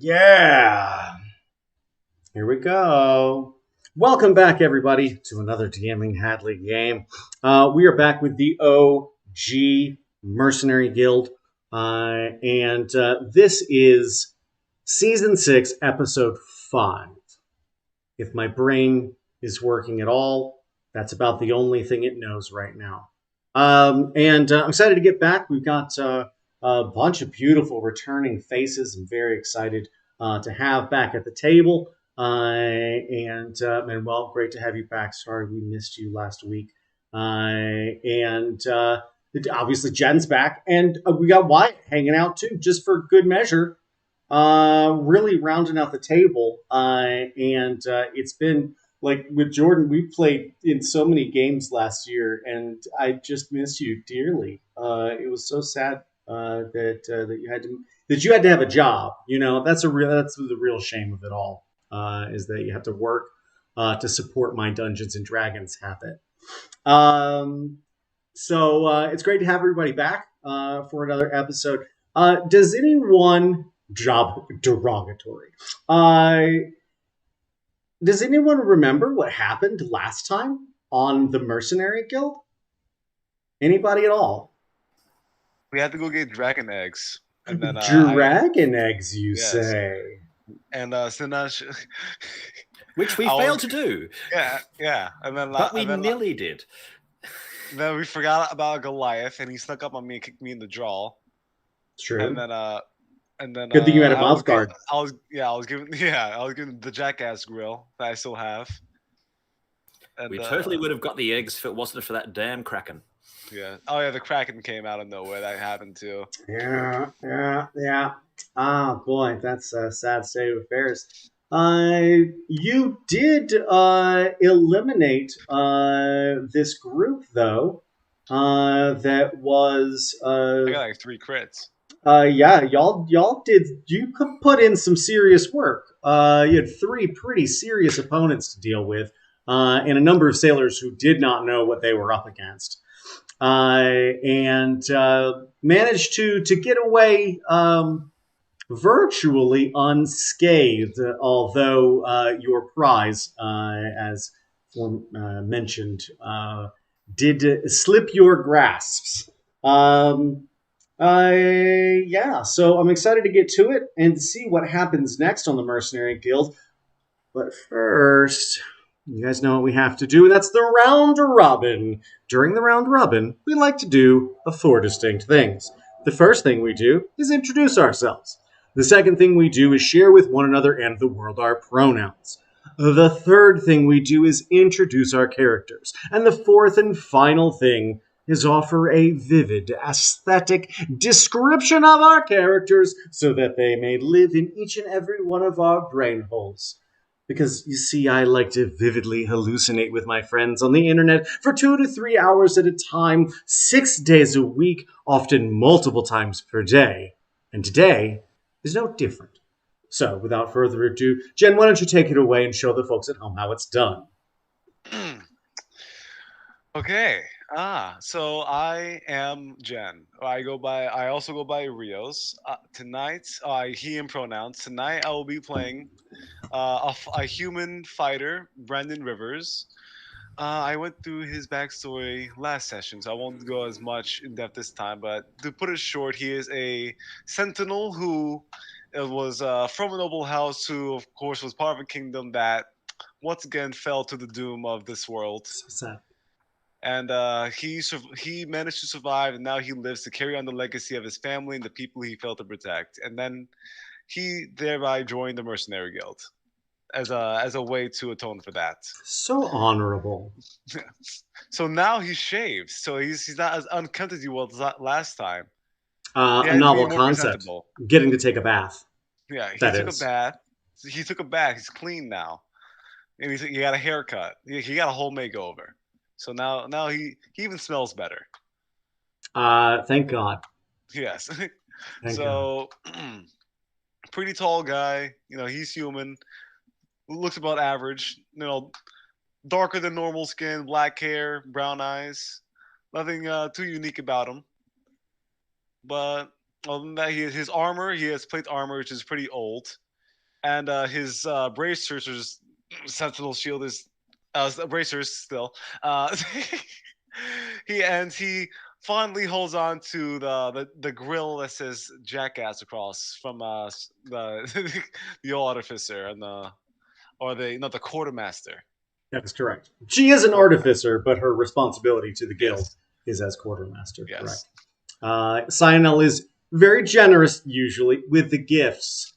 Yeah. Here we go. Welcome back, everybody, to another DMing Hadley game. We are back with the OG Mercenary Guild, and this is Season 6, Episode 5. If my brain is working at all, that's about the only thing it knows right now. And I'm excited to get back. We've got a bunch of beautiful returning faces. I'm very excited to have back at the table. And well, great to have you back. Sorry we missed you last week. And obviously Jen's back, and we got Wyatt hanging out too, just for good measure. Really rounding out the table. And it's been like with Jordan, we played in so many games last year, and I just miss you dearly. It was so sad that you had to have a job. You know, that's the real shame of it all. Is that you have to work to support my Dungeons and Dragons habit. Um, so it's great to have everybody back for another episode. Does anyone job derogatory? Does anyone remember what happened last time on the Mercenary Guild? Anybody at all? We had to go get dragon eggs, and then Dragon eggs, you yes, say? and Sinesh, Which we I was- failed to do, yeah, and then but we and then, nearly did. then we forgot about Goliath, and he snuck up on me and kicked me in the jaw, True. and then Good thing you had a I mouth was guard. I was giving the jackass grill that I still have. And, We totally would have got the eggs if it wasn't for that damn kraken. Yeah. Oh yeah, the Kraken came out of nowhere. That happened too. Yeah. Ah, boy, that's a sad state of affairs. You did eliminate this group, though. That was I got like 3 crits. yeah, y'all did. You could put in some serious work. You had 3 pretty serious opponents to deal with, and a number of sailors who did not know what they were up against. And managed to get away virtually unscathed, although your prize, as mentioned, did slip your grasps. Yeah, so I'm excited to get to it and see what happens next on the Mercenary Guild. But first, you guys know what we have to do. That's the round robin. During the round robin, we like to do 4 distinct things. The first thing we do is introduce ourselves. The second thing we do is share with one another and the world our pronouns. The third thing we do is introduce our characters. And the fourth and final thing is offer a vivid, aesthetic description of our characters so that they may live in each and every one of our brain holes. Because, you see, I like to vividly hallucinate with my friends on the internet for 2 to 3 hours at a time, 6 days a week, often multiple times per day. And today is no different. So, without further ado, Jen, why don't you take it away and show the folks at home how it's done? Okay. So I am Jen. I also go by Rios. Tonight, he and pronouns. Tonight I will be playing a human fighter, Brandon Rivers. I went through his backstory last session, so I won't go as much in depth this time. But to put it short, he is a sentinel who was from a noble house, who of course was part of a kingdom that once again fell to the doom of this world. So sad. And he managed to survive, and now he lives to carry on the legacy of his family and the people he failed to protect. And then he thereby joined the Mercenary Guild as a way to atone for that. So honorable. So now he's shaved, so he's not as unkempt as he was last time. A novel concept. Getting to take a bath. Yeah, he took a bath. He took a bath. He's clean now, and he got a haircut. He got a whole makeover. So now he even smells better. Thank God. Yes. Thank so pretty tall guy. You know, he's human. Looks about average. You know, darker than normal skin, black hair, brown eyes. Nothing too unique about him. But Other than that, his armor, he has plate armor, which is pretty old, and his bracers, or just sentinel shield, is bracers still. Uh, he fondly holds on to the grill that says "Jackass" across from the the old artificer and the quartermaster. That is correct. She is an Quartermaster. artificer, but her responsibility to the guild Yes. is as quartermaster. Correct. Yes. Cyanel is very generous usually with the gifts.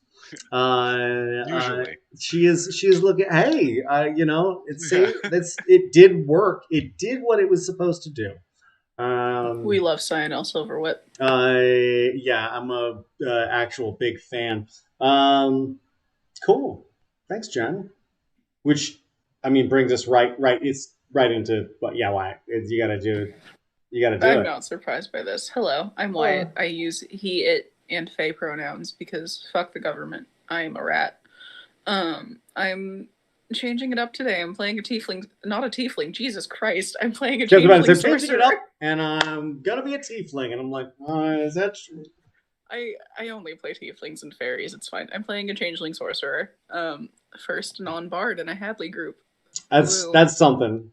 Usually. She is looking. Hey, it did work. It did what it was supposed to do. We love Cyanel Silverwhip. Yeah, I'm a actual big fan. Cool. Thanks, Jen. Which, I mean, brings us right. It's right into. But yeah, why you got to do it. You got to do I'm it. not surprised by this. Hello, I'm Wyatt. I use he, it, and Fae pronouns because fuck the government. I am a rat. I'm changing it up today. I'm playing a tiefling, not a tiefling. Jesus Christ! I'm playing a Just about changeling to changing sorcerer. it up, and I'm gonna be a tiefling, and I'm like, is that true? I only play tieflings and fairies. It's fine. I'm playing a changeling sorcerer. First non-bard in a Hadley group. Woo. That's something.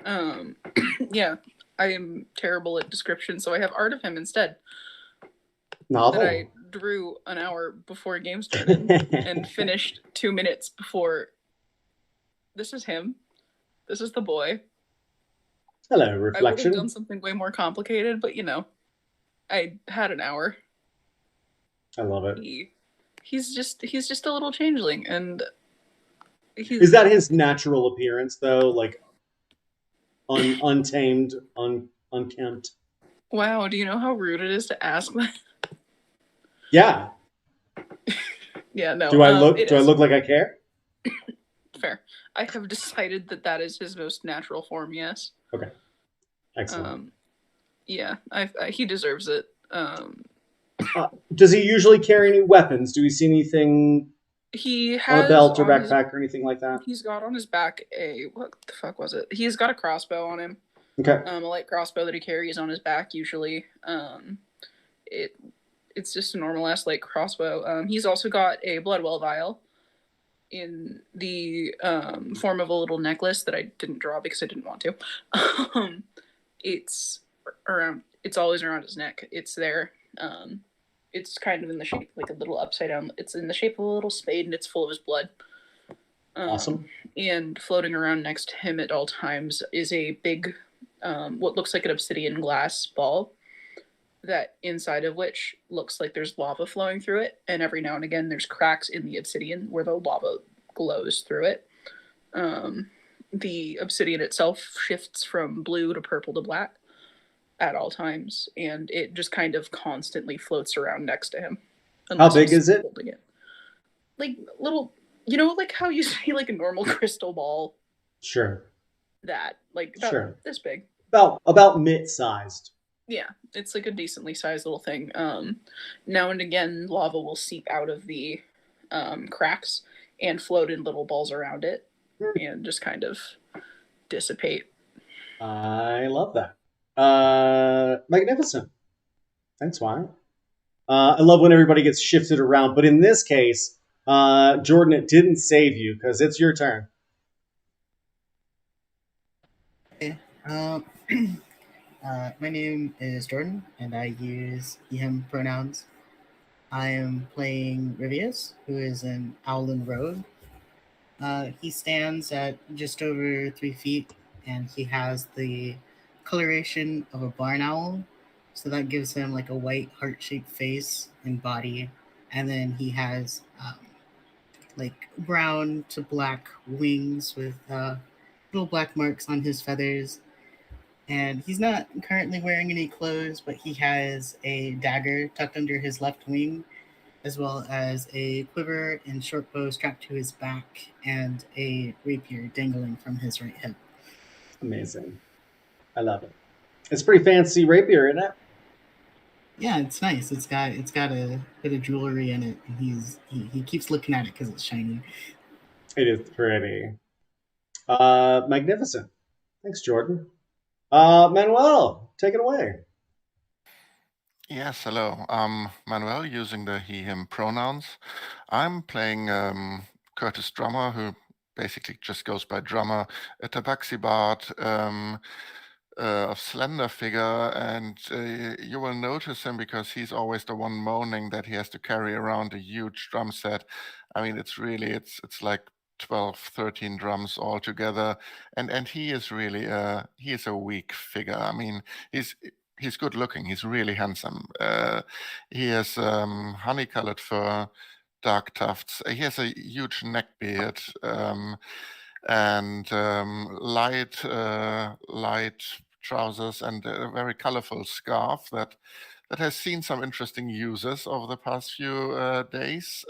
Yeah. I am terrible at description, so I have art of him instead. Novel. That I drew an hour before game started and finished 2 minutes before. This is him. This is the boy. Hello, I would reflection. have done something way more complicated, but I had an hour. I love it. He's just a little changeling, and is that his natural appearance though? Like untamed, unkempt. Wow, do you know how rude it is to ask that? Yeah. Yeah, no. Do I look like I care? Fair. I have decided that is his most natural form. Yes. Okay. Excellent. Yeah, he deserves it. Does he usually carry any weapons? Do we see anything? He has on a belt or backpack or anything like that? He's got on his back what the fuck was it? He's got a crossbow on him. Okay. A light crossbow that he carries on his back usually. It's just a normal ass light crossbow. He's also got a Bloodwell vial in the form of a little necklace that I didn't draw because I didn't want to. It's always around his neck. It's there. It's kind of in the shape like a little upside down. It's in the shape of a little spade, and it's full of his blood. Awesome. And floating around next to him at all times is a big, what looks like an obsidian glass ball, that inside of which looks like there's lava flowing through it, and every now and again there's cracks in the obsidian where the lava glows through it. The obsidian itself shifts from blue to purple to black at all times, and it just kind of constantly floats around next to him. How big is it? Like little, like how you see like a normal crystal ball. Sure. That like about this big. About mid-sized. Yeah, it's like a decently sized little thing. Now and again, lava will seep out of the cracks and float in little balls around it, and just kind of dissipate. I love that. Magnificent. Thanks, Wyatt. I love when everybody gets shifted around, but in this case, Jordan, it didn't save you because it's your turn. Okay. My name is Jordan, and I use he/him pronouns. I am playing Rivius, who is an Owlin rogue. He stands at just over 3 feet, and he has the coloration of a barn owl, so that gives him like a white heart-shaped face and body, and then he has like brown to black wings with little black marks on his feathers. And he's not currently wearing any clothes, but he has a dagger tucked under his left wing, as well as a quiver and short bow strapped to his back, and a rapier dangling from his right hip. Amazing. I love it. It's pretty fancy rapier, isn't it? Yeah, it's nice. It's got a bit of jewelry in it, and he keeps looking at it because it's shiny. It is pretty. Magnificent. Thanks, Jordan. Manuel, take it away. Yes, hello. I'm Manuel, using the he/him pronouns. I'm playing Curtis Drummer, who basically just goes by Drummer, a tabaxi bard of slender figure, and you will notice him because he's always the one moaning that he has to carry around a huge drum set. I mean, it's like 12, 13 drums all together, and he is really he is a weak figure. I mean, he's good looking. He's really handsome. He has honey-colored fur, dark tufts. He has a huge neck beard, and light trousers, and a very colorful scarf that has seen some interesting uses over the past few days.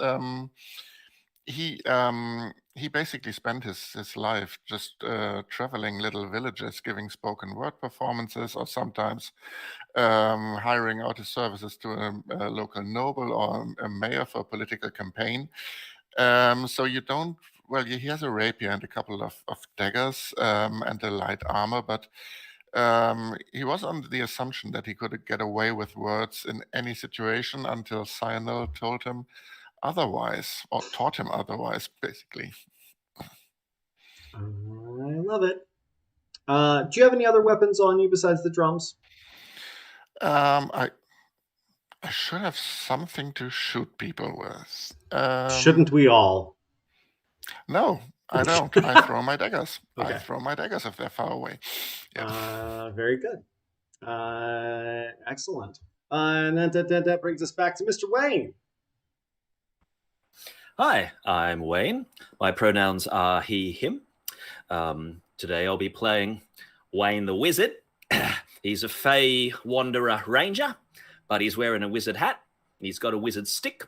He basically spent his life just traveling little villages, giving spoken word performances, or sometimes hiring out his services to a local noble or a mayor for a political campaign. So you don't. Well, he has a rapier and a couple of daggers and a light armor, but he was under the assumption that he could get away with words in any situation until Cyanil told him otherwise, or taught him otherwise, basically. I love it. Do you have any other weapons on you besides the drums? I should have something to shoot people with. Shouldn't we all? No, I don't. I throw my daggers. Okay. I throw my daggers if they're far away. Yeah. Very good. Excellent. And that brings us back to Mr. Wayne. Hi, I'm Wayne. My pronouns are he, him. Today I'll be playing Wayne the Wizard. He's a Fey Wanderer Ranger, but he's wearing a wizard hat. He's got a wizard stick.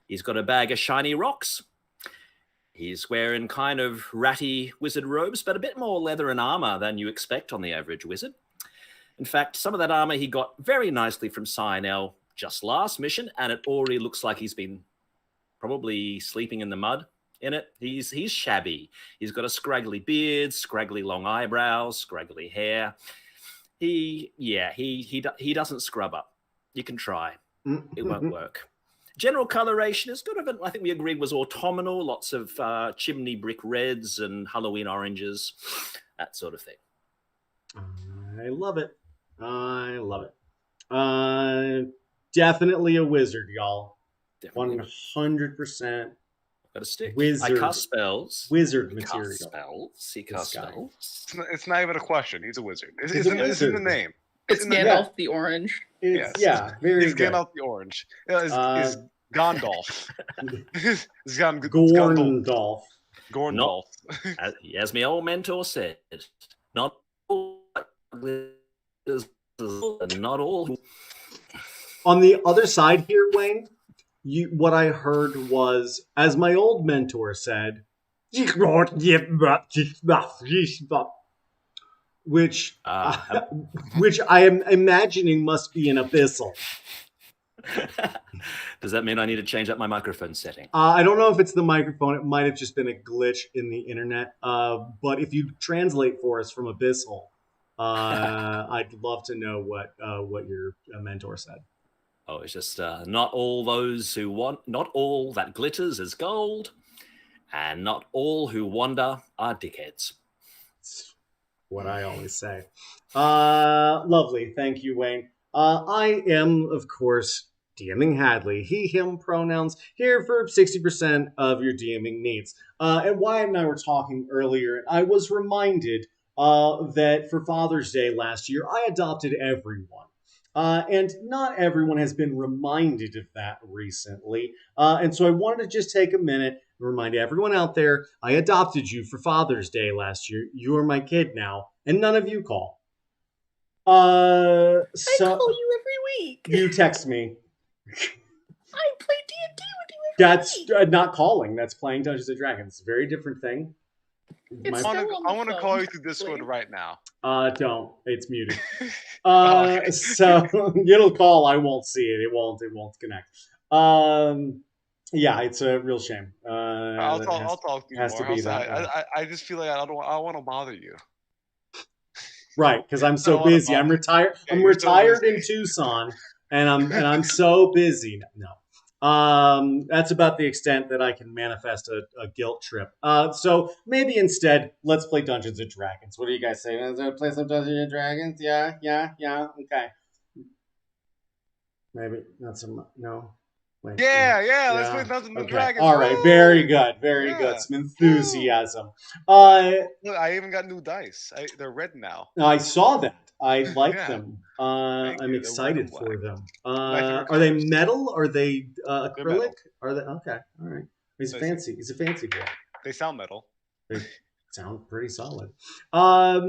He's got a bag of shiny rocks. He's wearing kind of ratty wizard robes, but a bit more leather and armor than you expect on the average wizard. In fact, some of that armor he got very nicely from Cyanel just last mission, and it already looks like he's been probably sleeping in the mud in it. He's shabby. He's got a scraggly beard, scraggly long eyebrows, scraggly hair. He doesn't scrub up. You can try. It won't work. General coloration is sort of, I think we agreed, was autumnal, lots of chimney brick reds and Halloween oranges, that sort of thing. I love it. I love it. Definitely a wizard, y'all. Definitely. 100%. Got a stick. Wizard. I cast spells. Wizard He material. casts spells. He casts This guy. spells. It's not even a question. He's a wizard. It's He's a in the wizard. name. It's in the Gandalf the Orange. It's, Yes. Yeah, very He's good. Gandalf the Orange. Is Gondalf. It's Gorndolf. Gorndolf. As my old mentor said, not all not all. On the other side here, Wayne, what I heard was, as my old mentor said, which which I am imagining must be an abyssal. Does that mean I need to change up my microphone setting? I don't know if it's the microphone. It might have just been a glitch in the internet. But if you translate for us from abyssal, I'd love to know what your mentor said. Oh, it's just not all that glitters is gold, and not all who wander are dickheads. That's what I always say. Lovely. Thank you, Wayne. I am, of course, DMing Hadley. He, him pronouns here for 60% of your DMing needs. And Wyatt and I were talking earlier, and I was reminded that for Father's Day last year, I adopted everyone. And not everyone has been reminded of that recently. And so I wanted to just take a minute and remind everyone out there, I adopted you for Father's Day last year. You are my kid now, and none of you call. I call you every week. You text me. I play D&D with you every week. That's not calling. That's playing Dungeons and Dragons. Very different thing. It's I still on the want to phone, call you through technically. Discord right now. Don't. It's muted. Okay. So it'll call. I won't see it. It won't connect. Yeah, it's a real shame. I'll talk to you has to more. be that way. I just feel like I don't want to bother you. Right, because I'm so I wanna busy. I'm bother- retired. Yeah, I'm you're so retired in busy. Tucson, and I'm so busy. No. That's about the extent that I can manifest a guilt trip. So maybe instead, let's play Dungeons and Dragons. What do you guys say? Let's play some Dungeons and Dragons? Yeah. Okay. Maybe not some. No. Wait. Yeah. Let's play Yeah. Dungeons and Okay. Dragons. All right. Very Woo! good. Very good. Yeah. Some Woo! enthusiasm. Look, I even got new dice. They're red now. I saw that. I like Yeah. them. Thank I'm you. They're red and excited black. for them. My favorite Are they colors. metal? Are they They're acrylic? metal. Are they okay? All right. He's Nice. fancy. He's a fancy boy. They sound metal. They sound pretty solid. Yeah.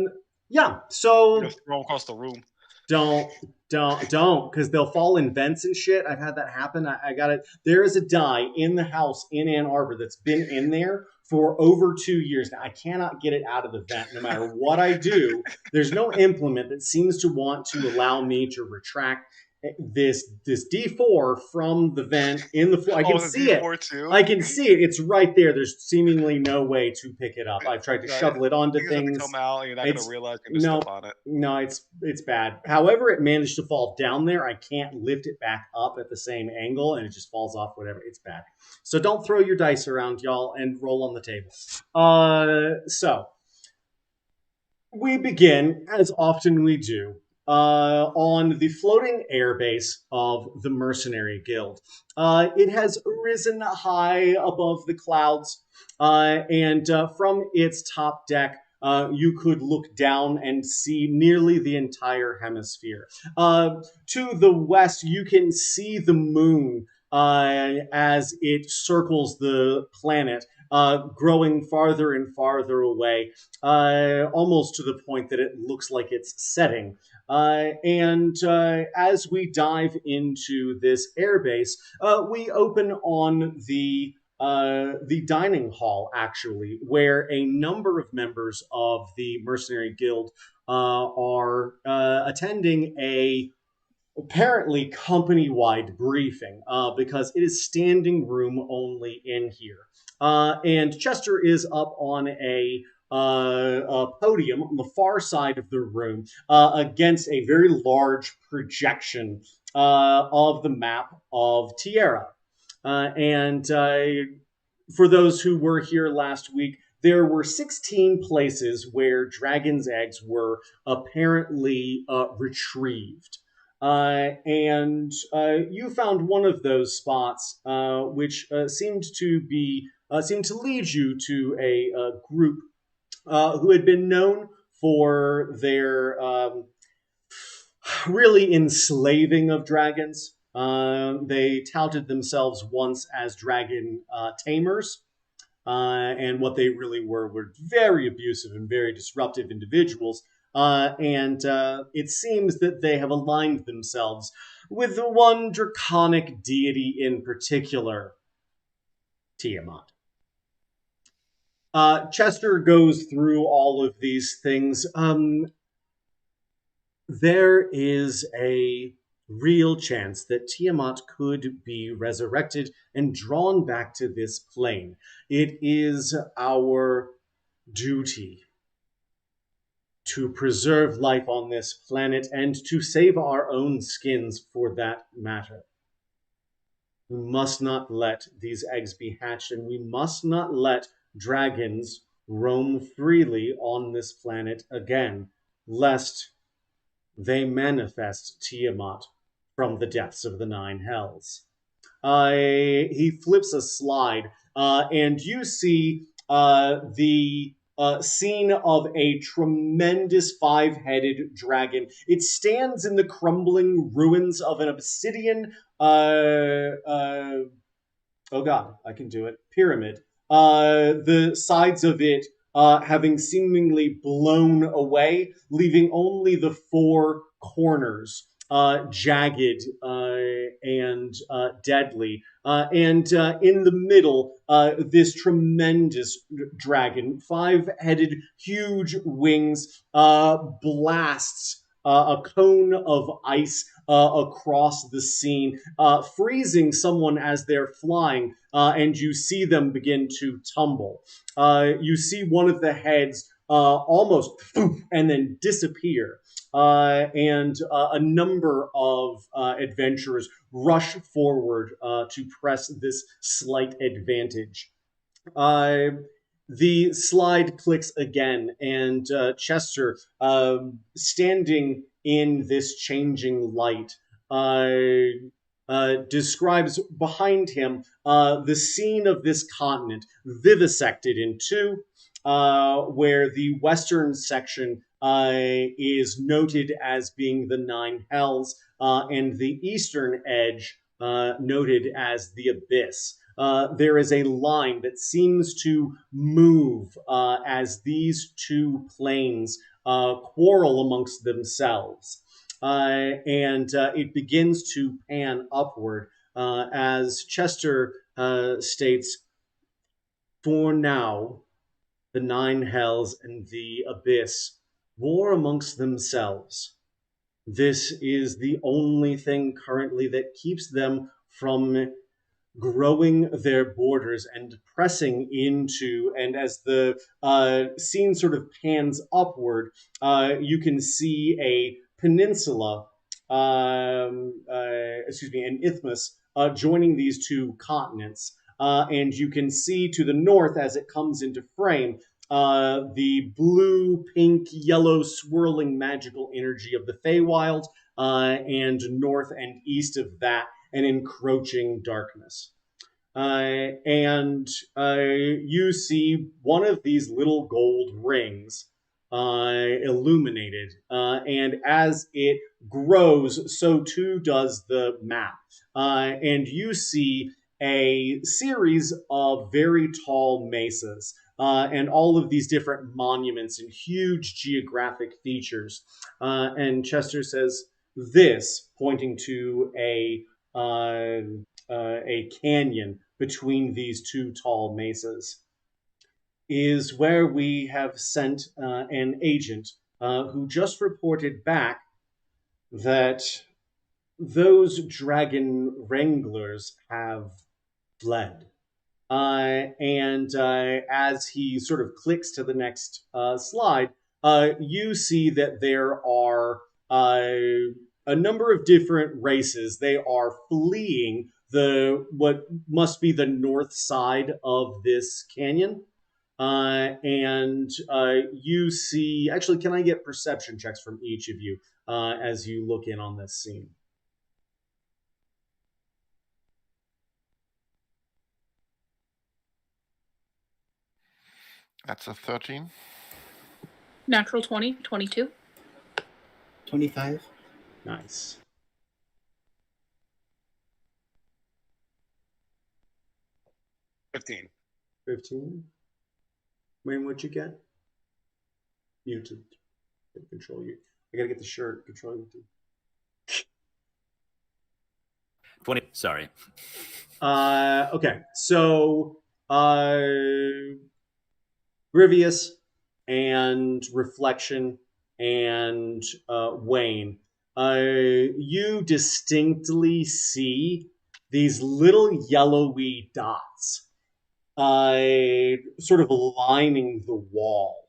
You So just throw them across the room. don't, because they'll fall in vents and shit. I've had that happen. I got it. There is a die in the house in Ann Arbor that's been in there for over 2 years now. I cannot get it out of the vent, no matter what I do. There's no implement that seems to want to allow me to retract this D4 from the vent in the floor. I can see it. Too? I can see it. It's right there. There's seemingly no way to pick it up. I've tried to shovel it onto Things have to things. come out, and you're not going to realize you're going to step on it. No, it's bad. However, it managed to fall down there. I can't lift it back up at the same angle, and it just falls off. Whatever. It's bad. So don't throw your dice around, y'all, and roll on the table. So we begin, as often we do, on the floating airbase of the Mercenary Guild. It has risen high above the clouds, and from its top deck, you could look down and see nearly the entire hemisphere. To the west, you can see the moon as it circles the planet, growing farther and farther away, almost to the point that it looks like it's setting. And as we dive into this airbase, we open on the dining hall, actually, where a number of members of the Mercenary Guild are attending a apparently company-wide briefing because it is standing room only in here. And Chester is up on a podium on the far side of the room against a very large projection of the map of Tierra. And for those who were here last week, there were 16 places where dragon's eggs were apparently retrieved. And you found one of those spots, which seemed to lead you to a group who had been known for their really enslaving of dragons. They touted themselves once as dragon tamers. And what they really were very abusive and very disruptive individuals. And it seems that they have aligned themselves with the one draconic deity in particular, Tiamat. Chester goes through all of these things. There is a real chance that Tiamat could be resurrected and drawn back to this plane. It is our duty to preserve life on this planet and to save our own skins for that matter. We must not let these eggs be hatched, and we must not let dragons roam freely on this planet again, lest they manifest Tiamat from the depths of the nine hells. He flips a slide, and you see the scene of a tremendous five-headed dragon. It stands in the crumbling ruins of an obsidian oh god, I can do it. Pyramid. The sides of it having seemingly blown away, leaving only the four corners jagged and deadly. And in the middle, this tremendous dragon, five-headed, huge wings, blasts a cone of ice across the scene, freezing someone as they're flying, and you see them begin to tumble. You see one of the heads almost and then disappear. And a number of adventurers rush forward to press this slight advantage. Uh, the slide clicks again, and Chester, standing in this changing light, describes behind him the scene of this continent vivisected in two, where the western section is noted as being the Nine Hells, and the eastern edge noted as the Abyss. There is a line that seems to move as these two planes quarrel amongst themselves. And it begins to pan upward as Chester states, "For now, the Nine Hells and the Abyss war amongst themselves. This is the only thing currently that keeps them from growing their borders and pressing into, and as the scene sort of pans upward, you can see a peninsula, an isthmus joining these two continents. And you can see to the north as it comes into frame the blue, pink, yellow, swirling magical energy of the Feywild, and north and east of that, an encroaching darkness. And you see one of these little gold rings illuminated. And as it grows, so too does the map. And you see a series of very tall mesas. And all of these different monuments and huge geographic features. And Chester says, "This," pointing to a canyon between these two tall mesas, "is where we have sent an agent who just reported back that those dragon wranglers have fled." And as he sort of clicks to the next slide, you see that there are a number of different races. They are fleeing what must be the north side of this canyon. And you see, actually, can I get perception checks from each of you as you look in on this scene? That's a 13. Natural 20, 22. 25. Nice. 15. 15. Wayne, what'd you get? You to control you. I gotta get the shirt. Control you too. 20. Sorry. Okay. So, Grievous and Reflection and Wayne, you distinctly see these little yellowy dots sort of lining the wall,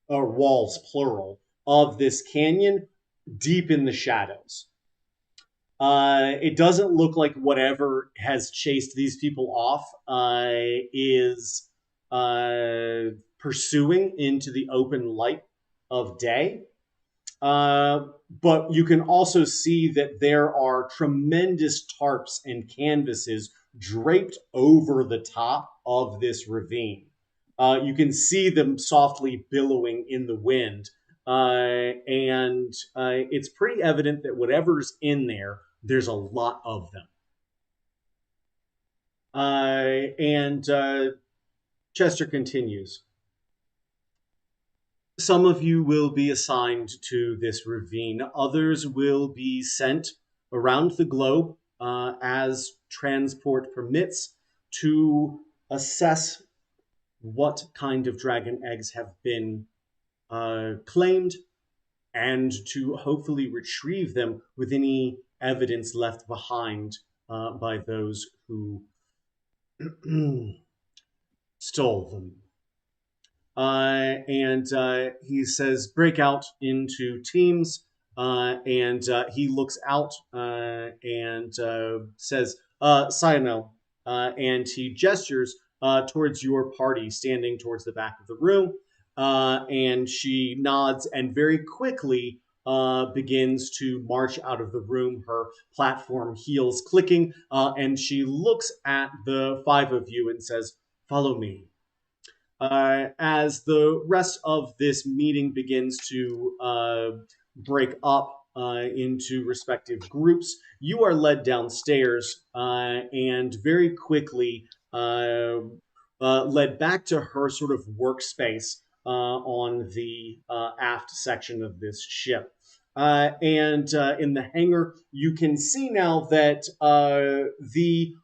or walls plural, of this canyon deep in the shadows. It doesn't look like whatever has chased these people off is pursuing into the open light of day. But you can also see that there are tremendous tarps and canvases draped over the top of this ravine. You can see them softly billowing in the wind. And it's pretty evident that whatever's in there, there's a lot of them. And Chester continues. Some of you will be assigned to this ravine. Others will be sent around the globe as transport permits to assess what kind of dragon eggs have been claimed and to hopefully retrieve them with any evidence left behind by those who stole them. and he says, break out into teams. And he looks out and says, Cyanel. And he gestures towards your party standing towards the back of the room. And she nods and very quickly begins to march out of the room, her platform heels clicking, and she looks at the five of you and says, follow me. As the rest of this meeting begins to break up into respective groups, you are led downstairs and very quickly led back to her sort of workspace on the aft section of this ship. And in the hangar, you can see now that the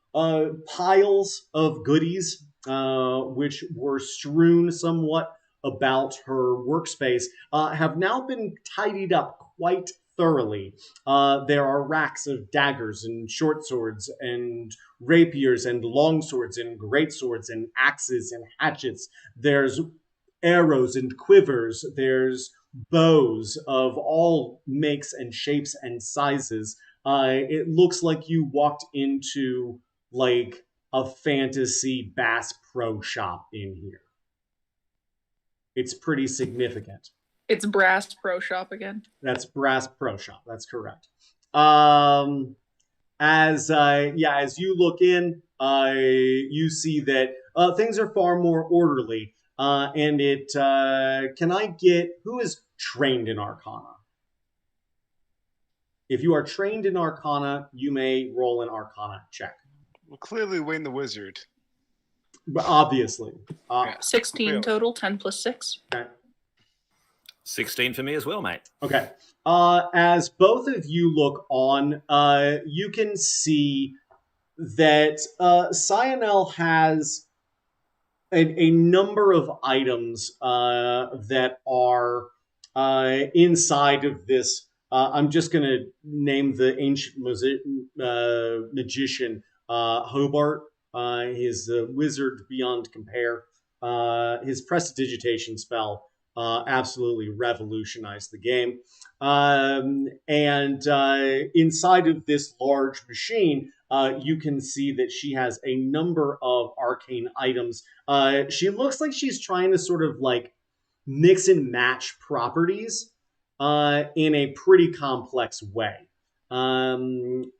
piles of goodies, which were strewn somewhat about her workspace, have now been tidied up quite thoroughly. There are racks of daggers and short swords and rapiers and long swords and great swords and axes and hatchets. There's arrows and quivers. There's bows of all makes and shapes and sizes. It looks like you walked into like a fantasy Bass Pro shop in here. It's pretty significant. It's Brass Pro Shop again. That's Brass Pro Shop. That's correct. As you look in, you see that things are far more orderly. And it can I get who is trained in Arcana? If you are trained in Arcana, you may roll an Arcana check. Well, clearly Wayne the Wizard. But obviously. Yeah. 16 Really? total, 10 plus 6. Okay. 16 for me as well, mate. Okay. As both of you look on, you can see that Cyanel has a number of items that are inside of this. I'm just going to name the ancient magician Hobart. His wizard beyond compare. His prestidigitation spell absolutely revolutionized the game. And inside of this large machine, you can see that she has a number of arcane items. She looks like she's trying to sort of like mix and match properties in a pretty complex way.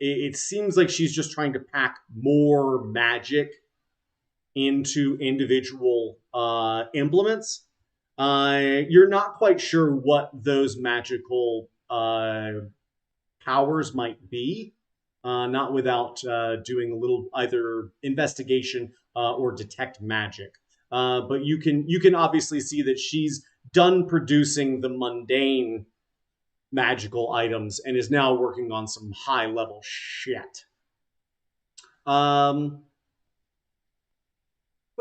It seems like she's just trying to pack more magic into individual implements. You're not quite sure what those magical powers might be, not without doing a little either investigation or detect magic. But you can obviously see that she's done producing the mundane magical items and is now working on some high level shit. What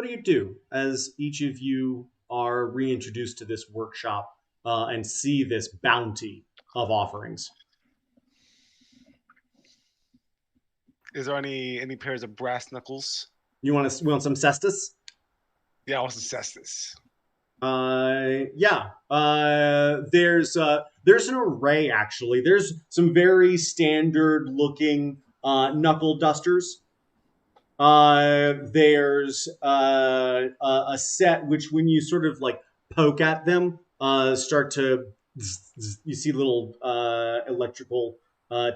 do you do as each of you are reintroduced to this workshop and see this bounty of offerings? Is there any pairs of brass knuckles? You want some cestus? Yeah, I want some cestus. There's an array actually. There's some very standard looking knuckle dusters. There's a set which, when you sort of like poke at them, start to you see little electrical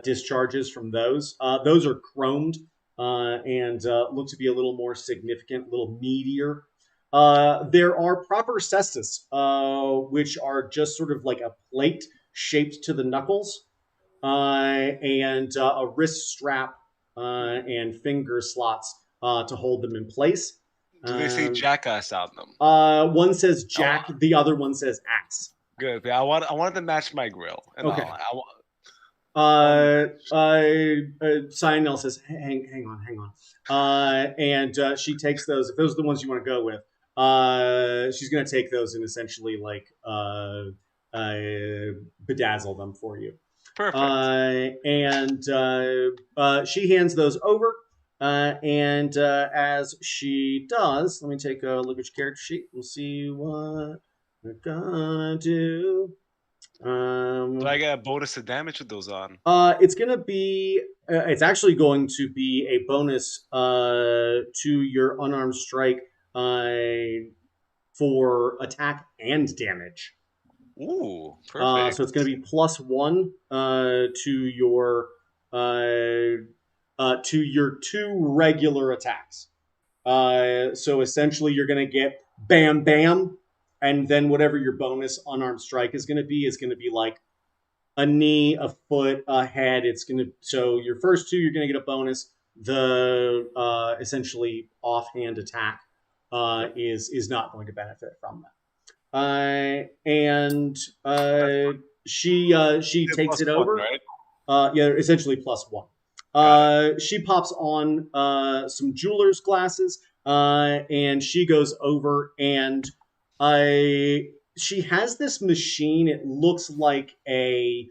discharges from those. Those are chromed and look to be a little more significant, a little meatier. There are proper cestus, which are just sort of like a plate shaped to the knuckles, and a wrist strap and finger slots to hold them in place. Do they say jackass on them? One says jack, the other one says axe. Good. I wanted to match my grill. And Okay. Cyanel says, hang on. And she takes those. If those are the ones you want to go with, she's going to take those and essentially like bedazzle them for you. Perfect. And she hands those over. And as she does, let me take a look at your character sheet. We'll see what we're gonna do. Do I get a bonus to damage with those on? It's gonna be. It's actually going to be a bonus to your unarmed strike for attack and damage. Ooh, perfect. So it's going to be +1 to your 2 regular attacks. So essentially, you're going to get bam bam, and then whatever your bonus unarmed strike is going to be like a knee, a foot, a head. It's going to so your first 2 you're going to get a bonus. The essentially offhand attack is not going to benefit from that. And she takes it over. Right? Yeah, essentially +1. She pops on some jeweler's glasses, and she goes over and she has this machine. It looks like a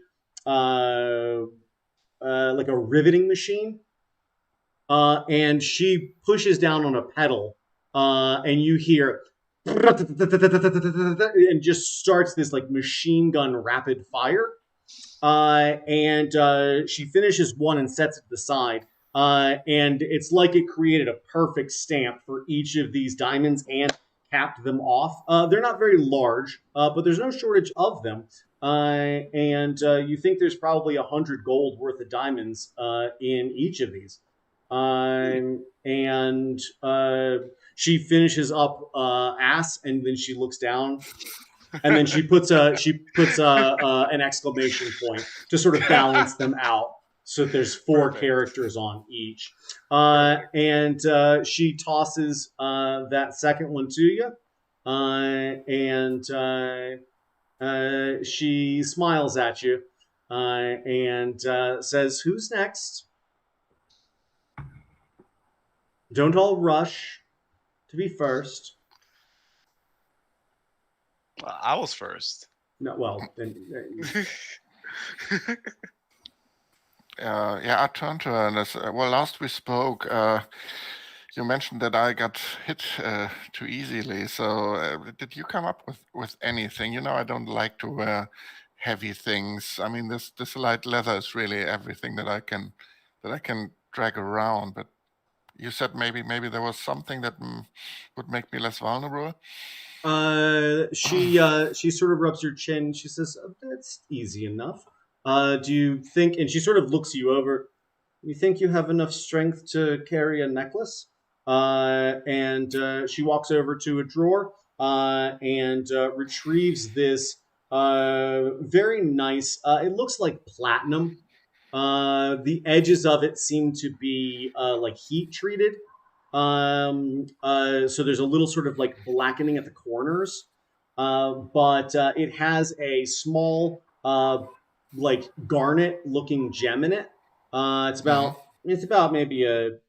riveting machine, and she pushes down on a pedal, and you hear and just starts this like machine gun rapid fire. And she finishes one and sets it to the side. And it's like it created a perfect stamp for each of these diamonds and capped them off. They're not very large, but there's no shortage of them. And you think there's probably 100 gold worth of diamonds in each of these. And she finishes up ass, and then she looks down, and then she puts an exclamation point to sort of balance them out, so that there's 4 characters on each. And she tosses that second one to you, and she smiles at you and says, "Who's next? Don't all rush to be first." I was first. No, well, then, Yeah, I turned to her and well, last we spoke, you mentioned that I got hit too easily. So did you come up with anything? You know, I don't like to wear heavy things. I mean, this light leather is really everything that I can drag around. But you said maybe there was something that would make me less vulnerable. She sort of rubs her chin. She says, "That's easy enough. Do you think?" And she sort of looks you over. "You think you have enough strength to carry a necklace?" And she walks over to a drawer and retrieves this very nice. It looks like platinum. The edges of it seem to be like heat treated. So there's a little sort of like blackening at the corners, but it has a small like garnet looking gem in it. It's about maybe a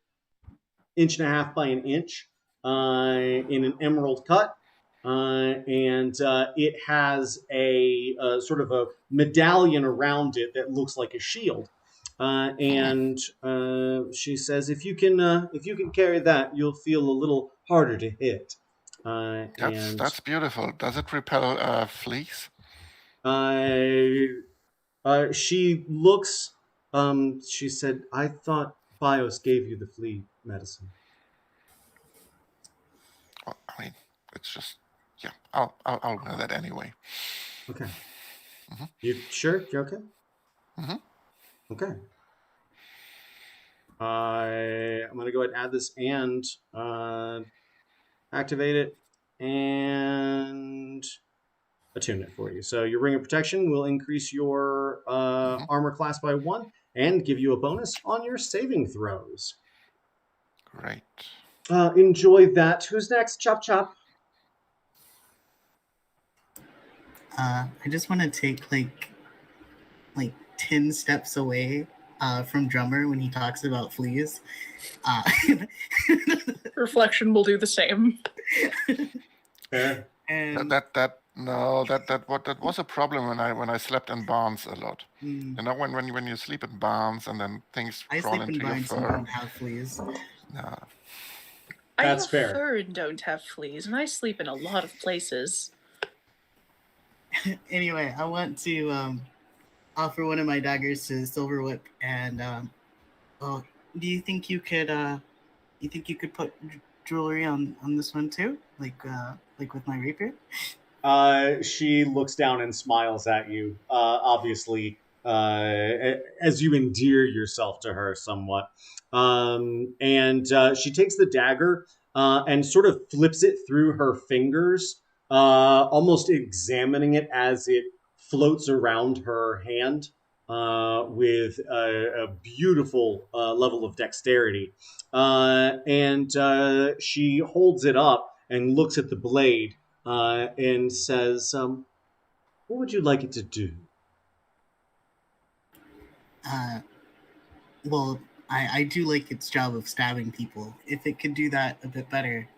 1.5 inches by 1 inch in an emerald cut. And it has a sort of a medallion around it that looks like a shield. And she says, "If you can carry that, you'll feel a little harder to hit." That's beautiful. Does it repel fleas? She looks. She said, "I thought Bios gave you the flea medicine." Well, I mean, it's just yeah. I'll wear that anyway. Okay. You sure? You okay? Okay. I'm going to go ahead and add this and activate it and attune it for you. So your Ring of Protection will increase your armor class by 1 and give you a bonus on your saving throws. Great. Enjoy that. Who's next? Chop Chop. I just want to take like 10 steps away from Drummer when he talks about fleas. Reflection will do the same. Fair. And That was a problem when I slept in barns a lot. You know, when you sleep in barns and then things I crawl sleep in into your barns and fur. don't have fleas. No. I That's have fair. fur and don't have fleas, and I sleep in a lot of places. Anyway, I want to offer one of my daggers to Silver Whip, and well, do you think you could put jewelry on this one too, like with my rapier? She looks down and smiles at you, obviously, as you endear yourself to her somewhat. And she takes the dagger and sort of flips it through her fingers, almost examining it as it floats around her hand with a beautiful level of dexterity. And she holds it up and looks at the blade and says, "What would you like it to do?" Uh, well, I do like its job of stabbing people. If it could do that a bit better,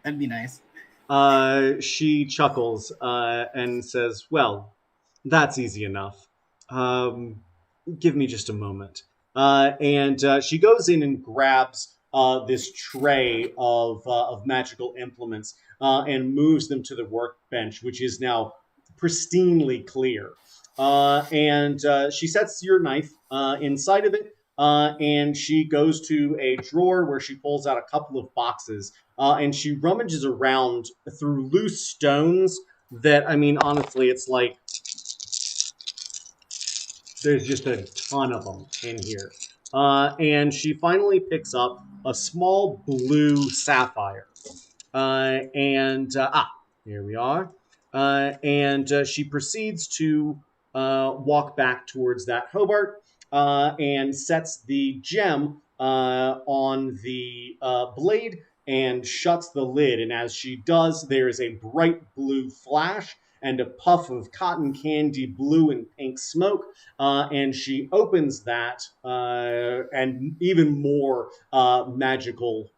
that'd be nice. She chuckles and says, "Well, that's easy enough. Um, give me just a moment." And she goes in and grabs this tray of magical implements and moves them to the workbench, which is now pristinely clear. And she sets your knife inside of it, and she goes to a drawer where she pulls out a couple of boxes, and she rummages around through loose stones that, I mean, honestly, it's like there's just a ton of them in here. And she finally picks up a small blue sapphire. Here we are. And she proceeds to walk back towards that Hobart and sets the gem on the blade and shuts the lid. And as she does, there is a bright blue flash and a puff of cotton candy blue and pink smoke. And she opens that, and even more magical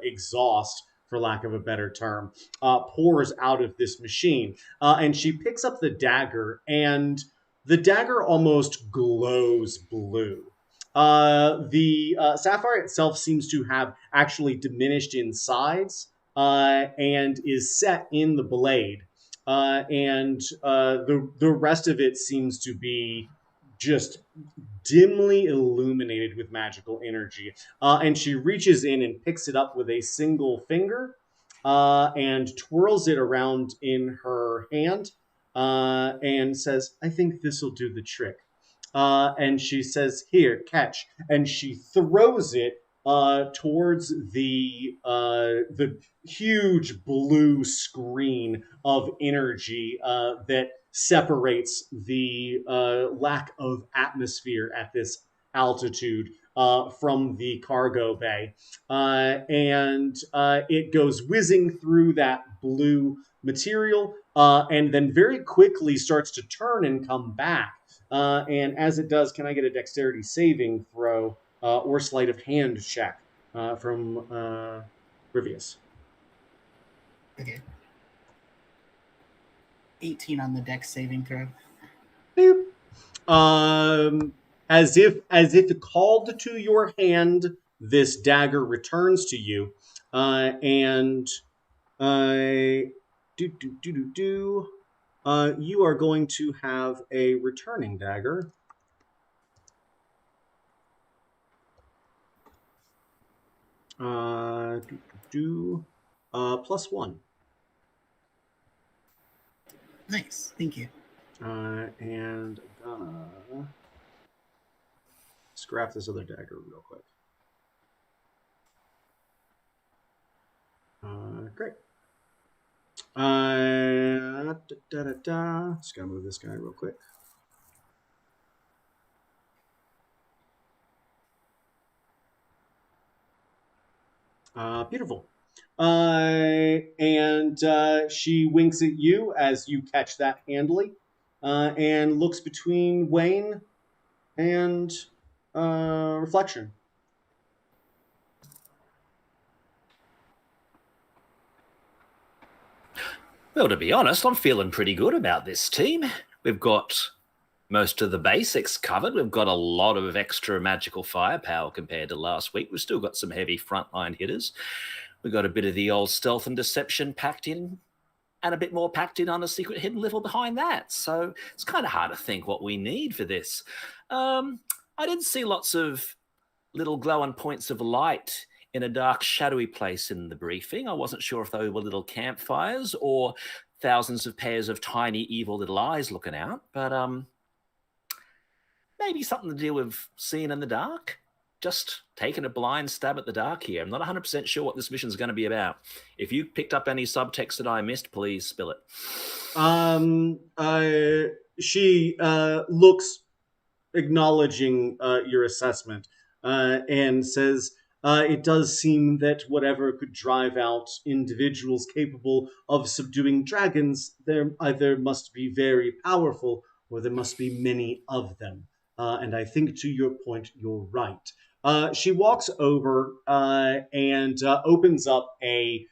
exhaust, for lack of a better term, pours out of this machine. And she picks up the dagger, and the dagger almost glows blue. The sapphire itself seems to have actually diminished in size and is set in the blade. And the rest of it seems to be just dimly illuminated with magical energy. And she reaches in and picks it up with a single finger and twirls it around in her hand and says, "I think this will do the trick." And she says, "Here, catch." And she throws it towards the huge blue screen of energy that separates the lack of atmosphere at this altitude from the cargo bay. And it goes whizzing through that blue material and then very quickly starts to turn and come back. And as it does, can I get a dexterity saving throw or sleight of hand check from Rivius? Okay. 18 on the dex saving throw. Boop. As if called to your hand, this dagger returns to you, and you are going to have a returning dagger. +1. Nice, thank you. And I'm gonna scrap this other dagger real quick. Great. Just gotta move this guy real quick. Beautiful. And she winks at you as you catch that handily, and looks between Wayne and Reflection. Well, to be honest, I'm feeling pretty good about this team. We've got most of the basics covered. We've got a lot of extra magical firepower compared to last week. We've still got some heavy frontline hitters. We've got a bit of the old stealth and deception packed in, and a bit more packed in on a secret hidden level behind that. So it's kind of hard to think what we need for this. I did see lots of little glowing points of light in a dark, shadowy place in the briefing. I wasn't sure if they were little campfires or thousands of pairs of tiny, evil little eyes looking out, but maybe something to do with seeing in the dark. Just taking a blind stab at the dark here. I'm not 100% sure what this mission is going to be about. If you picked up any subtext that I missed, please spill it. She looks, acknowledging your assessment, and says, it does seem that whatever could drive out individuals capable of subduing dragons, there either must be very powerful or there must be many of them. And I think, to your point, you're right. She walks over and opens up a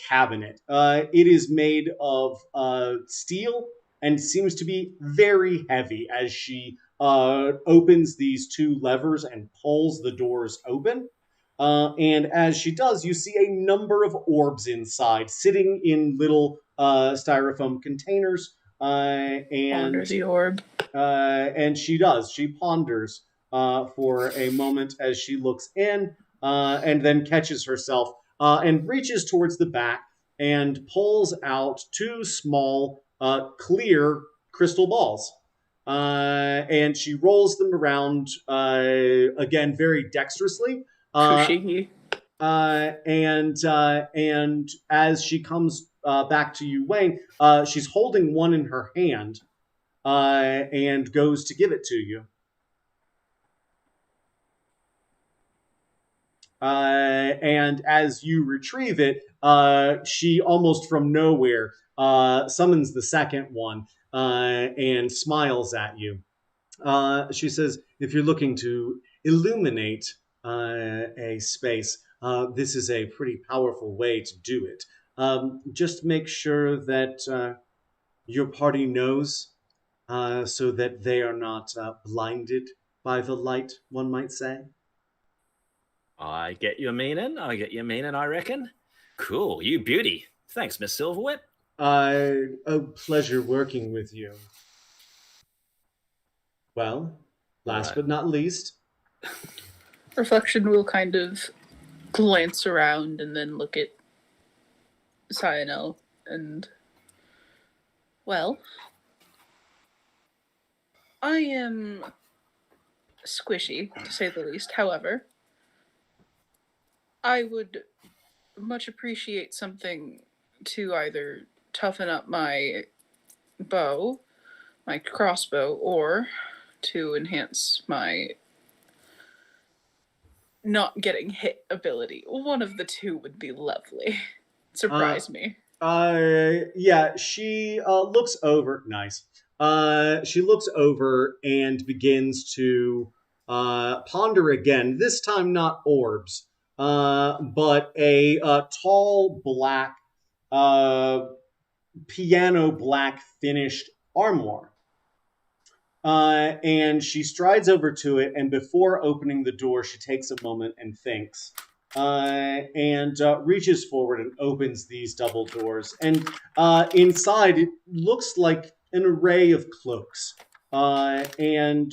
cabinet. It is made of steel and seems to be very heavy as she opens these two levers and pulls the doors open. And as she does, you see a number of orbs inside, sitting in little styrofoam containers. Ponder the orb. And she does. She ponders for a moment as she looks in, and then catches herself and reaches towards the back and pulls out two small, clear crystal balls. And she rolls them around again very dexterously. Fushigi. And as she comes back to you, Wayne, she's holding one in her hand and goes to give it to you. And as you retrieve it, she almost from nowhere summons the second one and smiles at you. She says, if you're looking to illuminate a space, this is a pretty powerful way to do it. Just make sure that your party knows so that they are not blinded by the light, one might say. I get your meaning, I reckon. Cool, you beauty. Thanks, Miss Silverwhip. A pleasure working with you. Well, last but not least. Reflection will kind of glance around and then look at Cyanel and, well, I am squishy, to say the least. However, I would much appreciate something to either toughen up my bow, my crossbow, or to enhance my not getting hit ability. One of the two would be lovely. Surprise me. Yeah, she looks over. Nice. She looks over and begins to ponder again. This time, not orbs, but a tall black, piano black finished armoire. And she strides over to it, and before opening the door, she takes a moment and thinks, and reaches forward and opens these double doors. And inside, it looks like an array of cloaks. And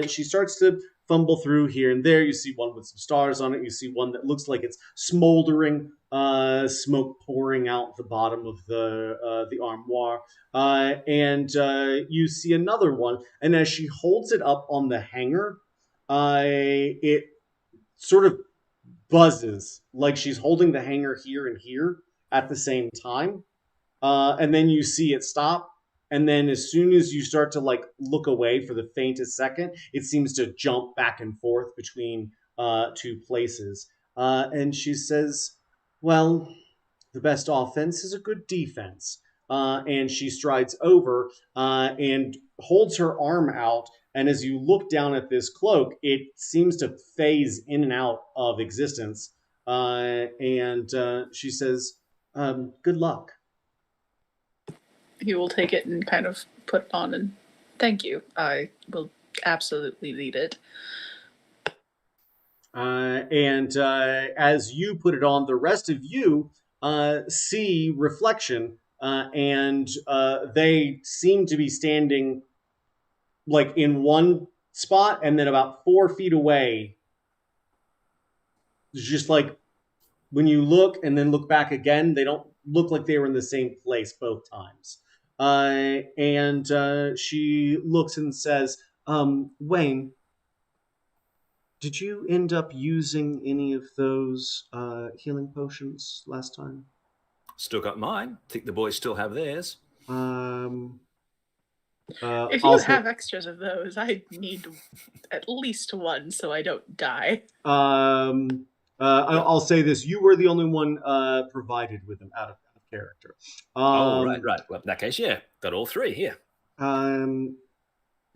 she starts to fumble through here and there. You see one with some stars on it. You see one that looks like it's smoldering, smoke pouring out the bottom of the armoire. And you see another one, and as she holds it up on the hanger, it sort of buzzes like she's holding the hanger here and here at the same time. And then you see it stop, and then as soon as you start to like look away for the faintest second, it seems to jump back and forth between two places. And she says, well, the best offense is a good defense. And she strides over and holds her arm out. And as you look down at this cloak, it seems to phase in and out of existence. And she says, good luck. He will take it and kind of put it on and Thank you. I will absolutely need it. And as you put it on, the rest of you see reflection, and they seem to be standing like in one spot, and then about 4 feet away, just like when you look and then look back again, they don't look like they were in the same place both times. And she looks and says, Wayne, did you end up using any of those healing potions last time? Still got mine. Think the boys still have theirs. Um, If you also, have extras of those, I need at least one so I don't die. I'll say this: you were the only one provided with them out of character. Right. Well, in that case, yeah, got all three here.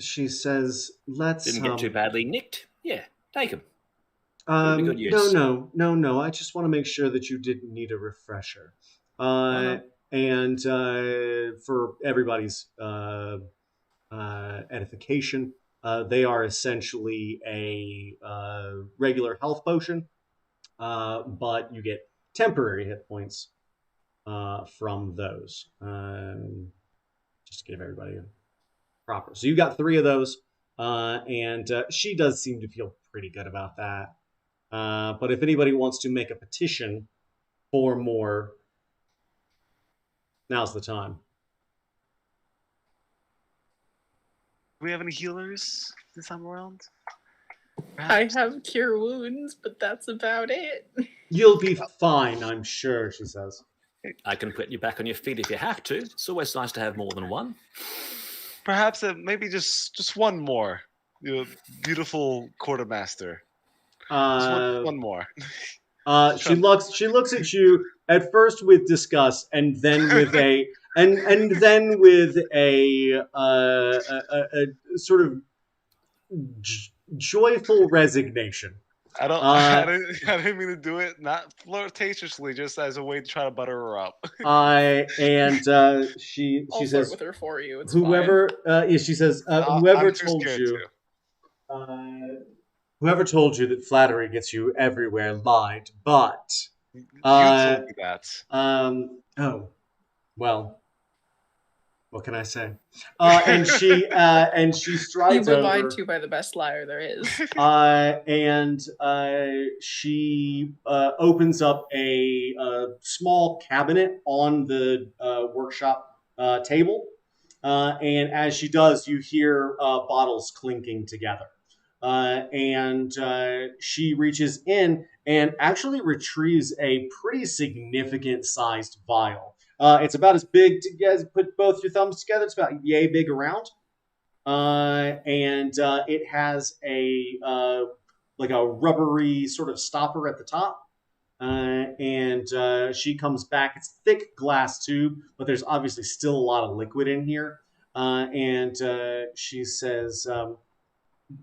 She says, "Let's." Didn't get too badly nicked. Yeah, take them. No. I just want to make sure that you didn't need a refresher. No. And for everybody's edification, they are essentially a regular health potion, but you get temporary hit points from those. Just to give everybody a proper. So you got 3 of those, and she does seem to feel pretty good about that. But if anybody wants to make a petition for more, now's the time. Do we have any healers this time around? I have cure wounds, but that's about it. You'll be fine, I'm sure, she says. I can put you back on your feet if you have to. It's always nice to have more than one. Perhaps maybe just one more. Beautiful quartermaster. Just one more. She looks at you at first with disgust, and then with a and then with a sort of joyful resignation. I didn't mean to do it not flirtatiously, just as a way to try to butter her up. And she I'll says, flirt with her for you. It's whoever she says, whoever told you. Whoever told you that flattery gets you everywhere lied, but You told me that. Oh, well, what can I say? And she strides you were over. lied to by the best liar there is. And she opens up a small cabinet on the workshop table, and as she does, you hear bottles clinking together. And she reaches in and actually retrieves a pretty significant sized vial. It's about as big, to guys put both your thumbs together, it's about yay big around. And it has a like a rubbery sort of stopper at the top. And she comes back. It's thick glass tube, but there's obviously still a lot of liquid in here. And she says,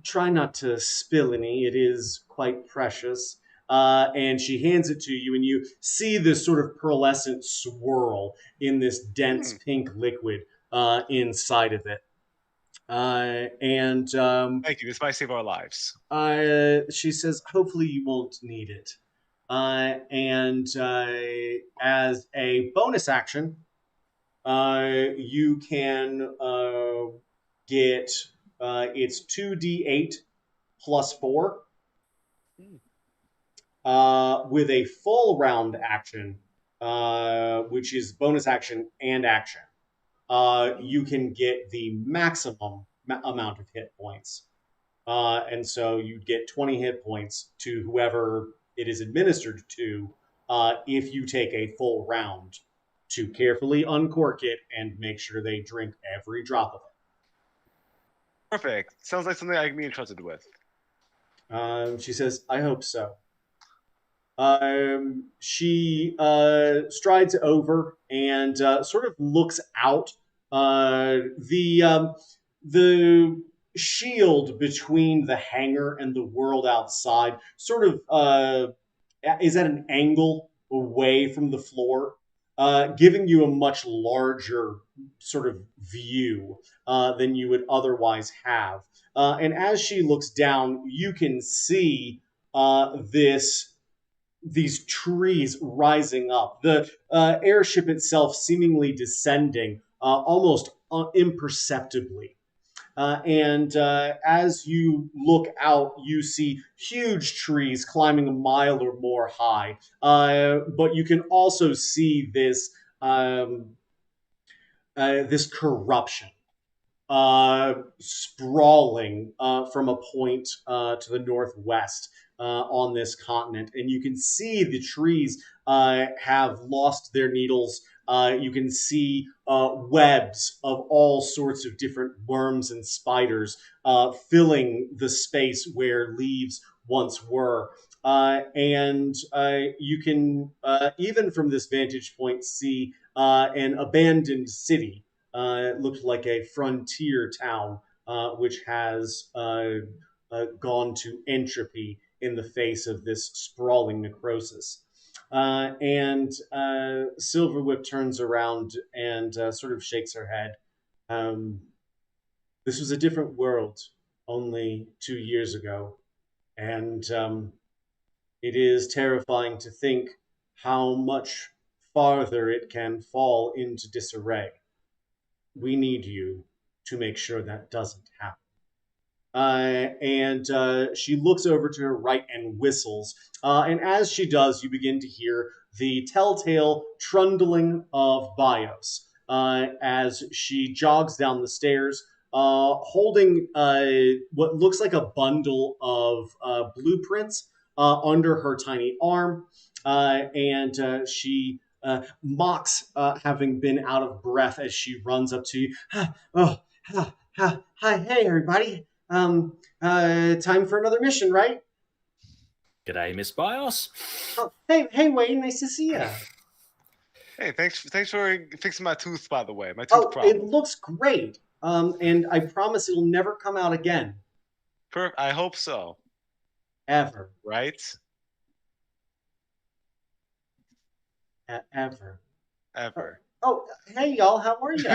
try not to spill any. It is quite precious. And she hands it to you, and you see this sort of pearlescent swirl in this dense pink liquid inside of it. And Thank you. This might save our lives. she says, hopefully you won't need it. And as a bonus action, you can get it's 2d8 plus 4. With a full round action, which is bonus action and action, you can get the maximum amount of hit points. And so you'd get 20 hit points to whoever it is administered to if you take a full round to carefully uncork it and make sure they drink every drop of it. Perfect. Sounds like something I can be entrusted with. She says, I hope so. She strides over and sort of looks out. The shield between the hangar and the world outside sort of is at an angle away from the floor. giving you a much larger sort of view than you would otherwise have. And as she looks down, you can see this these trees rising up, the airship itself seemingly descending almost imperceptibly. And as you look out, you see huge trees climbing a mile or more high. But you can also see this corruption sprawling from a point to the northwest on this continent. And you can see the trees have lost their needles. You can see webs of all sorts of different worms and spiders filling the space where leaves once were. And you can, even from this vantage point, see an abandoned city. It looked like a frontier town, which has gone to entropy in the face of this sprawling necrosis. And Silverwhip turns around and sort of shakes her head. This was a different world only 2 years ago, and it is terrifying to think how much farther it can fall into disarray. We need you to make sure that doesn't happen. And she looks over to her right and whistles. And as she does, you begin to hear the telltale trundling of Bios as she jogs down the stairs, holding what looks like a bundle of blueprints under her tiny arm. And she mocks having been out of breath as she runs up to you. Hi, hey, everybody. Time for another mission, right? G'day, Miss Bios. Oh, hey, Wayne, nice to see you. Hey, thanks for fixing my tooth, by the way. My tooth Oh, problem. it looks great. And I promise it'll never come out again. I hope so. Ever. Right? Ever. Ever. Oh, hey, y'all, how are you?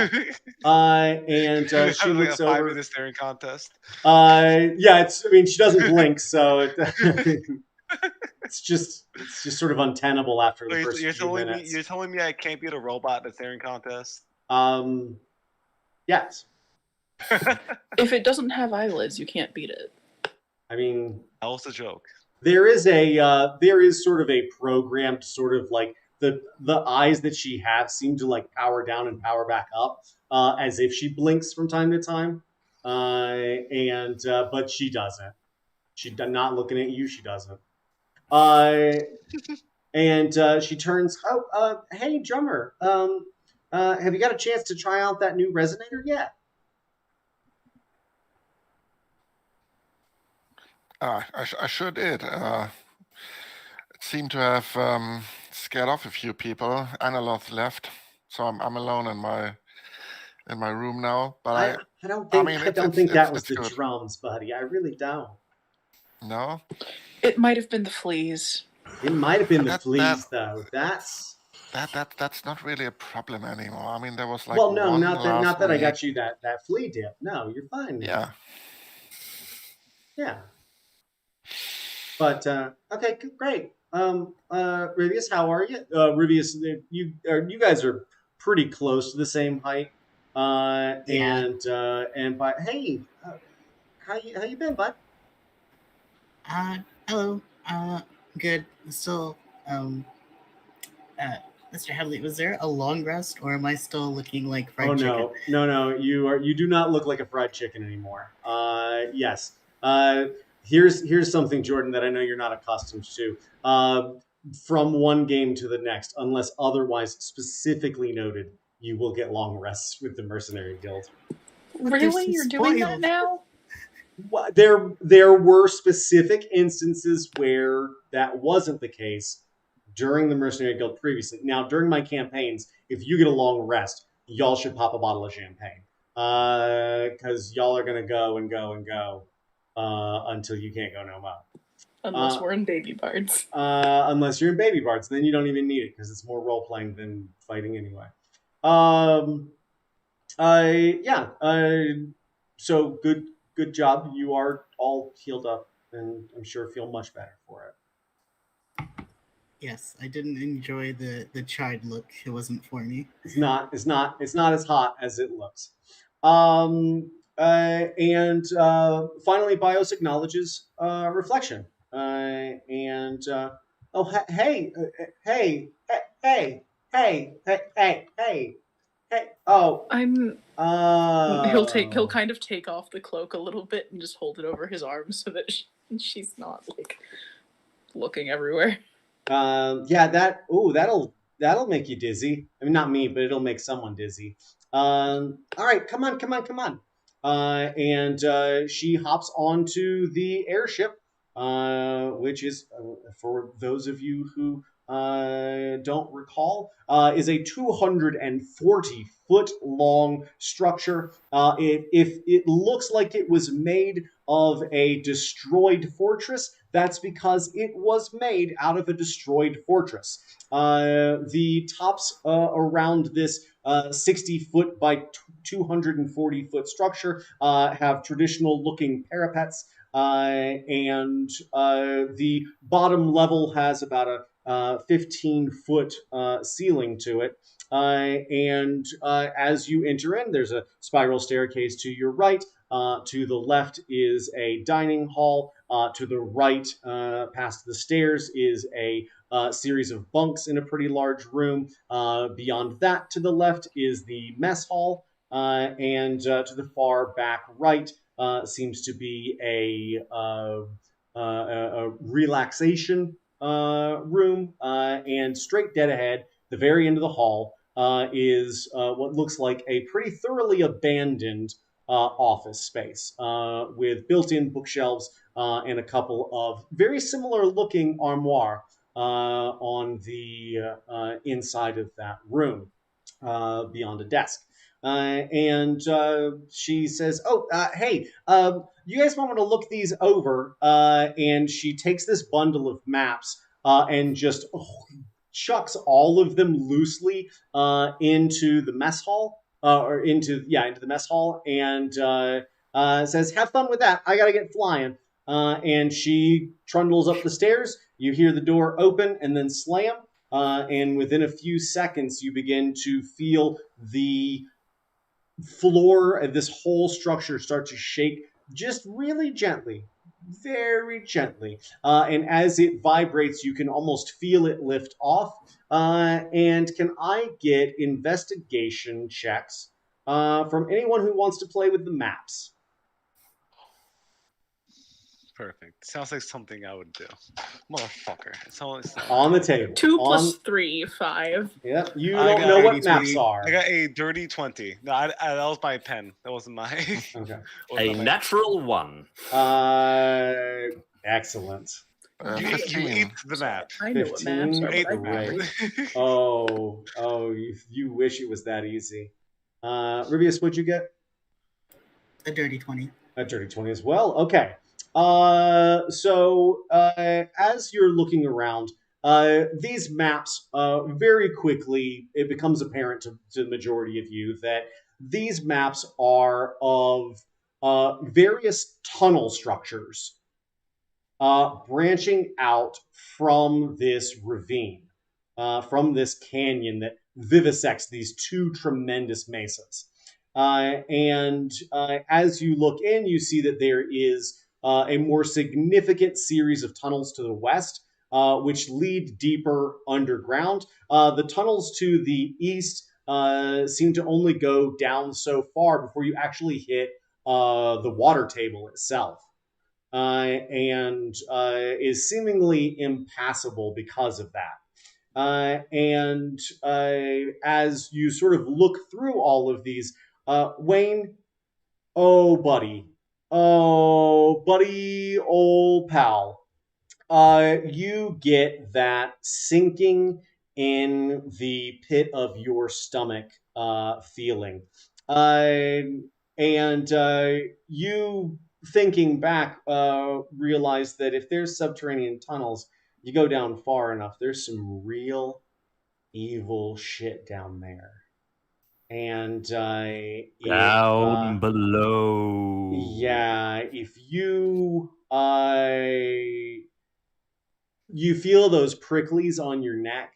And she looks like a 5 over. minute staring contest. Yeah, she doesn't blink, so it's just sort of untenable after the first few minutes. You're telling me I can't beat a robot in a staring contest? Yes. If it doesn't have eyelids, you can't beat it. I mean, that was the joke. There is sort of a programmed sort of like the eyes that she has seem to like power down and power back up as if she blinks from time to time, but she doesn't. She's not looking at you. She doesn't. And she turns. Oh, hey, drummer. Have you got a chance to try out that new resonator yet? I sure did. It seemed to have scared off a few people. Analoth left, so I'm alone in my room now. But I don't think that was the good. drums, buddy. I really don't. No. It might have been the fleas. It might have been the fleas, though. That's not really a problem anymore. I mean, there was like not that I got you that flea dip. No, you're fine. Yeah. Yeah. But okay, great. Rivius, how are you? Rivius, you guys are pretty close to the same height. Yeah. But hey, how you been, bud? Hello. Good. Still, Mr. Hadley, was there a long rest, or am I still looking like fried chicken? No. You do not look like a fried chicken anymore. Yes. Here's something, Jordan, that I know you're not accustomed to. From one game to the next, unless otherwise specifically noted, you will get long rests with the Mercenary Guild. Really? You're doing that now? There were specific instances where that wasn't the case during the Mercenary Guild previously. Now, during my campaigns, if you get a long rest, y'all should pop a bottle of champagne. Because y'all are going to go and go and go. until you can't go no more. Unless we're in Baby Bards. Unless you're in Baby Bards, then you don't even need it because it's more role playing than fighting anyway. So good job. You are all healed up, and I'm sure feel much better for it. Yes, I didn't enjoy the charred look. It wasn't for me. It's not as hot as it looks. And finally, Bios acknowledges reflection. Hey, hey, hey, hey, hey, hey, hey, hey. Oh, He'll kind of take off the cloak a little bit and just hold it over his arm so that she's not like looking everywhere. Yeah, that'll make you dizzy. I mean, not me, but it'll make someone dizzy. All right, come on. And she hops onto the airship, which is, for those of you who don't recall, is a 240-foot long structure. If it looks like it was made of a destroyed fortress, that's because it was made out of a destroyed fortress. The tops around this 60-foot by 240-foot structure have traditional looking parapets, and the bottom level has about a 15-foot ceiling to it. And as you enter in, there's a spiral staircase to your right. To the left is a dining hall. To the right, past the stairs, is a series of bunks in a pretty large room. Beyond that, to the left, is the mess hall. And to the far back right seems to be a relaxation room. And straight dead ahead, the very end of the hall, is what looks like a pretty thoroughly abandoned office space with built-in bookshelves and a couple of very similar looking armoire on the inside of that room beyond a desk. And she says, hey, you guys want me to look these over? And she takes this bundle of maps and just chucks all of them loosely into the mess hall. Into the mess hall, and says, "Have fun with that. I gotta get flying." And she trundles up the stairs. You hear the door open and then slam, and within a few seconds, you begin to feel the floor of this whole structure start to shake just really gently, very gently. And as it vibrates, you can almost feel it lift off. And can I get investigation checks from anyone who wants to play with the maps? Perfect. Sounds like something I would do. Motherfucker. It's always On the table. 2 plus 3, 5. Yep, you I don't got know a what maps 20 are. I got a dirty 20. No, that was my pen. That wasn't my. Okay. A natural 1. Excellent. You 15. ate the map. I know what maps 15? are, Ate but I the map. can't. Oh, you wish it was that easy. Rivius, what'd you get? A dirty 20. A dirty 20 as well. Okay. So as you're looking around, these maps, very quickly, it becomes apparent to the majority of you that these maps are of various tunnel structures branching out from this ravine, from this canyon that vivisects these two tremendous mesas. And as you look in, you see that there is a more significant series of tunnels to the west, which lead deeper underground. The tunnels to the east seem to only go down so far before you actually hit the water table itself. And is seemingly impassable because of that. And as you sort of look through all of these, Wayne, oh buddy, old pal, you get that sinking in the pit of your stomach feeling. And you thinking back, realize that if there's subterranean tunnels, you go down far enough, there's some real evil shit down there. And if Down below. yeah, if you feel those pricklies on your neck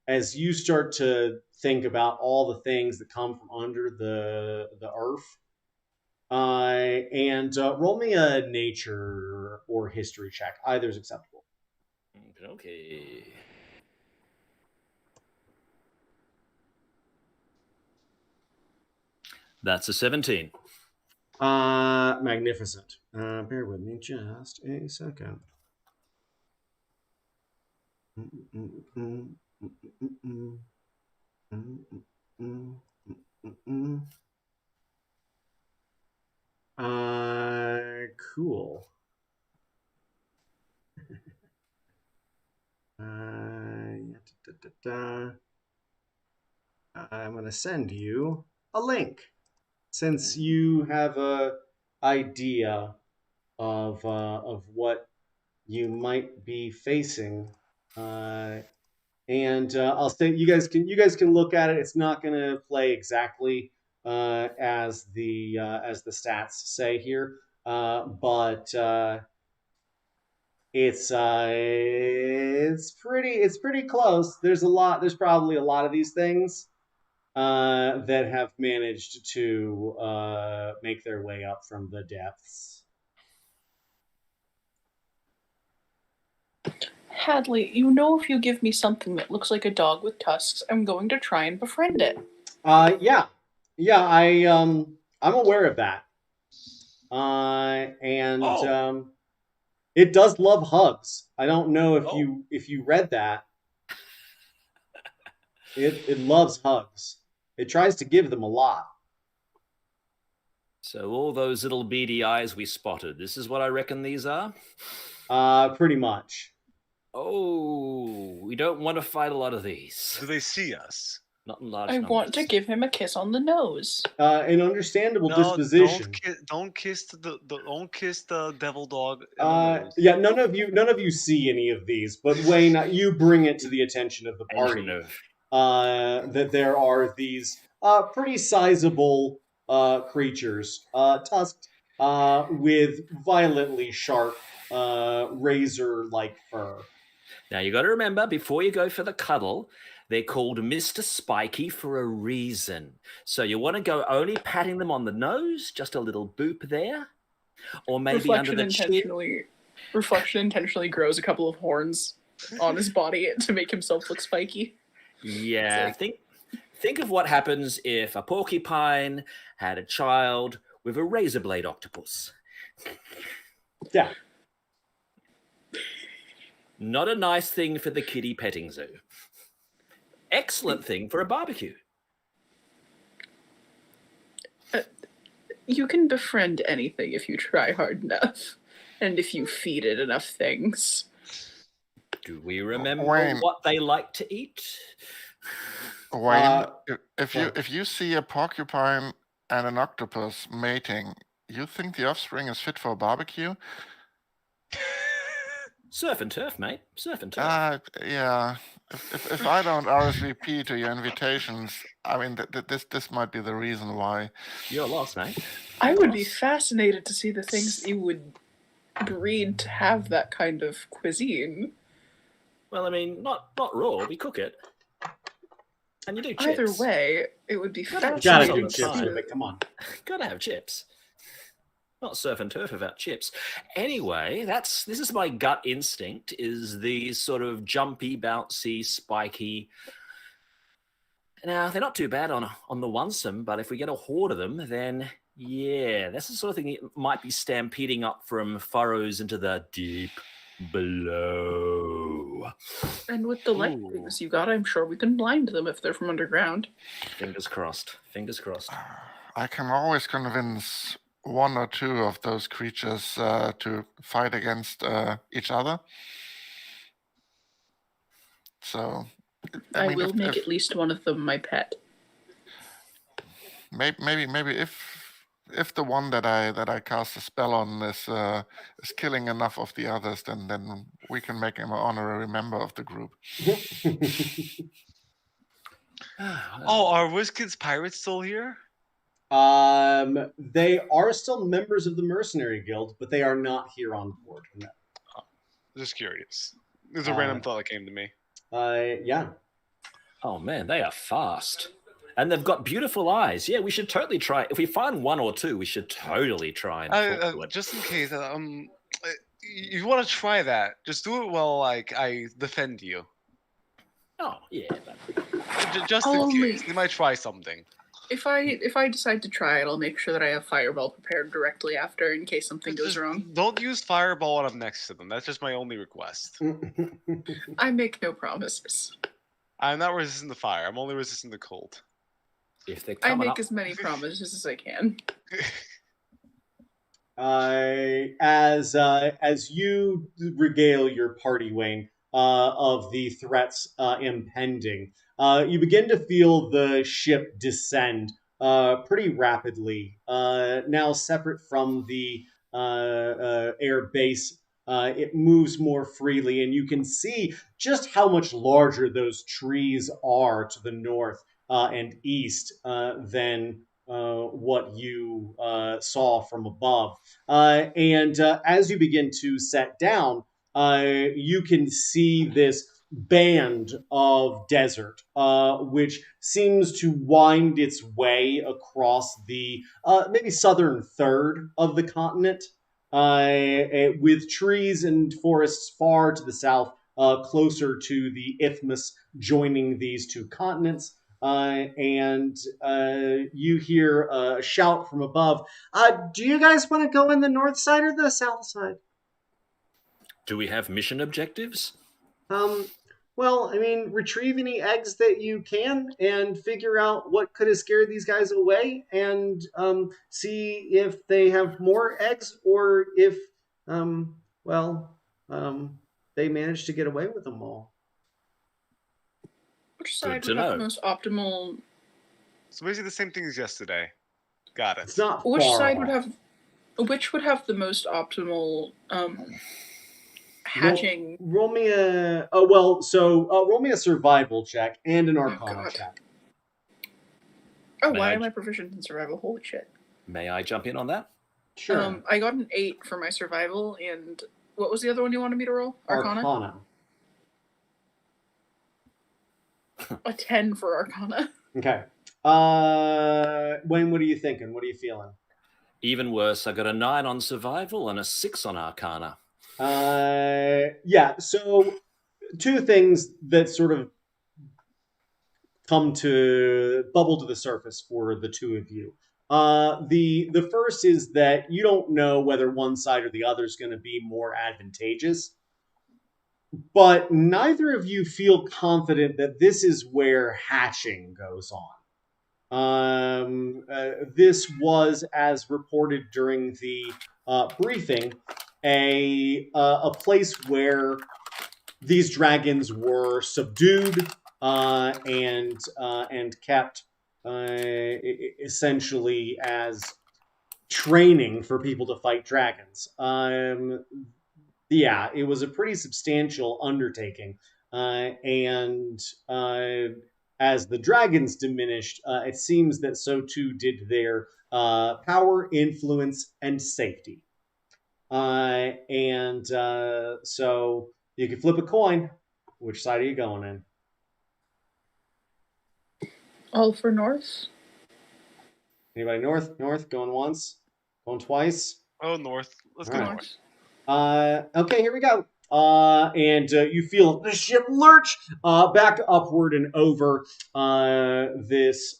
as you start to think about all the things that come from under the earth. And roll me a nature or history check. Either is acceptable. Okay. That's a 17. Magnificent. Bear with me just a second. Cool. I'm going to send you a link since you have a idea of what you might be facing. And I'll say you guys can look at it. It's not going to play exactly as the stats say here, but it's pretty close. There's probably a lot of these things that have managed to make their way up from the depths. Hadley, you know if you give me something that looks like a dog with tusks, I'm going to try and befriend it. Yeah, I'm aware of that. And it does love hugs. I don't know if you read that. It loves hugs. It tries to give them a lot. So all those little beady eyes we spotted, this is what I reckon these are? Pretty much. Oh, we don't want to fight a lot of these. Do they see us? Not in large I numbers. want to give him a kiss on the nose. An understandable disposition. Don't kiss the devil dog in the nose. Yeah, none of you see any of these, but Wayne, you bring it to the attention of the party that there are these pretty sizable creatures, tusked, with violently sharp razor-like fur. Now you got to remember, before you go for the cuddle, they're called Mr. Spiky for a reason. So you want to go only patting them on the nose, just a little boop there, or maybe under the chin. Reflection intentionally grows a couple of horns on his body to make himself look spiky. Yeah, think of what happens if a porcupine had a child with a razor blade octopus. Yeah. Not a nice thing for the kiddie petting zoo. Excellent thing for a barbecue. You can befriend anything if you try hard enough, and if you feed it enough things. Do we remember Wayne. what they like to eat? Wayne, if you see a porcupine and an octopus mating, you think the offspring is fit for a barbecue? Surf and turf, mate. Surf and turf. Yeah. If I don't RSVP to your invitations, I mean, this might be the reason why. You're lost, mate. I would be fascinated to see the things you would breed to have that kind of cuisine. Well, I mean, not raw. We cook it, and you do chips. Either way, it would be fascinating. Gotta do chips with it. Come on. Gotta have chips. Not surf and turf without chips. Anyway, this is my gut instinct, is these sort of jumpy, bouncy, spiky. Now, they're not too bad on the onesome, but if we get a horde of them, then yeah, that's the sort of thing that might be stampeding up from furrows into the deep below. And with the light things you got, I'm sure we can blind them if they're from underground. Fingers crossed. Fingers crossed. I can always convince one or two of those creatures to fight against each other. So I will make at least one of them my pet. Maybe if if the one that I cast a spell on is killing enough of the others, then we can make him an honorary member of the group. Oh, are WizKids Pirates still here? They are still members of the Mercenary Guild, but they are not here on board. No. Just curious. It was a random thought that came to me. Yeah. Oh man, they are fast. And they've got beautiful eyes. Yeah, we should totally try. If we find one or two, we should totally try and talk to it. Just in case, you want to try that? Just do it while like I defend you. Oh yeah, Just in case they might try something. If I decide to try it, I'll make sure that I have Fireball prepared directly after in case something goes wrong. Don't use Fireball when I'm next to them. That's just my only request. I make no promises. I'm not resisting the fire. I'm only resisting the cold. if they're I coming make up, as many promises as I can. As you regale your party, Wayne, of the threats impending, you begin to feel the ship descend pretty rapidly. Now separate from the air base, it moves more freely, and you can see just how much larger those trees are to the north and east than what you saw from above. And as you begin to set down, you can see this band of desert, which seems to wind its way across the maybe southern third of the continent, with trees and forests far to the south, closer to the isthmus joining these two continents. And you hear a shout from above. Do you guys want to go in the north side or the south side? do we have mission objectives? Well, I mean, retrieve any eggs that you can and figure out what could have scared these guys away and see if they have more eggs or if, they managed to get away with them all. Which side to would have know. the most optimal? So basically the same thing as yesterday. Got it. It's not Which far side off. would have? Which would have the most optimal hatching? Roll me a roll me a survival check and an arcana God. check. Oh, May why I am I proficient in survival? Holy shit! May I jump in on that? Sure. I got an 8 for my survival, and what was the other one you wanted me to roll? Arcana. A 10 for Arcana. Okay. Wayne, what are you thinking? What are you feeling? Even worse, I got a 9 on survival and a 6 on arcana. Yeah. So, two things that sort of come to bubble to the surface for the two of you. The first is that you don't know whether one side or the other is going to be more advantageous, but neither of you feel confident that this is where hatching goes on. This was, as reported during the briefing, a place where these dragons were subdued and kept essentially as training for people to fight dragons. Yeah, it was a pretty substantial undertaking, and as the dragons diminished, it seems that so too did their power, influence, and safety. So you can flip a coin. Which side are you going in? All for North? Anybody north? North? Going once? Going twice? Oh, north. Let's All go right. north. Okay, here we go. And you feel the ship lurch back upward and over this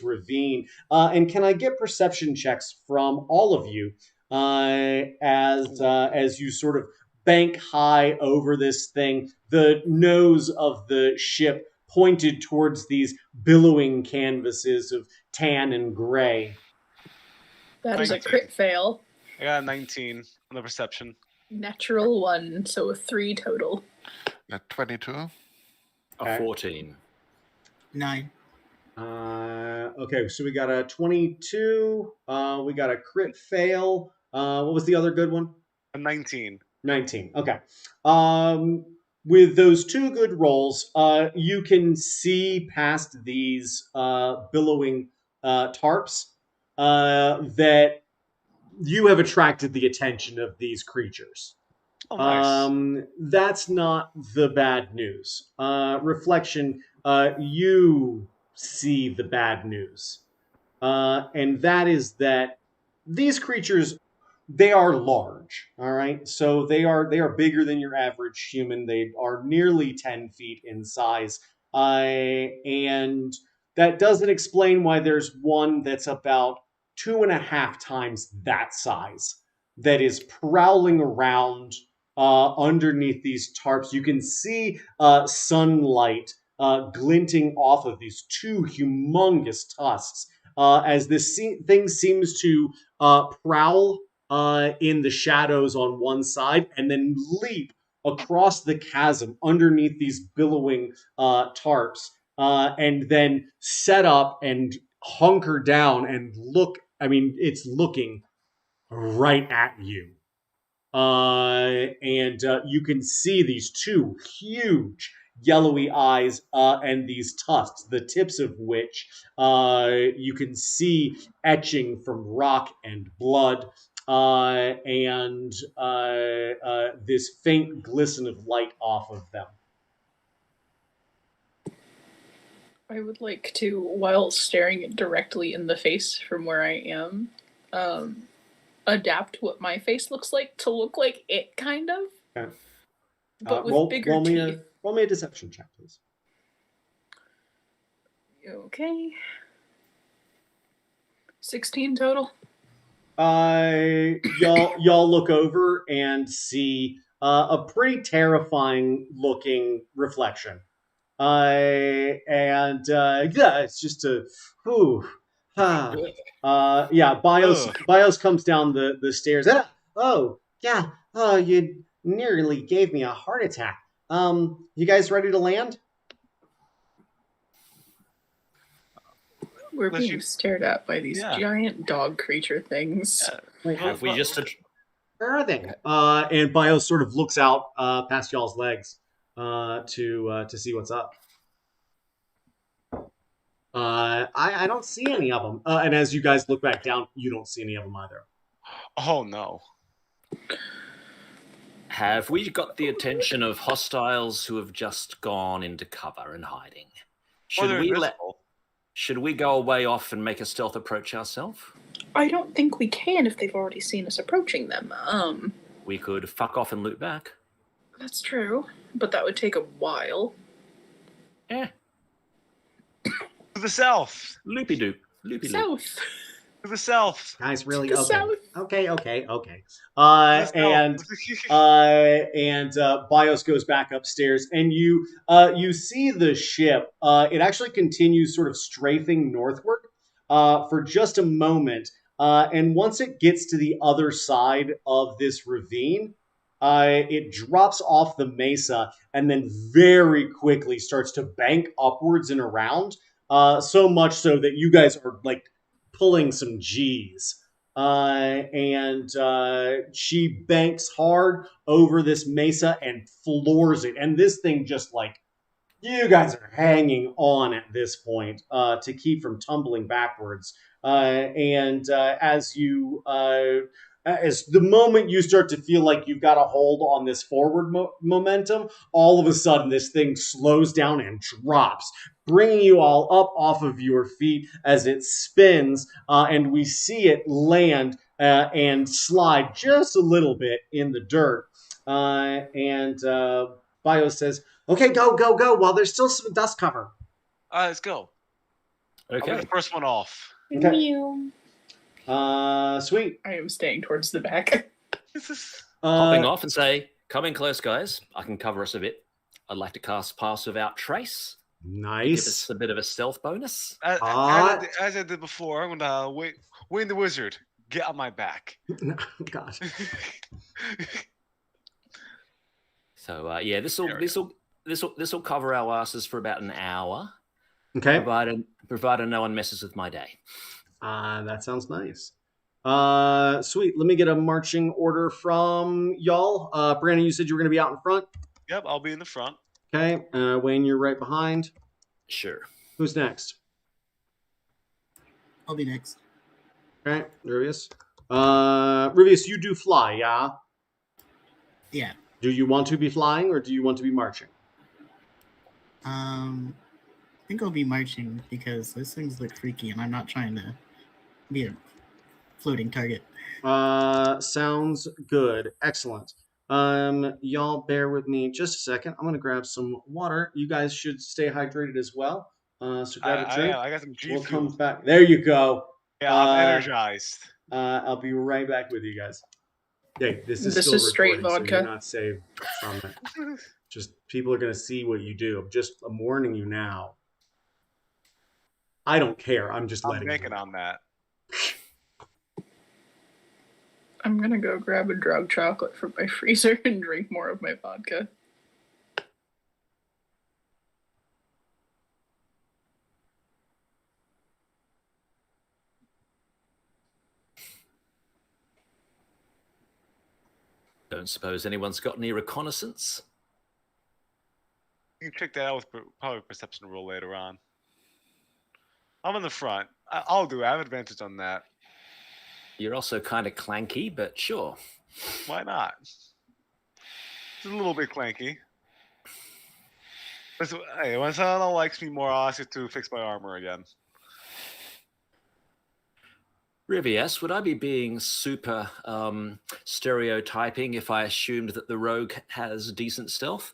ravine. And can I get perception checks from all of you as you sort of bank high over this thing, the nose of the ship pointed towards these billowing canvases of tan and gray. That is a 19. crit fail. I got a 19 on the perception. Natural 1, so a 3 total. 22. Okay. A 14. 9. Okay, so we got a 22. We got a crit fail. What was the other good one? A 19. 19. Okay. Um, with those two good rolls, you can see past these billowing tarps that you have attracted the attention of these creatures. Oh, nice. That's not the bad news. Reflection, you see the bad news. And that is that these creatures, they are large. All right, so they are bigger than your average human. They are nearly 10 feet in size, and that doesn't explain why there's one that's about 2.5 times that size that is prowling around underneath these tarps. You can see sunlight glinting off of these two humongous tusks as this thing seems to prowl in the shadows on one side and then leap across the chasm underneath these billowing tarps and then set up and hunker down and look. I mean, it's looking right at you. And you can see these two huge yellowy eyes and these tusks, the tips of which you can see etching from rock and blood, and this faint glisten of light off of them. I would like to, while staring it directly in the face from where I am, adapt what my face looks like to look like it, kind of. Okay. But with bigger teeth. Roll me a deception check, please. Okay. 16 total. Y'all look over and see a pretty terrifying looking reflection. And yeah, it's just a whew. Yeah, Bios comes down the stairs. Oh, yeah. Oh, you nearly gave me a heart attack. You guys ready to land? We're being stared at by these giant dog creature things. Wait, have we just... Where are they? And Bios sort of looks out past y'all's legs to see what's up. I don't see any of them. And as you guys look back down, you don't see any of them either. Oh, no. Have we got the attention of hostiles who have just gone into cover and hiding? Should we go away off and make a stealth approach ourselves? I don't think we can if they've already seen us approaching them. We could fuck off and loot back. That's true, but that would take a while. Eh. To the south. Loopy-doop. South. To the south. Guys, really? To the south. Okay. And Bios goes back upstairs, and you see the ship. It actually continues sort of strafing northward for just a moment, and once it gets to the other side of this ravine, it drops off the mesa and then very quickly starts to bank upwards and around. So much so that you guys are like pulling some G's. And she banks hard over this mesa and floors it. And this thing just like, you guys are hanging on at this point to keep from tumbling backwards. And as the moment you start to feel like you've got a hold on this forward momentum, all of a sudden this thing slows down and drops, bringing you all up off of your feet as it spins, and we see it land and slide just a little bit in the dirt. And Bio says, okay, go, while there's still some dust cover. Let's go. Okay. I'll be the first one off. Okay. Sweet. I am staying towards the back. Hopping off and say, come in close, guys. I can cover us a bit. I'd like to cast Pass Without Trace. Nice. Give us a bit of a stealth bonus. As I did before, I'm going to Wayne the Wizard, get on my back. God. So yeah, this will cover our asses for about an hour. Okay. provided no one messes with my day. That sounds nice. Sweet. Let me get a marching order from y'all. Brandon, you said you were going to be out in front. Yep, I'll be in the front. Okay. Wayne, you're right behind. Sure. Who's next? I'll be next. Okay, Rivius. Rivius, you do fly, yeah? Yeah. Do you want to be flying or do you want to be marching? I think I'll be marching because those things look freaky, and I'm not trying to be a floating target. Sounds good. Excellent. Y'all bear with me just a second. I'm gonna grab some water. You guys should stay hydrated as well. So grab a drink. I got some G We'll Fuel. come back. There you go. Yeah, I'm energized. I'll be right back with you guys. Hey, this is This still is straight recording, so vodka. you're not saved from it. Just people are gonna see what you do. I'm warning you now. I don't care. I'm just I'm letting banking you. on that. I'm gonna go grab a drug chocolate from my freezer and drink more of my vodka. Don't suppose anyone's got any reconnaissance? You can check that out with probably a perception roll later on. I'm in the front. I'll do it. I have advantage on that. You're also kind of clanky, but sure. Why not? It's a little bit clanky. Hey, when someone likes me more, I'll ask you to fix my armor again. Rivius, would I be being super stereotyping if I assumed that the rogue has decent stealth?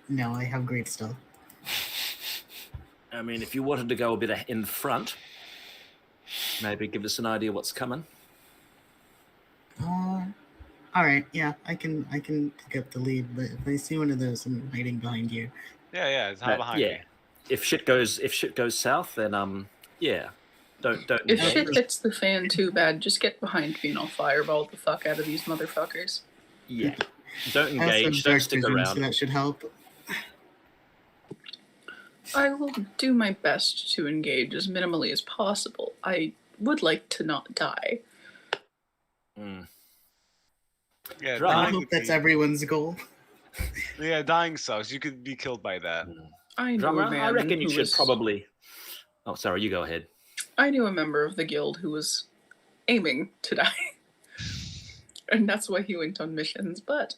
No, I have great stealth. I mean, if you wanted to go a bit in front, maybe give us an idea what's coming. All right, yeah, I can pick up the lead, but if I see one of those, I'm hiding behind you. Yeah, it's not behind me. If shit goes south, then yeah, don't. If engage. shit hits the fan too bad, just get behind me and I'll fireball the fuck out of these motherfuckers. Yeah, don't I also have engage. Don't dark stick vision, around. so that should help. I will do my best to engage as minimally as possible. I would like to not die. Yeah, Drama. I dying hope would that's be- everyone's goal. Yeah, dying sucks. You could be killed by that. I knew Drummer, a man I reckon you who should was- probably. Oh, sorry. You go ahead. I knew a member of the guild who was aiming to die. And that's why he went on missions, but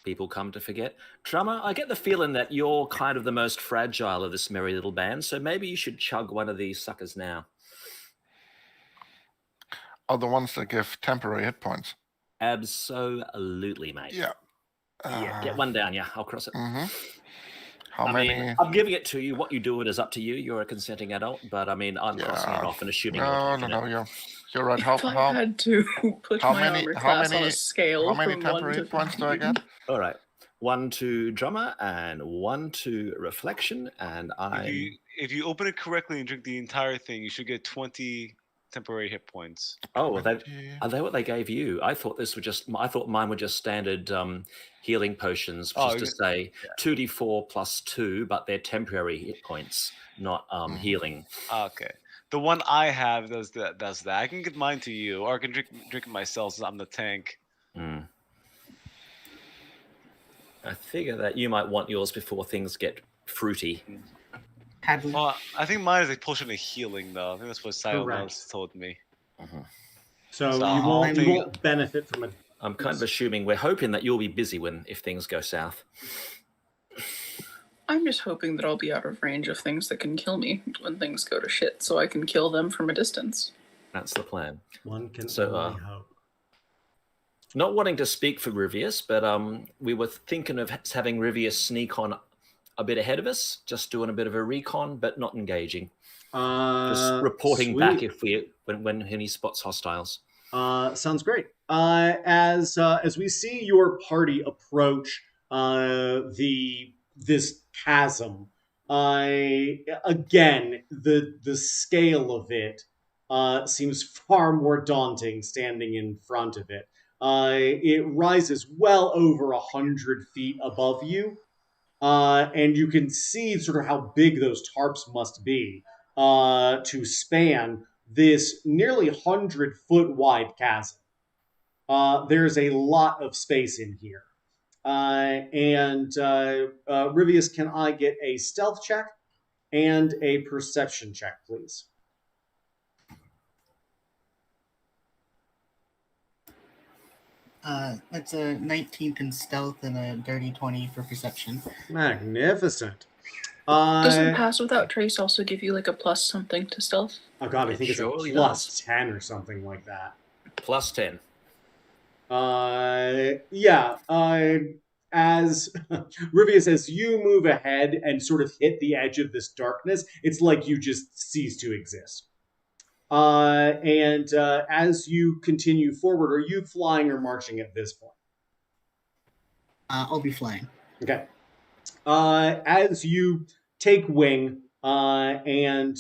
People come to forget. Drummer, I get the feeling that you're kind of the most fragile of this merry little band, so maybe you should chug one of these suckers now. Are the ones that give temporary hit points? Absolutely, mate. Yeah. Yeah, get one down, yeah. I'll cross it. Mm-hmm. How I many? mean, I'm giving it to you. What you do it is up to you. You're a consenting adult, but I mean, I'm crossing it Yeah. off and assuming No, you're no, taking no. it. You're right. if I had to put how my many- armor how class on many- a scale how many from 1 temporary to hit points do I 9, get? All right. 1 to drummer and 1 to reflection, and If you open it correctly and drink the entire thing, you should get 20 temporary hit points. Oh, are 20. they what they gave you? I thought I thought mine were just standard healing potions, which is to say 2d4 plus 2, but they're temporary hit points, not healing. Okay. The one I have does that. I can get mine to you, or I can drink it myself since I'm the tank. I figure that you might want yours before things get fruity. Hadley. Well, I think mine is a potion of healing, though. I think that's what Silence told me. So So you I'll won't benefit from it. I'm kind of assuming we're hoping that you'll be busy if things go south. I'm just hoping that I'll be out of range of things that can kill me when things go to shit, so I can kill them from a distance. That's the plan. One can So, only hope. Not wanting to speak for Rivius, but we were thinking of having Rivius sneak on a bit ahead of us, just doing a bit of a recon, but not engaging. Just reporting back when he spots hostiles. Sounds great. As we see your party approach this chasm, again the scale of it seems far more daunting standing in front of it. It rises well over 100 feet above you. and you can see sort of how big those tarps must be to span this nearly 100-foot wide chasm. There's a lot of space in here. Rivius, can I get a stealth check and a perception check, please? That's a 19th in stealth and a dirty 20 for perception. Magnificent. Doesn't Pass Without Trace also give you like a plus something to stealth? Oh god, I It think it's surely a plus does. 10 or something like that. Plus 10. Yeah. As Rivius, as you move ahead and sort of hit the edge of this darkness, it's like you just cease to exist. As you continue forward, are you flying or marching at this point? I'll be flying. Okay. As you take wing and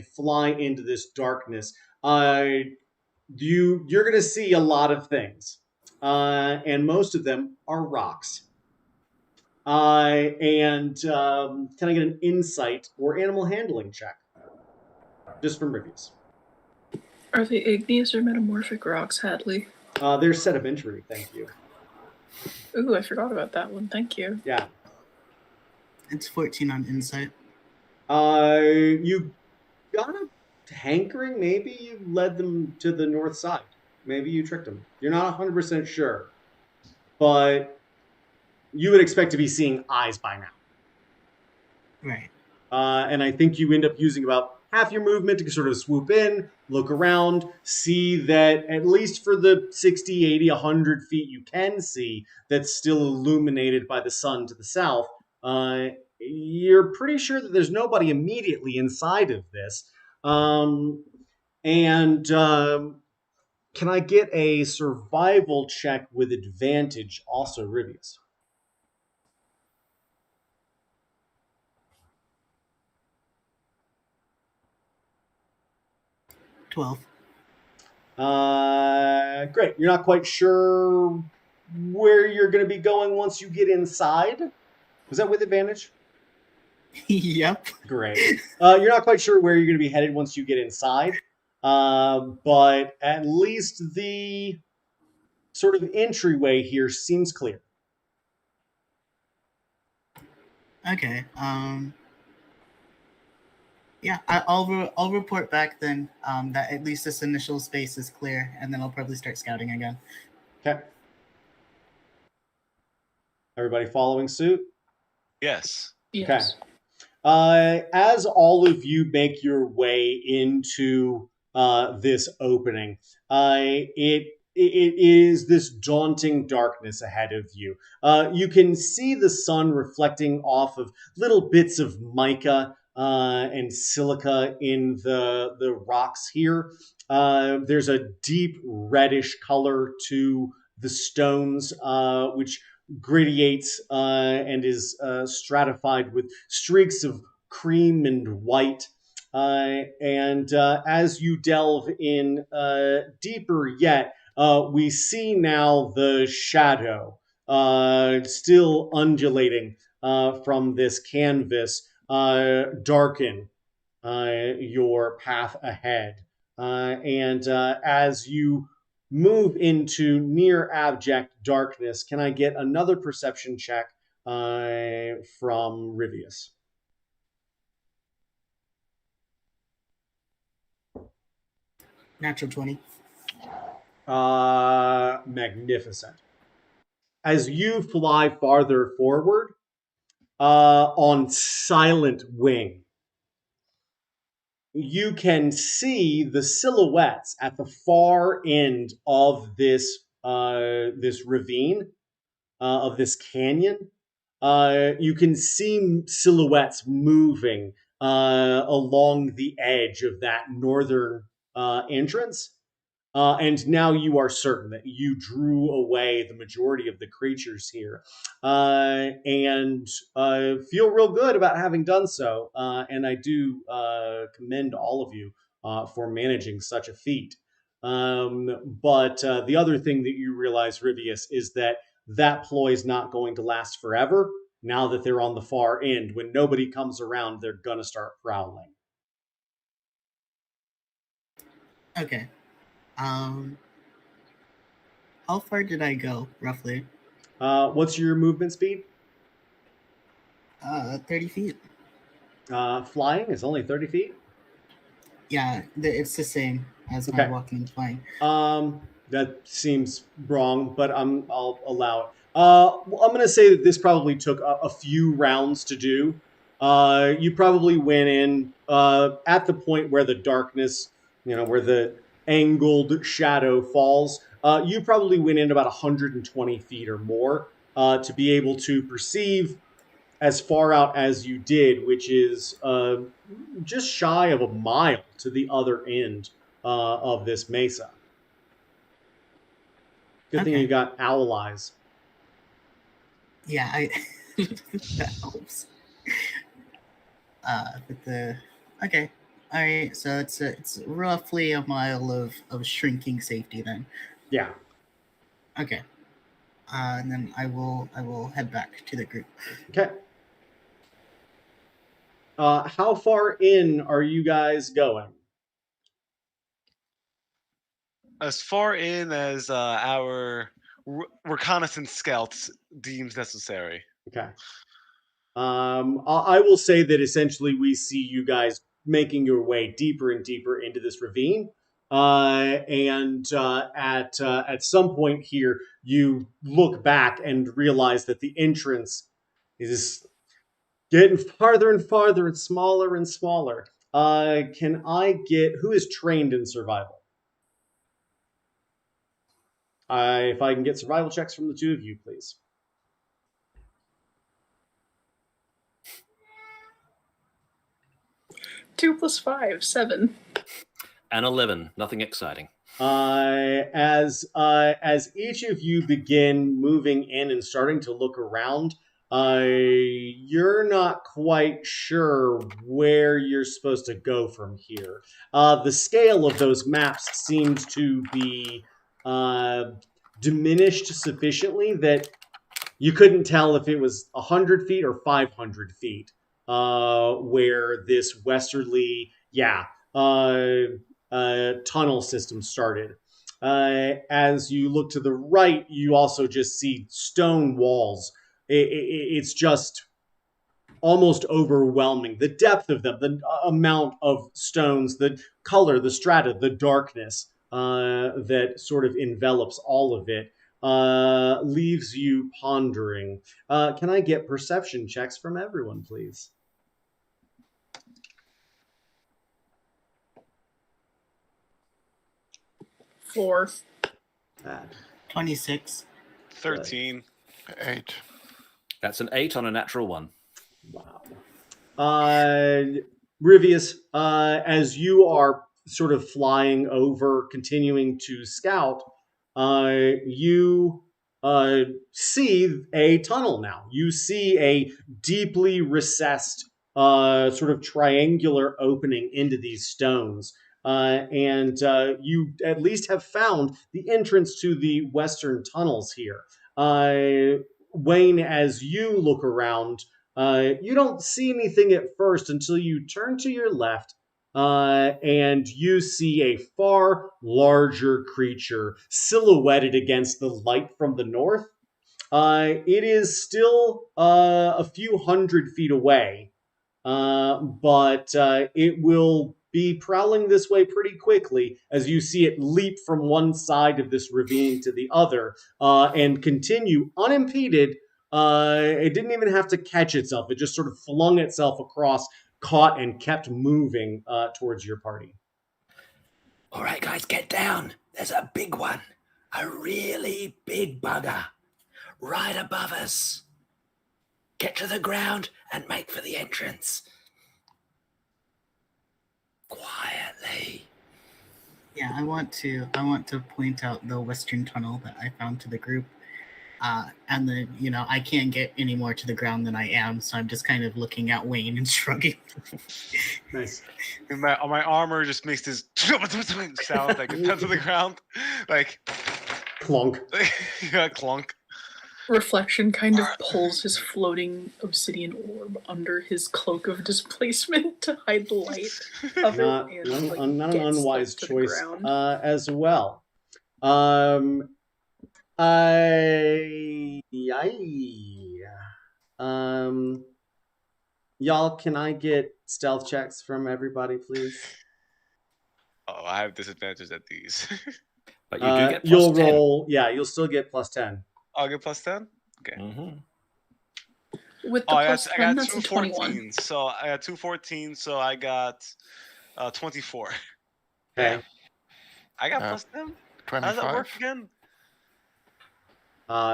fly into this darkness, you're going to see a lot of things, and most of them are rocks. Can I get an insight or animal handling check, just from Rivius? Are they igneous or metamorphic rocks, Hadley? They're sedimentary. Thank you. Ooh, I forgot about that one. Thank you. Yeah. It's 14 on insight. You got a hankering. Maybe you led them to the north side. Maybe you tricked them. You're not 100% sure, but you would expect to be seeing eyes by now. Right. And I think you end up using about half your movement to sort of swoop in, look around, see that at least for the 60, 80, 100 feet you can see that's still illuminated by the sun to the south, you're pretty sure that there's nobody immediately inside of this. Can I get a survival check with advantage also, Rivius? 12. Great. You're not quite sure where you're going to be going once you get inside? Was that with advantage? Yep. Great. You're not quite sure where you're going to be headed once you get inside, but at least the sort of entryway here seems clear. Okay. Yeah, I'll report back then that at least this initial space is clear, and then I'll probably start scouting again. Okay. Everybody following suit? Yes. Yes. As all of you make your way into this opening, it is this daunting darkness ahead of you. You can see the sun reflecting off of little bits of mica and silica in the rocks here. There's a deep reddish color to the stones, which gradiates and is stratified with streaks of cream and white. As you delve in deeper yet, we see now the shadow still undulating from this canvas darken your path ahead. As you move into near abject darkness, can I get another perception check from Rivius? Natural 20. Magnificent. As you fly farther forward, on silent wing, you can see the silhouettes at the far end of this ravine, of this canyon. You can see silhouettes moving along the edge of that northern entrance. And now you are certain that you drew away the majority of the creatures here, and feel real good about having done so. And I do commend all of you for managing such a feat. But the other thing that you realize, Rivius, is that ploy is not going to last forever. now that they're on the far end. When nobody comes around, they're going to start prowling. Okay. How far did I go, roughly? What's your movement speed? 30 feet. Flying is only 30 feet. Yeah, it's the same as my Okay. walking and flying. That seems wrong, but I'll allow it. I'm going to say that this probably took a few rounds to do. You probably went in at the point where the darkness, where the angled shadow falls. You probably went in about 120 feet or more to be able to perceive as far out as you did, which is just shy of a mile to the other end of this mesa. Good thing you got owl eyes. Yeah, that helps. Okay, all right. So it's roughly a mile of shrinking safety then. Yeah. Okay. And then I will head back to the group. Okay. How far in are you guys going? As far in as our reconnaissance scouts deems necessary. Okay. I will say that essentially we see you guys making your way deeper and deeper into this ravine. And at some point here, you look back and realize that the entrance is getting farther and farther and smaller and smaller. Can I get who is trained in survival? If I can get survival checks from the two of you, please. Two plus 5, 7. And 11. Nothing exciting. As each of you begin moving in and starting to look around, you're not quite sure where you're supposed to go from here. The scale of those maps seems to be diminished sufficiently that you couldn't tell if it was 100 feet or 500 feet where this westerly, tunnel system started. As you look to the right, you also just see stone walls. It's just almost overwhelming. The depth of them, the amount of stones, the color, the strata, the darkness that sort of envelops all of it leaves you pondering. Can I get perception checks from everyone, please? Four. 26. 13. 8. That's an 8 on a natural 1. Wow. Rivius, as you are sort of flying over, continuing to scout, you see a tunnel now. You see a deeply recessed, sort of triangular opening into these stones. And you at least have found the entrance to the western tunnels here. Wayne, as you look around, you don't see anything at first until you turn to your left and you see a far larger creature silhouetted against the light from the north. It is still a few hundred feet away, but it will be prowling this way pretty quickly as you see it leap from one side of this ravine to the other and continue unimpeded. It didn't even have to catch itself. It just sort of flung itself across, caught, and kept moving towards your party. All right, guys, get down. There's a big one. A really big bugger. Right above us. Get to the ground and make for the entrance. Quietly. Yeah, I want to point out the western tunnel that I found to the group. And then, I can't get any more to the ground than I am, so I'm just kind of looking at Wayne and shrugging. Nice. And my armor just makes this sound like it comes to the ground. Like clunk. Yeah, clunk. Reflection kind of pulls his floating obsidian orb under his cloak of displacement to hide the light of Not, it, not, and not an gets unwise stuck to the choice ground. as well. Y'all, can I get stealth checks from everybody, please? Oh, I have disadvantages at these. But you do get plus You'll 10. roll. Yeah, you'll still get plus 10. I'll get plus 10. Okay. Mhm. With the Oh, plus I 10, got that's two a 21. 14s. So I got 2 14. So I got 24. Okay. Damn. I got Uh, plus 10? How does that work 25. again?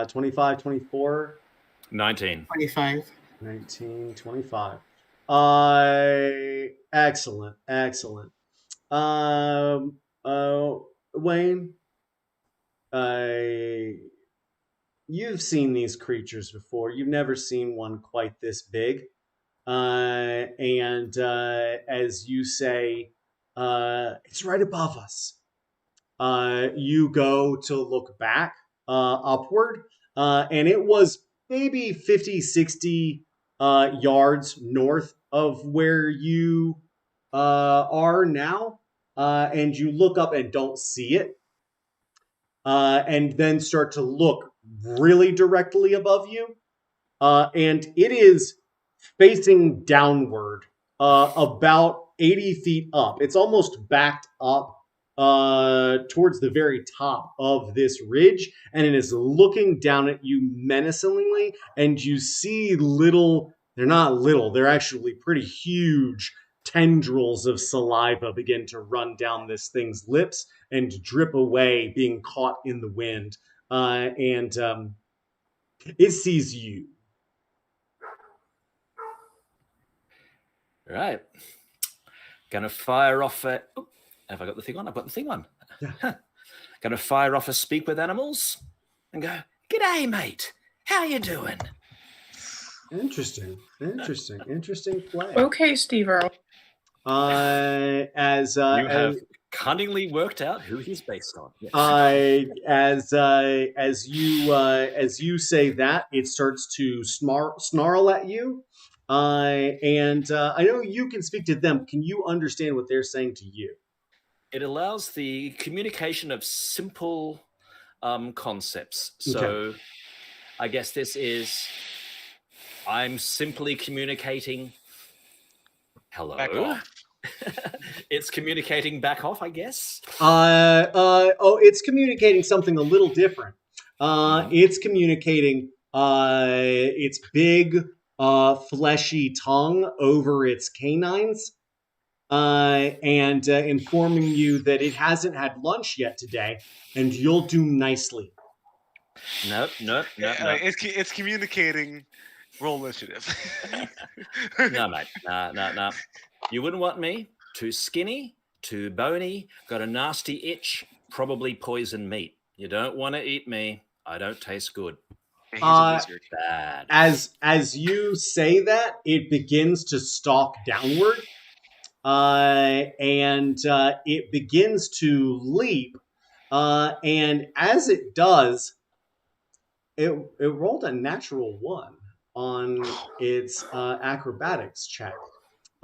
25, 24, 19. 25. 19, 25. Excellent, excellent. Wayne, you've seen these creatures before. You've never seen one quite this big. And as you say, it's right above us. You go to look back upward, and it was maybe 50, 60 yards north of where you are now. And you look up and don't see it, and then start to look really directly above you. And it is facing downward, about 80 feet up. It's almost backed up towards the very top of this ridge, and it is looking down at you menacingly. And you see little, they're not little, they're actually pretty huge tendrils of saliva begin to run down this thing's lips and drip away, being caught in the wind. And it sees you. Right. Gonna fire off a. Oh, have I got the thing on? I've got the thing on. Yeah. Gonna fire off a speak with animals and go, "G'day, mate. How you doing?" Interesting play. Okay, Steve Earl. As You have cunningly worked out who he's based on. Yes. as you say that, it starts to snarl at you. And I know you can speak to them. Can you understand what they're saying to you? It allows the communication of simple concepts. So Okay. I guess this is, I'm simply communicating hello. Back off. It's communicating back off, I guess. It's communicating something a little different. It's communicating its big, fleshy tongue over its canines, and informing you that it hasn't had lunch yet today, and you'll do nicely. Nope. It's communicating. Roll initiative. No, mate. No. You wouldn't want me. Too skinny, too bony, got a nasty itch, probably poison meat. You don't want to eat me. I don't taste good. He's a wizard. Bad. As you say that, it begins to stalk downward, and it begins to leap. And as it does, it rolled a natural 1 on its acrobatics check.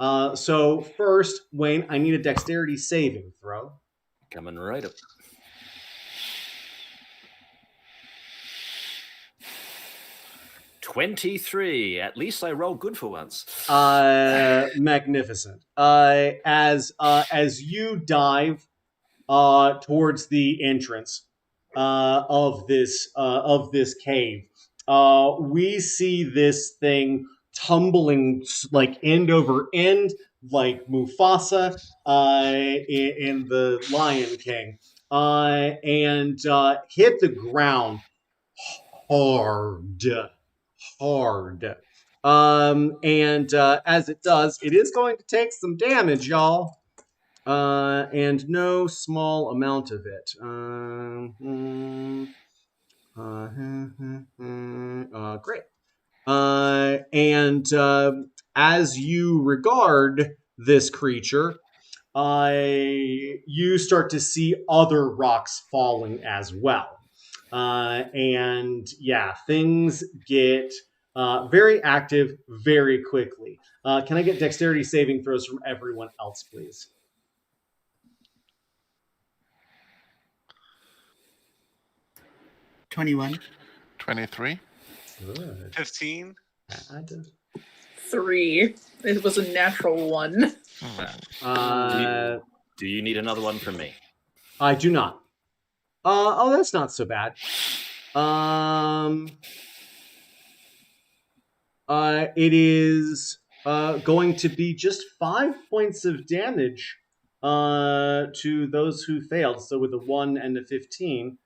So first, Wayne, I need a dexterity saving throw. Coming right up. 23. At least I roll good for once. Magnificent. As you dive towards the entrance of this cave, we see this thing tumbling like end over end, like Mufasa in the Lion King, and hit the ground hard. And as it does, it is going to take some damage, y'all. And no small amount of it. Great. And as you regard this creature, you start to see other rocks falling as well. And yeah, things get very active very quickly. Can I get dexterity saving throws from everyone else, please? 21. 23. Good. 15. Bad. 3. It was a natural 1. Do you need another one from me? I do not. Oh, that's not so bad. It is going to be just 5 points of damage to those who failed. So with a 1 and a 15,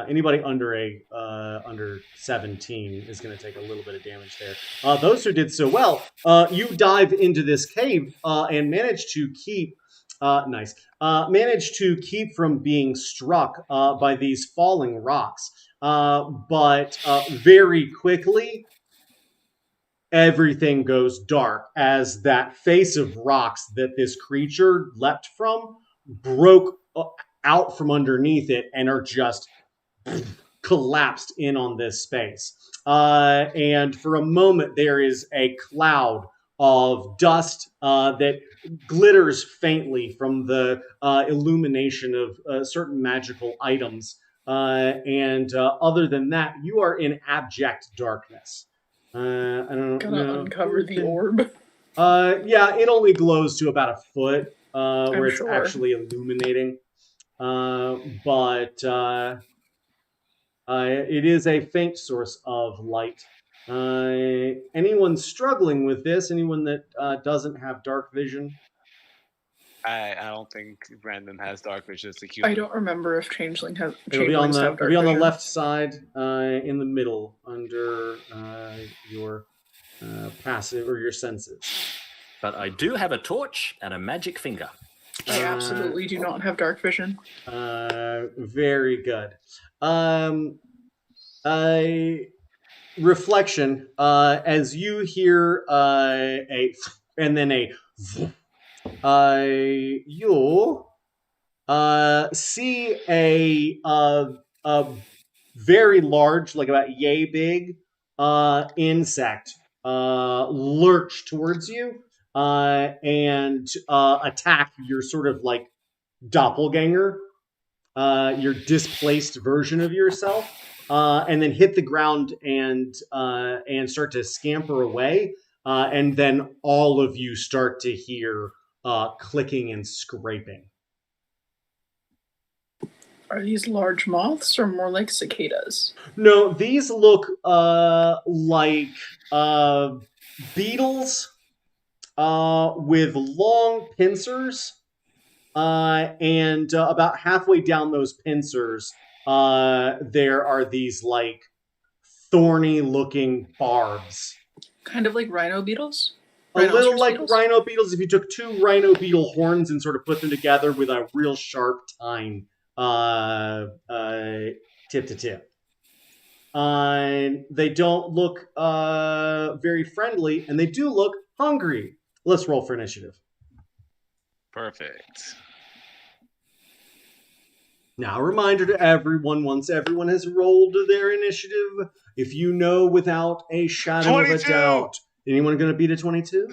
anybody under 17 is going to take a little bit of damage there. Those who did so well, you dive into this cave and manage to keep. Managed to keep from being struck by these falling rocks. But very quickly, everything goes dark as that face of rocks that this creature leapt from broke out from underneath it and are just collapsed in on this space. And for a moment, there is a cloud of dust that glitters faintly from the illumination of certain magical items. And other than that, you are in abject darkness. I don't Gonna know. uncover the orb. Yeah, it only glows to about a foot where it's sure. actually illuminating. But it is a faint source of light. Anyone struggling with this? Anyone that doesn't have dark vision? I don't think Brandon has dark vision as a I human. don't remember if changelings have It'll be on dark the vision. left side, in the middle, under your passive or your senses. But I do have a torch and a magic finger. I absolutely do not have dark vision. Very good. Reflection. As you hear a and then you see a very large, like about yay big, insect lurch towards you and attack your sort of like doppelganger, your displaced version of yourself, and then hit the ground and start to scamper away. And then all of you start to hear clicking and scraping. Are these large moths or more like cicadas? No, these look like beetles with long pincers. And about halfway down those pincers, there are these like thorny-looking barbs. Kind of like rhino beetles? A little Rhinoceros like beetles? rhino beetles if you took 2 rhino beetle horns and sort of put them together with a real sharp tine tip to tip. They don't look very friendly, and they do look hungry. Let's roll for initiative. Perfect. Now, a reminder to everyone, once everyone has rolled their initiative, if you know without a shadow 22! of a doubt, anyone going to beat a 22?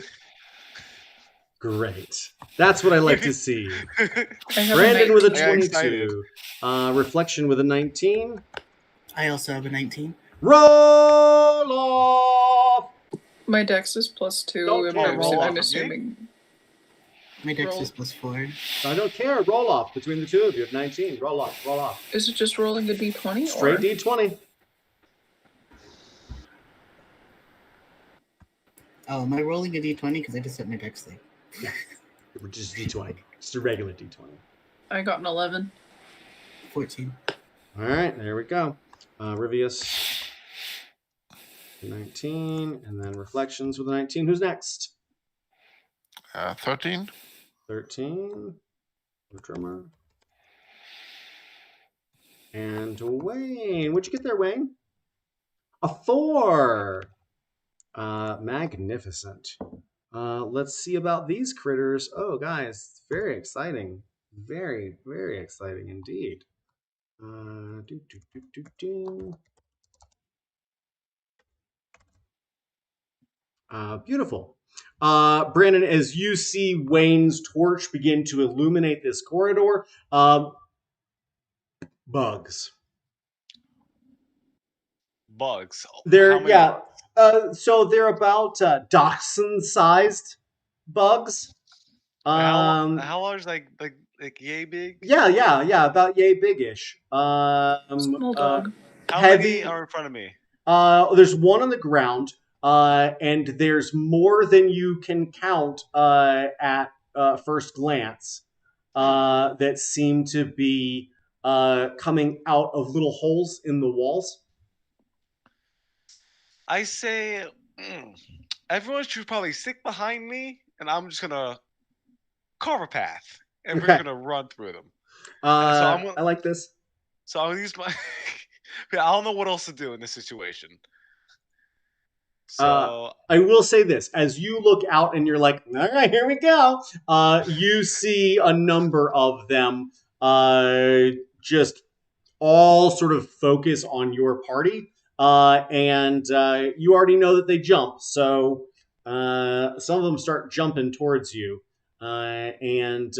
Great. That's what I like to see. I have Brandon with a 19. Yeah, excited. 22. Reflection with a 19. I also have a 19. Roll off! My dex is +2. Don't care, I'm, roll I'm off. assuming. My dex Roll. is +4. I don't care. Roll off between the two of you. Have 19. Roll off. Roll off. Is it just rolling a d20? Straight or? D20. Oh, am I rolling a d20 because I just set my dex thing? Just D20. Just a regular D20. I got an 11. 14. All right, there we go. Rivius, 19, and then Reflections with a 19. Who's next? 13. 13. Drummer. And Wayne. What'd you get there, Wayne? A 4. Magnificent. Let's see about these critters. Oh, guys, very exciting. Very, very exciting indeed. Do, do, do, do, do. Beautiful. Brandon, as you see Wayne's torch begin to illuminate this corridor, bugs. Bugs. How They're, many yeah. bugs? So they're about dachshund-sized bugs. How large? Like yay big? Yeah. About yay big-ish. Small dog. How many Heavy. are in front of me? There's one on the ground, and there's more than you can count at first glance that seem to be coming out of little holes in the walls. I say everyone should probably stick behind me, and I'm just gonna carve a path, and we're just Okay. gonna run through them. I like this. So I'm gonna use my. I don't know what else to do in this situation. So I will say this: as you look out and you're like, "All right, here we go," you see a number of them just all sort of focus on your party, and you already know that they jump. So some of them start jumping towards you, and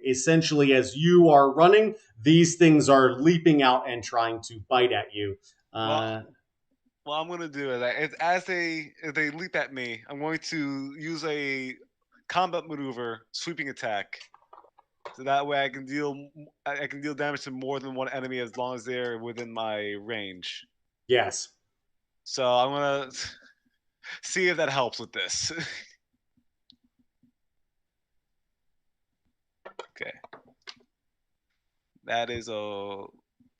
essentially, as you are running, these things are leaping out and trying to bite at you. well, what I'm gonna do is as they leap at me, I'm going to use a combat maneuver, sweeping attack. So that way I can deal damage to more than one enemy as long as they're within my range. Yes. So I'm gonna see if that helps with this. Okay. That is a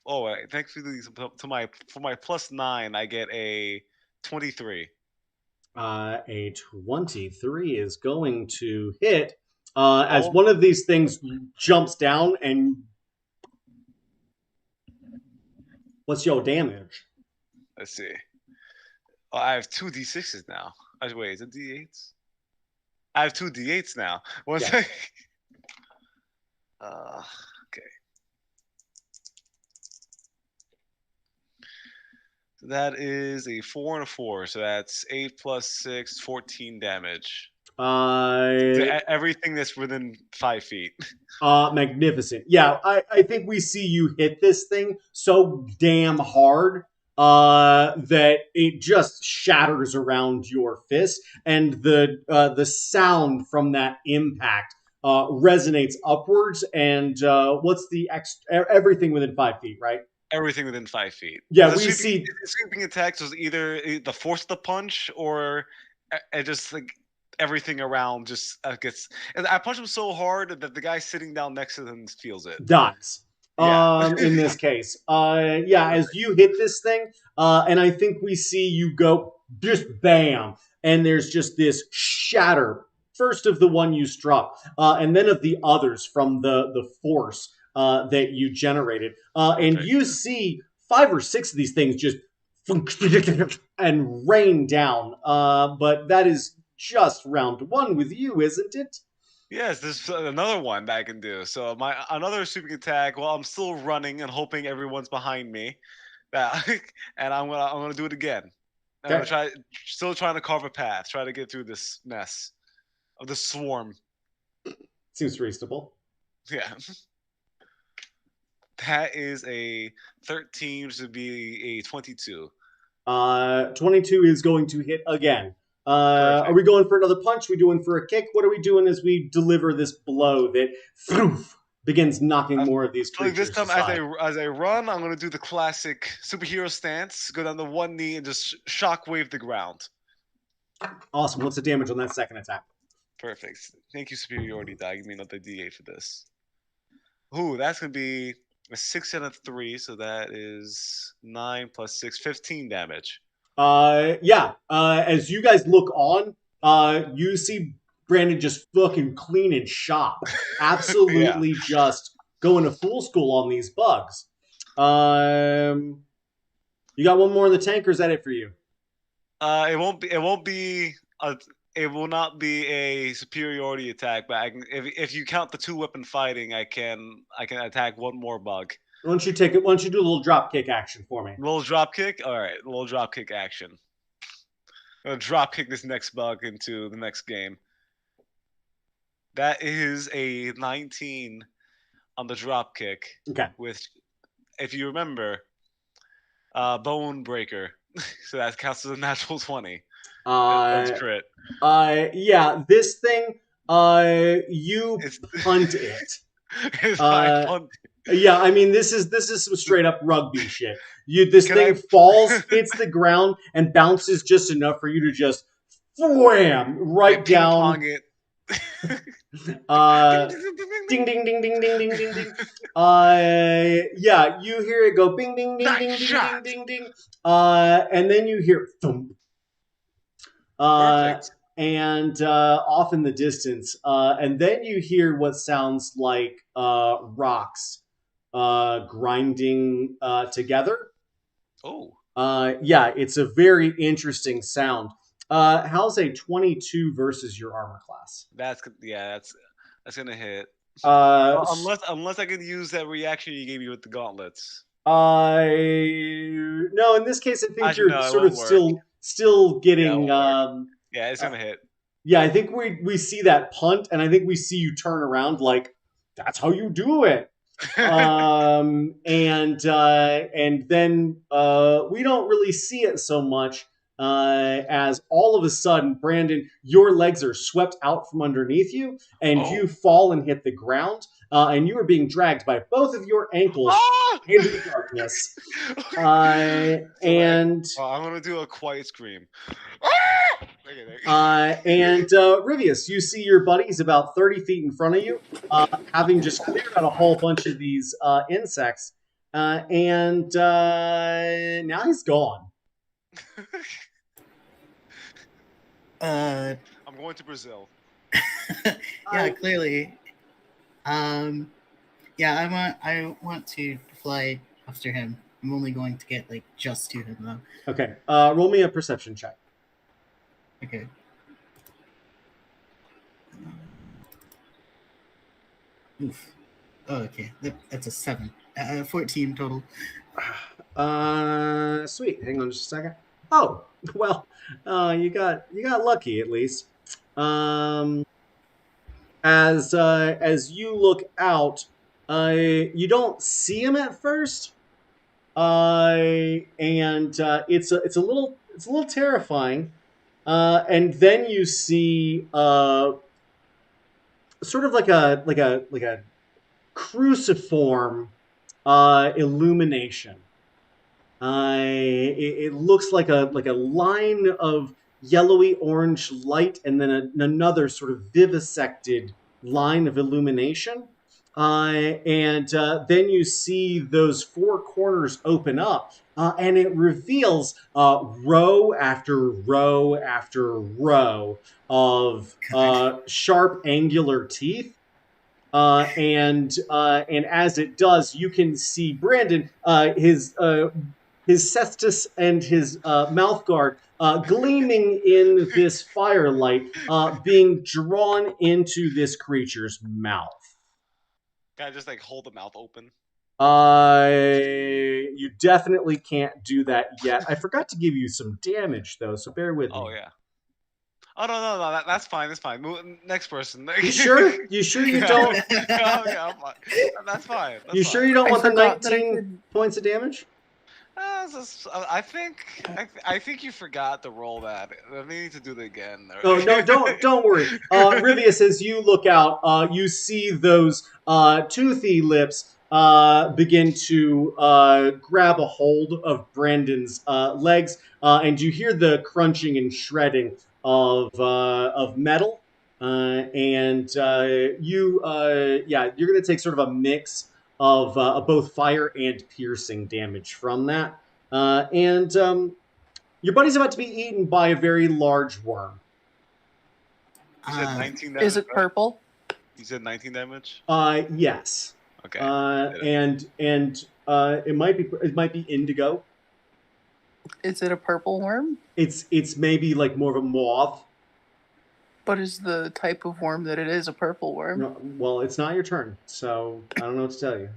wait, thanks to my for my +9, I get a 23. A 23 is going to hit as Oh, one of these things jumps down. And what's your damage? let's see. Oh, I have two d6s now. Wait, is it d8s? I have two d8s now. One Yeah. sec. Okay. So that is a 4 and a 4. So that's 8 plus 6, 14 damage. Everything that's within 5 feet. Magnificent. Yeah, I think we see you hit this thing so damn hard that it just shatters around your fist, and the sound from that impact resonates upwards. And what's the everything within 5 feet, right? Everything within 5 feet. Yeah, The we see. sweeping attacks was either the force of the punch or just like everything around just gets. And I punch him so hard that the guy sitting down next to him feels it. Dies. Yeah. In this case. Yeah, as you hit this thing, and I think we see you go just bam, and there's just this shatter. First of the one you struck, and then of the others from the force that you generated. And Perfect. you see 5 or 6 of these things just and rain down. But that is just round one with you, isn't it? Yes, there's another one that I can do. So my another sweeping attack. Well, I'm still running and hoping everyone's behind me. And I'm gonna do it again. I'm gonna Okay. try, still trying to carve a path, try to get through this mess of the swarm. Seems reasonable. Yeah. That is a 13, which would be a 22. 22 is going to hit again. Are Perfect. we going for another punch? Are we doing for a kick? What are we doing as we deliver this blow that begins knocking more of these So like this creatures time, aside? as I run, I'm gonna do the classic superhero stance, go down to one knee and just shockwave the ground. Awesome. What's the damage on that second attack? Perfect. Thank you, superiority die. Give me another D8 for this. Ooh, that's gonna be a 6 and a 3, so that is 9 plus 6, 15 damage. Yeah. As you guys look on, you see Brandon just fucking clean and shop. Yeah. Absolutely just going to full school on these bugs. You got one more in the tank, or is that it for you? It won't be. It won't be a. It will not be a superiority attack, but I can, if you count the two weapon fighting, I can attack one more bug. Why don't you take it? Why don't you do a little drop kick action for me? Little drop kick. All right, little drop kick action. I'm gonna drop kick this next bug into the next game. That is a 19 on the drop kick. Okay. With, if you remember, bone breaker. So that counts as a natural 20. That's crit. Yeah, this thing, you punt it. It's like punt. Yeah, I mean this is some straight up rugby shit. This thing falls, hits the ground, and bounces just enough for you to just wham right down. It. Ding ding ding ding ding ding ding ding. Yeah, you hear it go bing ding ding ding ding ding ding ding. And then you hear thump. Perfect. And off in the distance, and then you hear what sounds like rocks grinding together. Oh. Yeah, it's a very interesting sound. How's a 22 versus your armor class? That's gonna hit. Unless I can use that reaction you gave me with the gauntlets. No, in this case, I think Actually, you're sort of still getting. Yeah, it's gonna hit. Yeah, I think we see that punt, and I think we see you turn around like that's how you do it. And then we don't really see it so much as all of a sudden, Brandon, your legs are swept out from underneath you, and you fall and hit the ground, and you are being dragged by both of your ankles into the darkness. And I'm gonna do a quiet scream. And Rivius, you see your buddies about 30 feet in front of you, having just cleared out a whole bunch of these insects, and now he's gone. I'm going to Brazil. Yeah, clearly. Yeah, I want to fly after him. I'm only going to get like just to him though. Okay. Roll me a perception check. Okay. Oof. Oh, okay. That's a 7. 14 total. Sweet. Hang on just a second. Oh, well, you got lucky at least. As you look out, you don't see him at first, and it's a little terrifying. And then you see sort of like a cruciform illumination. It looks like a line of yellowy orange light, and then another sort of vivisected line of illumination. And then you see those four corners open up, and it reveals row after row after row of sharp, angular teeth. And as it does, you can see Brandon, his cestus and his mouth guard gleaming in this firelight, being drawn into this creature's mouth. Can I just like hold the mouth open? You definitely can't do that yet. I forgot to give you some damage though, so bear with me. Oh yeah. Oh no, that's fine. That's fine. Next person. You sure? You sure you don't? Yeah, I'm fine. That's fine. You sure you don't want the 19 points of damage? I think you forgot to roll that. I need to do it again. Oh no, don't worry. Rivius, as you look out, you see those toothy lips begin to grab a hold of Brandon's legs, and you hear the crunching and shredding of metal, and you're going to take sort of a mix of both fire and piercing damage from that. And your buddy's about to be eaten by a very large worm. You said 19 damage. Is it purple? You said 19 damage? Yes. Okay. And it might be indigo. Is it a purple worm? It's maybe like more of a mauve. But is the type of worm that it is a purple worm? No, well, it's not your turn, so I don't know what to tell you.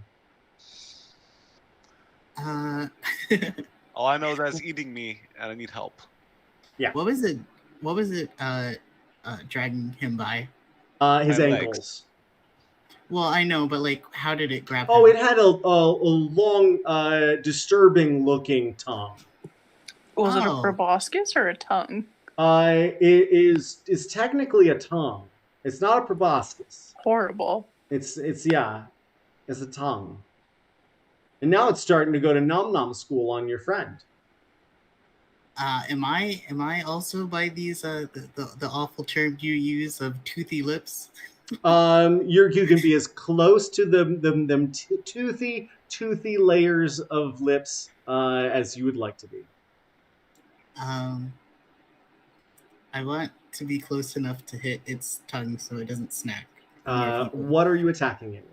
Uh, All I know is that it's eating me, and I need help. what was it? What was it? Dragging him by? His My ankles. legs. Well, I know, but like, how did it grab Oh, him? it had a long, disturbing-looking tongue. Was it a Oh. proboscis or a tongue? It is technically a tongue. It's not a proboscis. Horrible. It's a tongue. And now it's starting to go to nom nom school on your friend. Am I also by these the awful term you use of toothy lips? You can be as close to them toothy layers of lips as you would like to be. I want to be close enough to hit its tongue so it doesn't snack. near people. What are you attacking it with?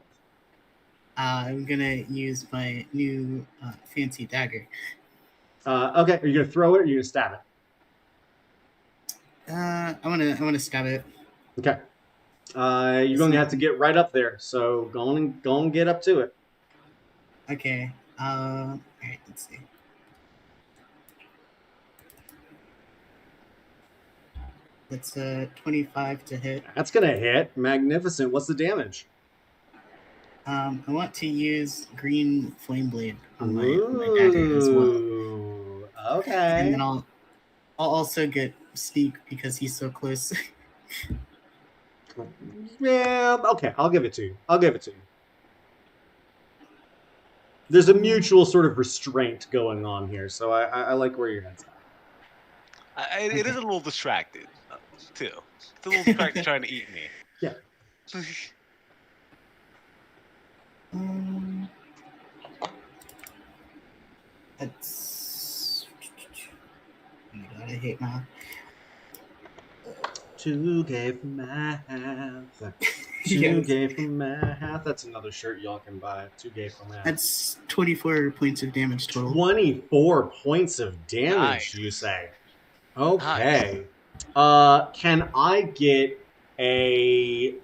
I'm gonna use my new fancy dagger. Okay, are you gonna throw it or are you gonna stab it? I wanna stab it. Okay. You're going to have to get right up there, so go and get up to it. Okay. All right. Let's see. That's 25 to hit. That's gonna hit. Magnificent. What's the damage? I want to use green flame blade on my dagger as well. Okay. And then I'll also get sneak because he's so close. Yeah. Okay. I'll give it to you. There's a mutual sort of restraint going on here, so I like where your head's at. It is a little distracted, too. It's a little distracted trying to eat me. Yeah. That's. Oh my god, I hate math. 2K for math. 2K for math. That's another shirt y'all can buy. 2K for math. That's 24 points of damage total. 24 points of damage, Nice. You say? Okay. Can I get a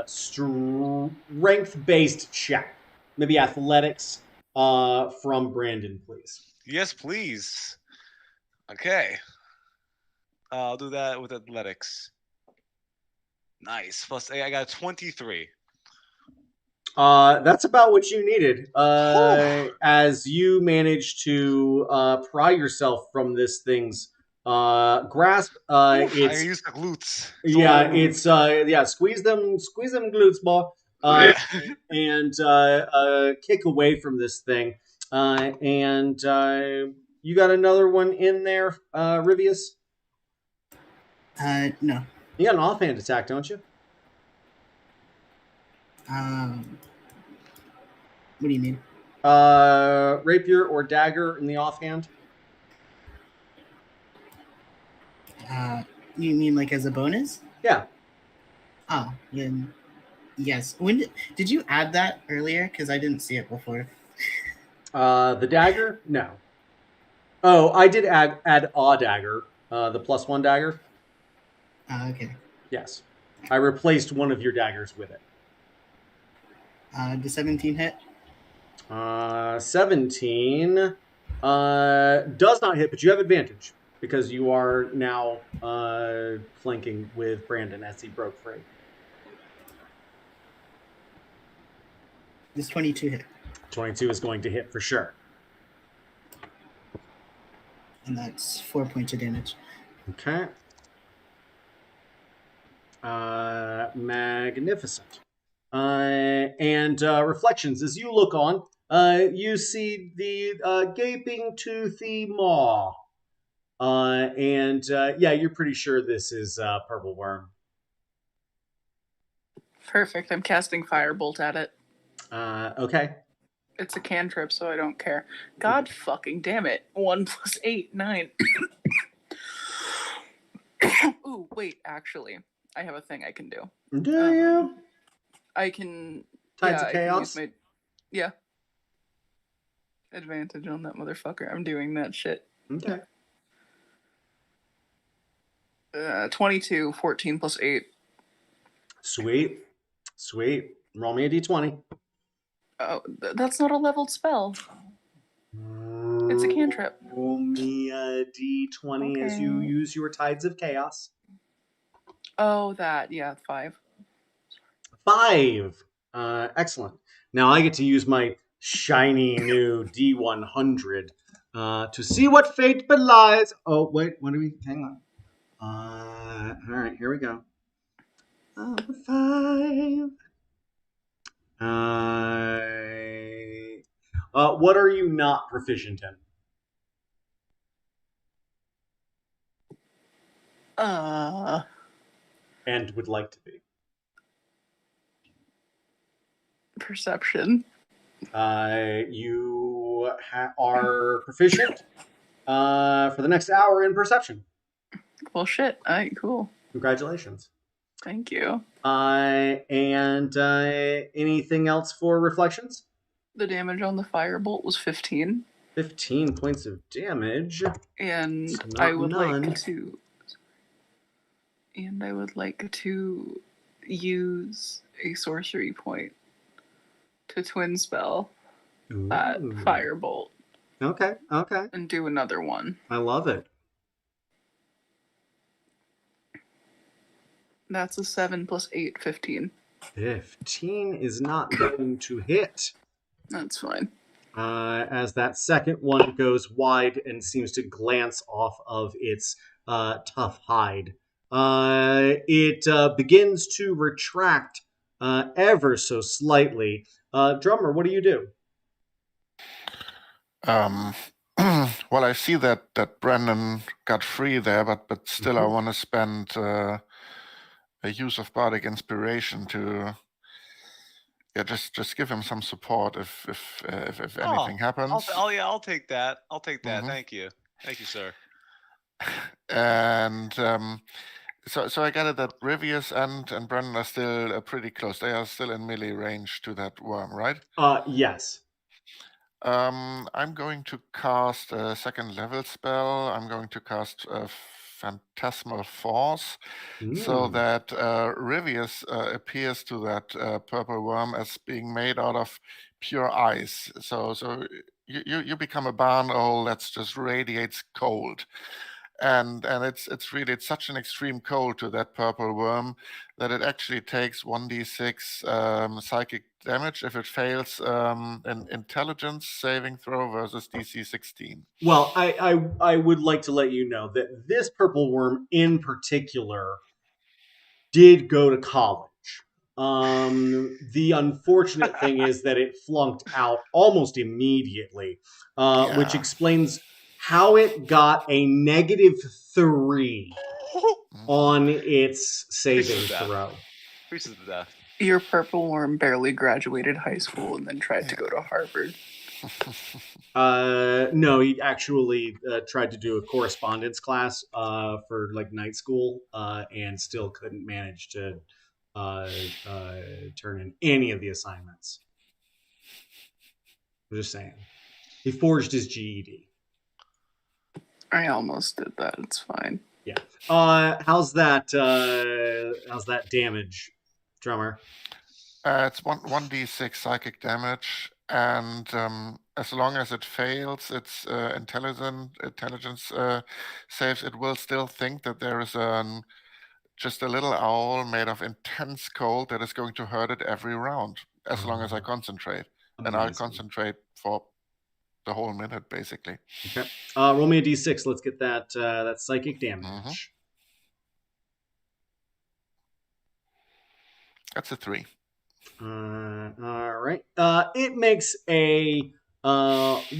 strength-based check? Maybe athletics from Brandon, please. Yes, please. Okay. I'll do that with athletics. Nice. Plus, I got 23. That's about what you needed. As you manage to pry yourself from this thing's grasp. I It's use the glutes. squeeze them glutes, ball. And kick away from this thing. And you got another one in there, Rivius? No. You got an offhand attack, don't you? What do you mean? Rapier or dagger in the offhand? You mean like as a bonus? Yeah. Oh, then yes. When did you add that earlier? Because I didn't see it before. The dagger? No. Oh, I did add a dagger. The +1 dagger. Okay. Yes. I replaced one of your daggers with it. Does 17 hit? 17 does not hit, but you have advantage because you are now flanking with Brandon as he broke free. Does 22 hit? 22 is going to hit for sure. And that's 4 points of damage. Okay. Magnificent. And reflections. As you look on, you see the gaping toothy maw. You're pretty sure this is purple worm. Perfect. I'm casting Firebolt at it. Okay. It's a cantrip, so I don't care. God fucking damn it. 1 + 8, 9. Ooh, wait, actually. I have a thing I can do. Do you? I can... Tides of I can Chaos? use my advantage on that motherfucker. I'm doing that shit. Okay. 22, 14 + 8. Sweet. Roll me a d20. Oh, that's not a leveled spell. It's a cantrip. Roll me a d20 as you Okay. use your Tides of Chaos. Oh, that. Yeah, 5. 5. Excellent. Now I get to use my shiny new D100 to see what fate belies. Oh, wait. What do we... Hang on. All right, here we go. 5. What are you not proficient in? And would like to be? Perception. You are proficient for the next hour in perception. Well, shit. All right, cool. Congratulations. Thank you. And anything else for reflections? The damage on the firebolt was 15. 15 points of damage. And It's not I would none. like to. And I would like to use a sorcery point to twin spell that Ooh. firebolt Okay. and do another one. I love it. That's a 7 plus 8, 15. 15 is not going to hit. That's fine. As that second one goes wide and seems to glance off of its tough hide. It begins to retract ever so slightly. Drummer, what do you do? Well, I see that Brandon got free there, but still I Mhm. want to spend a use of bardic inspiration to just give him some support if anything happens. I'll take that. I'll take that. Mhm. Thank you, sir. And so I gather that Rivius and Brandon are still pretty close. They are still in melee range to that worm, right? Yes. I'm going to cast a second level spell. I'm going to cast a Phantasmal Force, so that Rivius appears to that purple worm as being made out of pure ice. So you become a barn owl that just radiates cold. And it's such an extreme cold to that purple worm that it actually takes 1d6 psychic damage if it fails an intelligence saving throw versus DC 16. Well, I would like to let you know that this purple worm in particular did go to college. The unfortunate thing is that it flunked out almost immediately, which Yeah. explains how it got a -3 on its saving Freezes to death. throw. Freezes to death. Your purple worm barely graduated high school and then tried to go to Harvard. No, he actually tried to do a correspondence class for like night school and still couldn't manage to turn in any of the assignments. I'm just saying. He forged his GED. I almost did that. It's fine. Yeah. How's that damage, Drummer? It's 1d6 psychic damage, and as long as it fails its intelligence saves, it will still think that there is just a little owl made of intense cold that is going to hurt it every round, as long as I concentrate. And I'll concentrate for the whole minute, basically. Okay. Roll me a d6. Let's get that psychic damage. That's a 3. All right. It makes a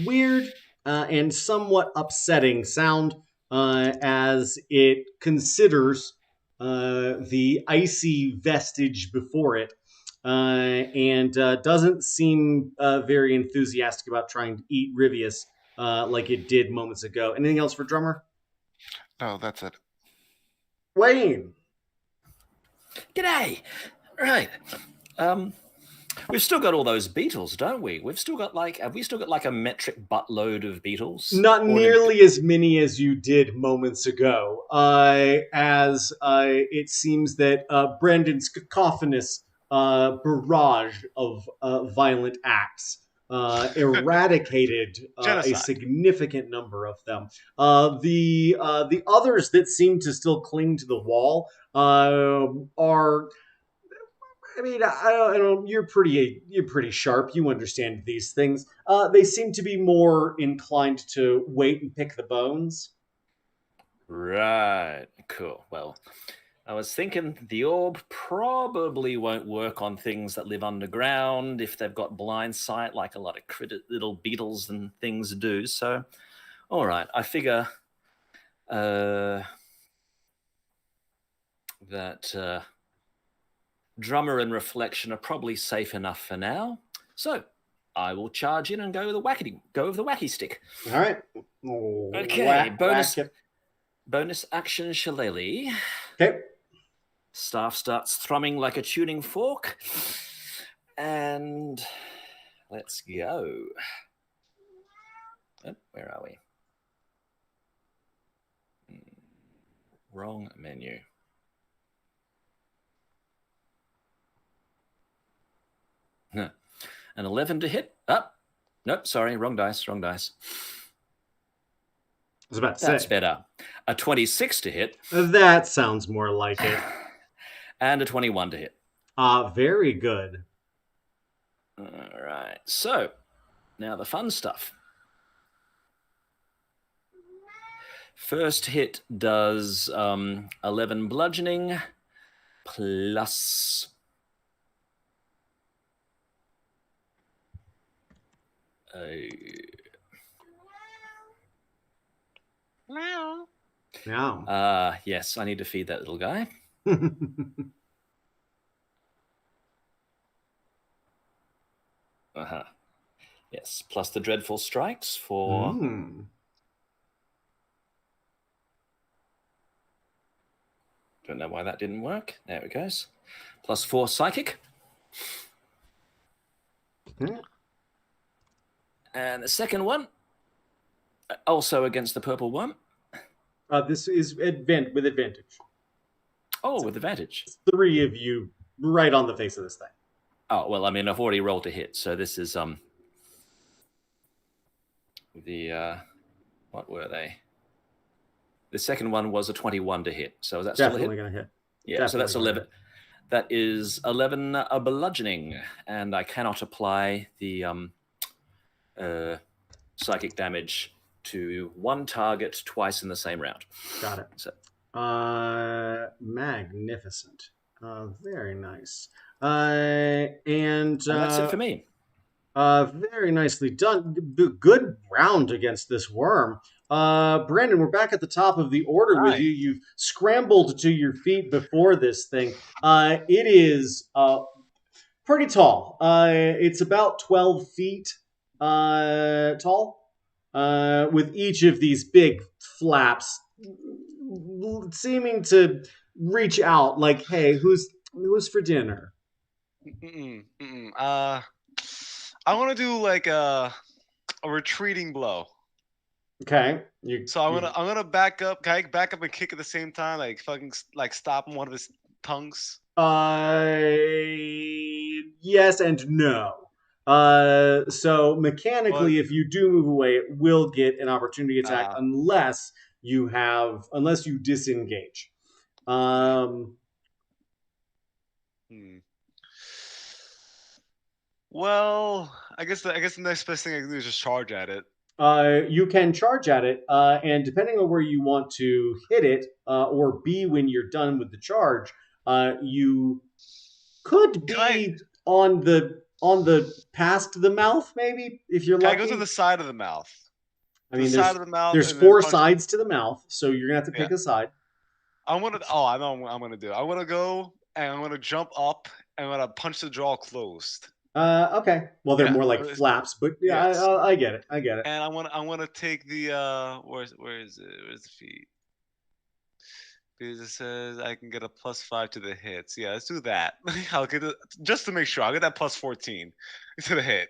weird and somewhat upsetting sound as it considers the icy vestige before it and doesn't seem very enthusiastic about trying to eat Rivius like it did moments ago. Anything else for Drummer? No, that's it. Wayne. G'day. Right. We've still got all those beetles, don't we? Have we still got like a metric buttload of beetles? Not nearly as many as you did moments ago, as it seems that Brandon's cacophonous barrage of violent acts eradicated a Genocide. significant number of them. The others that seem to still cling to the wall are. I mean, I don't. You're pretty sharp. You understand these things. They seem to be more inclined to wait and pick the bones. Right. Cool. Well, I was thinking the orb probably won't work on things that live underground if they've got blind sight, like a lot of little beetles and things do. So, all right. I figure that Drummer and Reflection are probably safe enough for now. So I will charge in and go with the wacky stick. All right. Okay. Bonus action shillelagh. Okay. Staff starts thrumming like a tuning fork. And let's go. Oh, where are we? Wrong menu. An 11 to hit. Nope, sorry, wrong dice. I was about to say. That's better. A 26 to hit. That sounds more like it. And a 21 to hit. Very good. All right. So, now the fun stuff. First hit does 11 bludgeoning plus Now. yes, I need to feed that little guy. Yes, plus the dreadful strikes for don't know why that didn't work. There it goes. Plus 4 psychic. And the second one, also against the purple one. This is with advantage. Oh, with advantage. 3 of you right on the face of this thing. Oh, well, I mean, I've already rolled a hit, so this is what were they? The second one was a 21 to hit. So is that still a hit? Definitely going to hit. Yeah, definitely, so that's 11. That is 11 bludgeoning, and I cannot apply the psychic damage to one target twice in the same round. Got it. So, magnificent. Very nice. And that's it for me. Very nicely done. Good round against this worm. Brandon, we're back at the top of the order with you. You've scrambled to your feet before this thing. It is pretty tall. It's about 12 feet tall, with each of these big flaps seeming to reach out like, hey, who's for dinner? I want to do like a retreating blow. Okay. I'm gonna back up. Can I back up and kick at the same time? Like fucking like stop one of his tongues? Yes and no. So mechanically, if you do move away, it will get an opportunity attack unless you disengage. Well, I guess the next best thing I can do is just charge at it. You can charge at it, and depending on where you want to hit it, or be when you're done with the charge, you could be on the past the mouth, maybe if you're lucky. I go to the side of the mouth. I mean, there's 4 sides to the mouth, so you're gonna have to pick a side. I know what I'm gonna do. I want to go and I'm gonna jump up and I'm gonna punch the jaw closed. Okay. Well, they're more like flaps, but yeah, yes. I get it. And I want to take the where is it? Where's the feet? Because it says I can get a +5 to the hits. Yeah, let's do that. I'll get it just to make sure. I'll get that +14 to the hit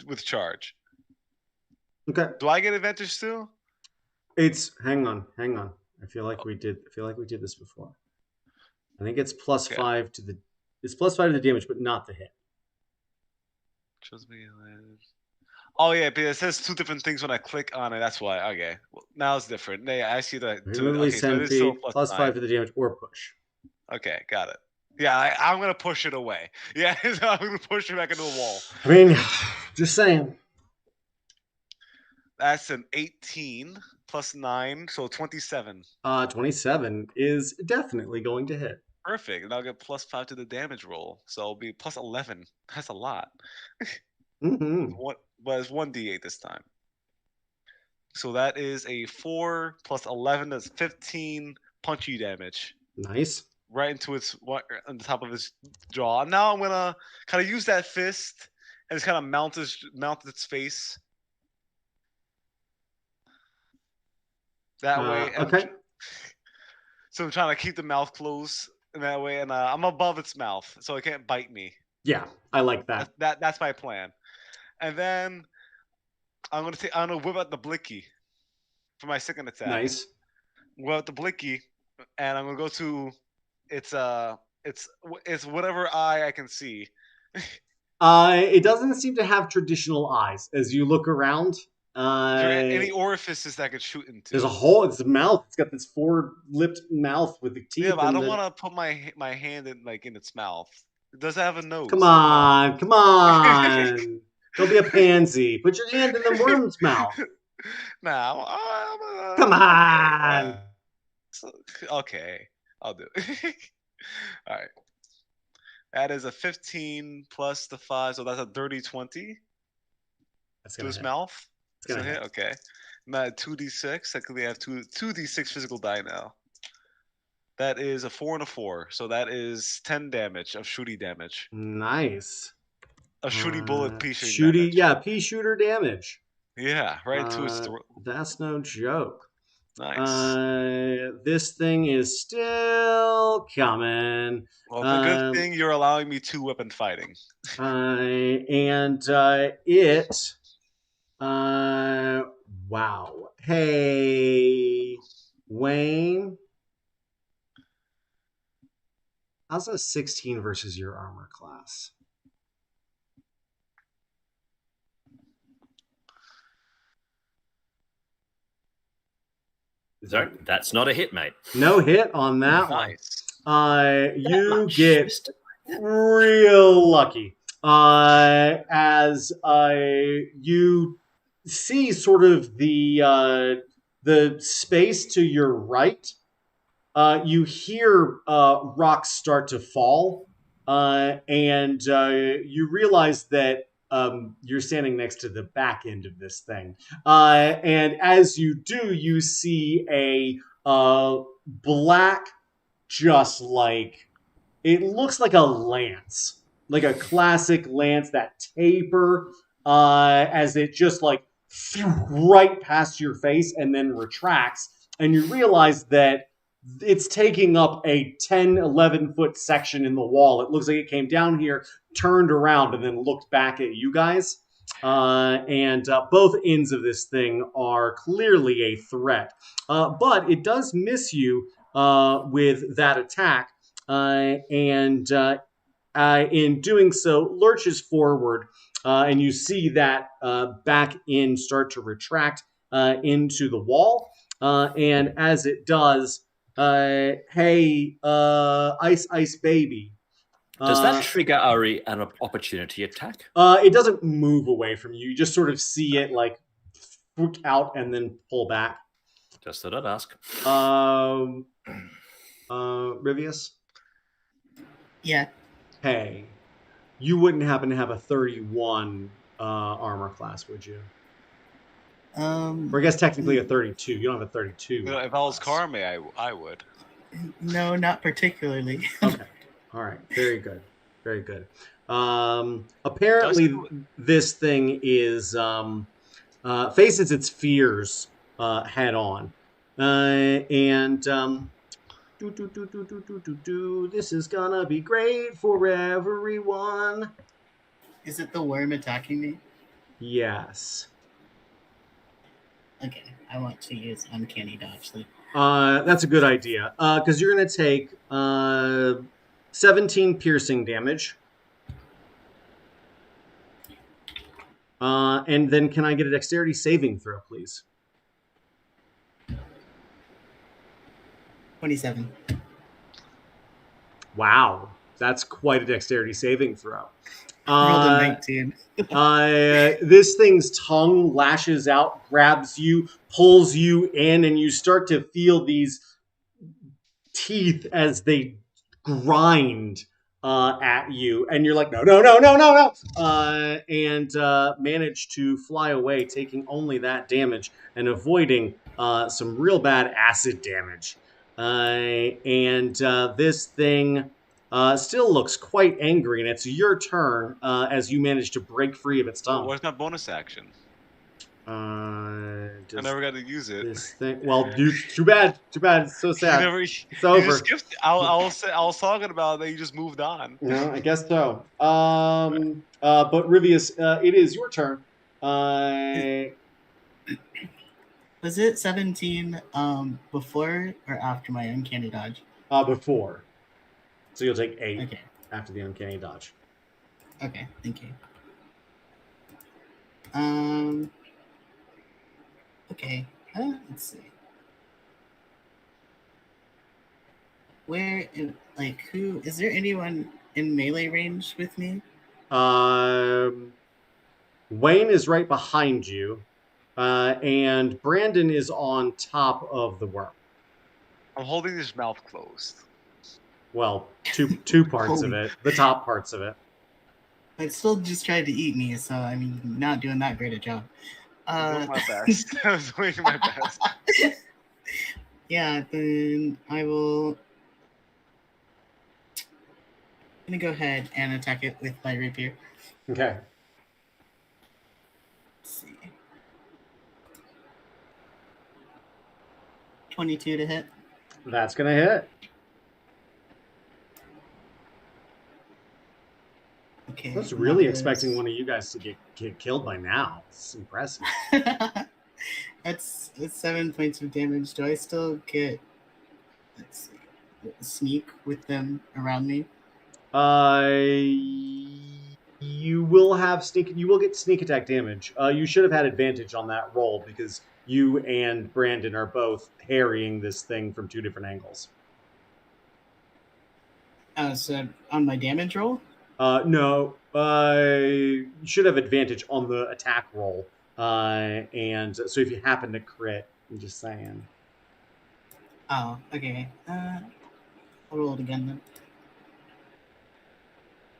with charge. Okay. Do I get advantage too? Hang on. I feel like we did this before. I think it's +5 to the damage, but not the hit. Shows me. Oh yeah, but it says two different things when I click on it. That's why. Okay, well, now it's different. Yeah, I see that. Move at Okay, least so 10 it is still feet, plus plus 9. 5 to the damage, or push. Okay, got it. Yeah, I'm gonna push it away. Yeah, so I'm gonna push it back into the wall. I mean, just saying. That's an 18 plus 9, so 27. 27 is definitely going to hit. Perfect. And I'll get plus 5 to the damage roll, so it'll be plus 11. That's a lot. Mm-hmm. But it's 1d8 this time. So that is a 4 plus 11. That's 15 punchy damage. Nice. Right into its on the top of its jaw. Now I'm gonna kind of use that fist and just kind of mount its face. That way. Okay. So I'm trying to keep the mouth closed in that way, and I'm above its mouth, so it can't bite me. Yeah, I like that. That's my plan. And then I'm gonna whip out the blicky for my second attack. Nice. Whip out the blicky, and I'm gonna go to it's whatever eye I can see. It doesn't seem to have traditional eyes. As you look around, Is there any orifices that I could shoot into? there's a hole. It's a mouth. It's got this four-lipped mouth with the teeth. Yeah, but I don't want to put my hand in its mouth. It does have a nose. Come on. Don't be a pansy. Put your hand in the worm's mouth. Now, Come on. Okay, I'll do it. All right. That is a 15 plus the 5, so that's a dirty 20 to his mouth. It's gonna hit. Okay. Now 2d6. I could have 2d6 physical die now. That is a 4 and a 4, so that is 10 damage of shooty damage. Nice. A shooty bullet pea shooting shooty damage. Yeah, pea shooter damage. Yeah, right into its throat. That's no joke. Nice. This thing is still coming. Well, the good thing you're allowing me 2-weapon fighting. Wow. Hey, Wayne. How's a 16 versus your armor class? So that's not a hit, mate. No hit on that Nice. one. You get real lucky as you see sort of the space to your right. You hear rocks start to fall, and you realize that you're standing next to the back end of this thing. And as you do, you see a black, just like, it looks like a lance, like a classic lance, that taper, as it just like right past your face and then retracts. And you realize that it's taking up a 10, 11 foot section in the wall. It looks like it came down here, turned around, and then looked back at you guys. And both ends of this thing are clearly a threat. But it does miss you with that attack. And in doing so, lurches forward. And you see that back end start to retract into the wall. And as it does, hey, Ice Baby. Does that trigger Ari an opportunity attack? It doesn't move away from you. You just sort of see it like swoop out and then pull back. Just thought I'd ask. Rivius? Yeah. Hey, you wouldn't happen to have a 31 armor class, would you? Or I guess technically a 32. You don't have a 32. If I was Karme, I would. No, not particularly. Okay. All right. Very good. Very good. Apparently, this thing is faces its fears head on, and this is gonna be great for everyone. Is it the worm attacking me? Yes. Okay, I want to use Uncanny Dodge Sleep. That's a good idea. Because you're gonna take 17 piercing damage. And then can I get a dexterity saving throw, please? 27. Wow, that's quite a dexterity saving throw. Rolled a 19. This thing's tongue lashes out, grabs you, pulls you in, and you start to feel these teeth as they grind at you, and you're like, no, no, no, no, no, no, and manage to fly away, taking only that damage and avoiding some real bad acid damage. And this thing still looks quite angry, and it's your turn as you manage to break free of its tongue. Where's my bonus action? I Does never got to use it. this thing? Well, too bad. Too bad. It's so sad. It's It's over. Just skipped. I was talking about that. You just moved on. No, I guess so. But Rivius, it is your turn. Was it 17 before or after my uncanny dodge? Before. So you'll take 8 Okay. after the uncanny dodge. Okay, thank you. Okay. Let's see. Where, who is there? Anyone in melee range with me? Wayne is right behind you, and Brandon is on top of the worm. I'm holding his mouth closed. Well, two parts of it. The top parts of it. It still just tried to eat me, so I mean, not doing that great a job. I was doing my best. I was doing my best. Yeah, then I will. I'm gonna go ahead and attack it with my rapier. Okay. Let's see. 22 to hit. That's gonna hit. Okay. I was really expecting one of you guys to get killed by now. It's impressive. That's 7 points of damage. Do I still get, let's see, sneak with them around me? You will have sneak. You will get sneak attack damage. You should have had advantage on that roll because you and Brandon are both harrying this thing from 2 different angles. So on my damage roll? No. You should have advantage on the attack roll. And so if you happen to crit, I'm just saying. Oh, okay. I'll roll it again then.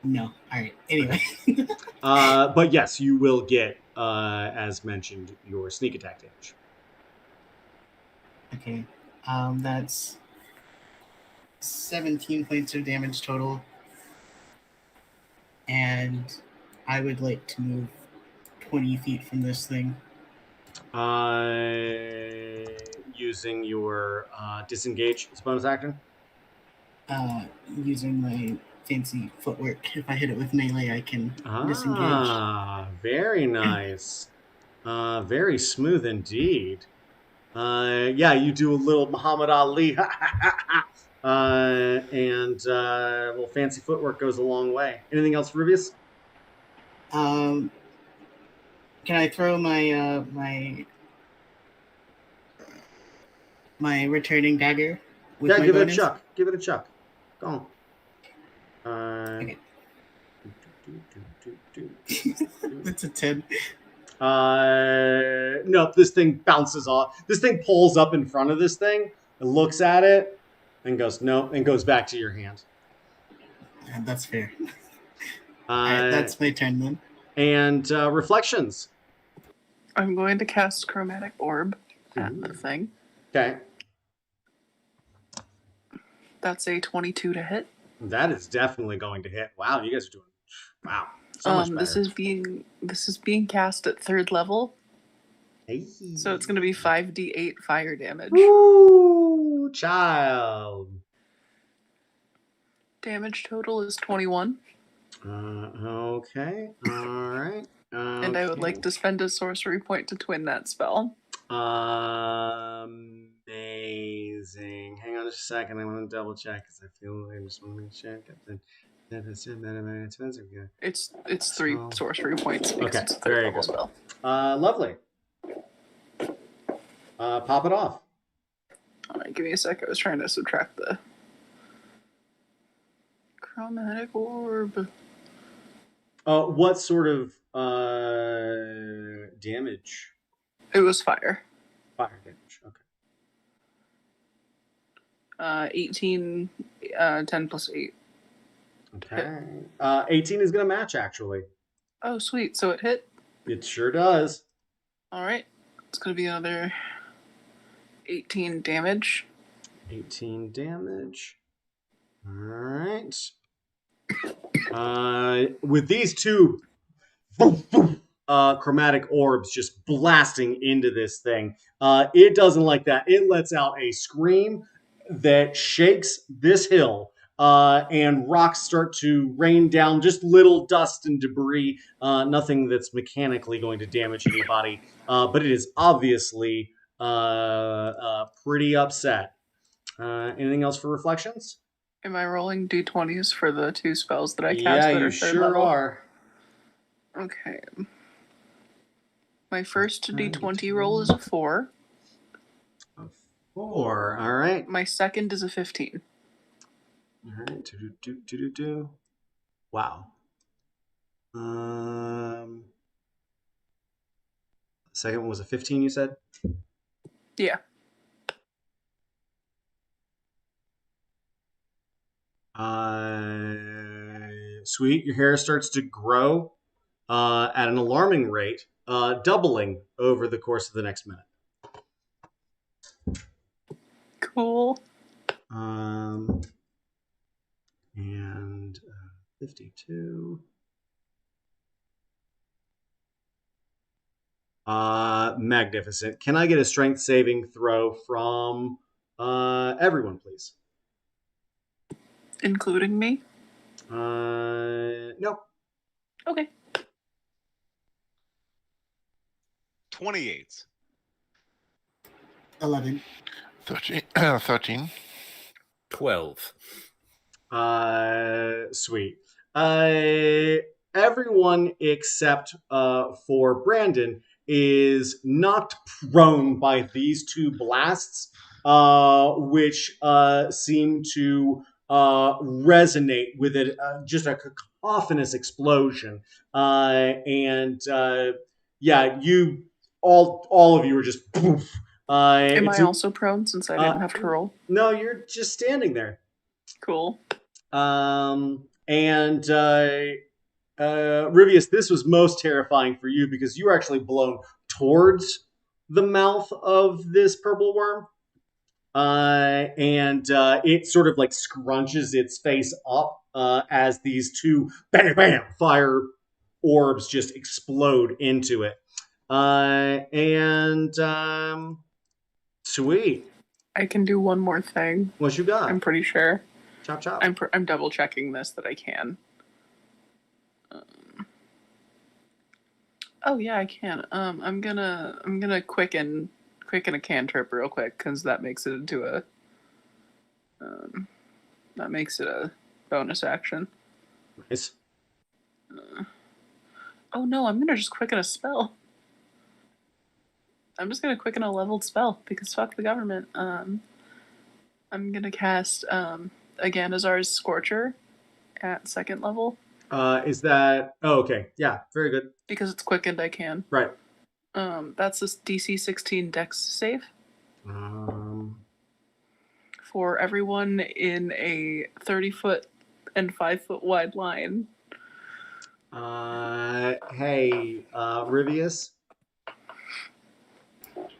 No. All right. Anyway. But yes, you will get, as mentioned, your sneak attack damage. Okay. That's 17 points of damage total. And I would like to move 20 feet from this thing. Using your disengage as bonus action? Using my fancy footwork. If I hit it with melee, I can disengage. Very nice. Very smooth indeed. Yeah, you do a little Muhammad Ali. And well, fancy footwork goes a long way. Anything else, Rubius? Can I throw my my returning dagger? Yeah, give it a chuck. Give it a chuck. Go on. Okay. That's a 10. No, this thing bounces off. This thing pulls up in front of this thing and looks at it and goes, no, and goes back to your hand. That's fair. Alright, that's my turn then. And reflections. I'm going to cast Chromatic Orb at the thing. Okay. That's a 22 to hit. That is definitely going to hit. Wow, you guys are doing so much better. This is being cast at 3rd level. Hey. So it's going to be 5d8 fire damage. Ooh, child. Damage total is 21. Okay. All right. And I would like to spend a sorcery point to twin that spell. Amazing. Hang on just a second. I want to double check because I feel I just want to make sure. It's 3 So- sorcery points because Okay, it's a third very level good. spell. Lovely. Pop it off. All right, give me a sec. I was trying to subtract the chromatic orb. What sort of damage? It was fire. Fire damage. Okay. 18, 10 plus 8. Okay. 18 is going to match, actually. Oh, sweet. So it hit? It sure does. All right. It's going to be another 18 damage. 18 damage. All right. With these two chromatic orbs just blasting into this thing, it doesn't like that. It lets out a scream that shakes this hill, and rocks start to rain down, just little dust and debris, nothing that's mechanically going to damage anybody, but it is obviously pretty upset. Anything else for reflections? Am I rolling d20s for the 2 spells that I cast Yeah, that you are third sure level? are. Okay. My first d20 roll is a 4. A 4. All right. My second is a 15. All right. Do. Wow. Second one was a 15, you said? Yeah. Sweet. Your hair starts to grow at an alarming rate, doubling over the course of the next minute. Cool. And 52. Magnificent. Can I get a strength saving throw from everyone, please? Including me? No. Okay. 28. 11. 13. 13. 12. Sweet. Everyone except for Brandon is knocked prone by these two blasts, which seem to resonate with it, just a cacophonous explosion. Yeah, you all of you are just poof. Am I also prone since I didn't have to roll? No, you're just standing there. Cool. Rivius, this was most terrifying for you because you were actually blown towards the mouth of this purple worm. It sort of like scrunches its face up as these two bam, bam, fire orbs just explode into it. Sweet. I can do one more thing. What you got? I'm pretty sure. Chop chop. I'm double checking this that I can. Oh yeah, I can. I'm gonna quicken a cantrip real quick because that makes it into a bonus action. Nice. Oh no, I'm gonna just quicken a spell. I'm just gonna quicken a leveled spell because fuck the government. I'm gonna cast Aganazar's Scorcher at 2nd level. Is that? Oh, okay. Yeah, very good. Because it's quickened, I can. Right. That's a DC 16 Dex save. For everyone in a 30-foot and 5-foot wide line. Hey, Rivius.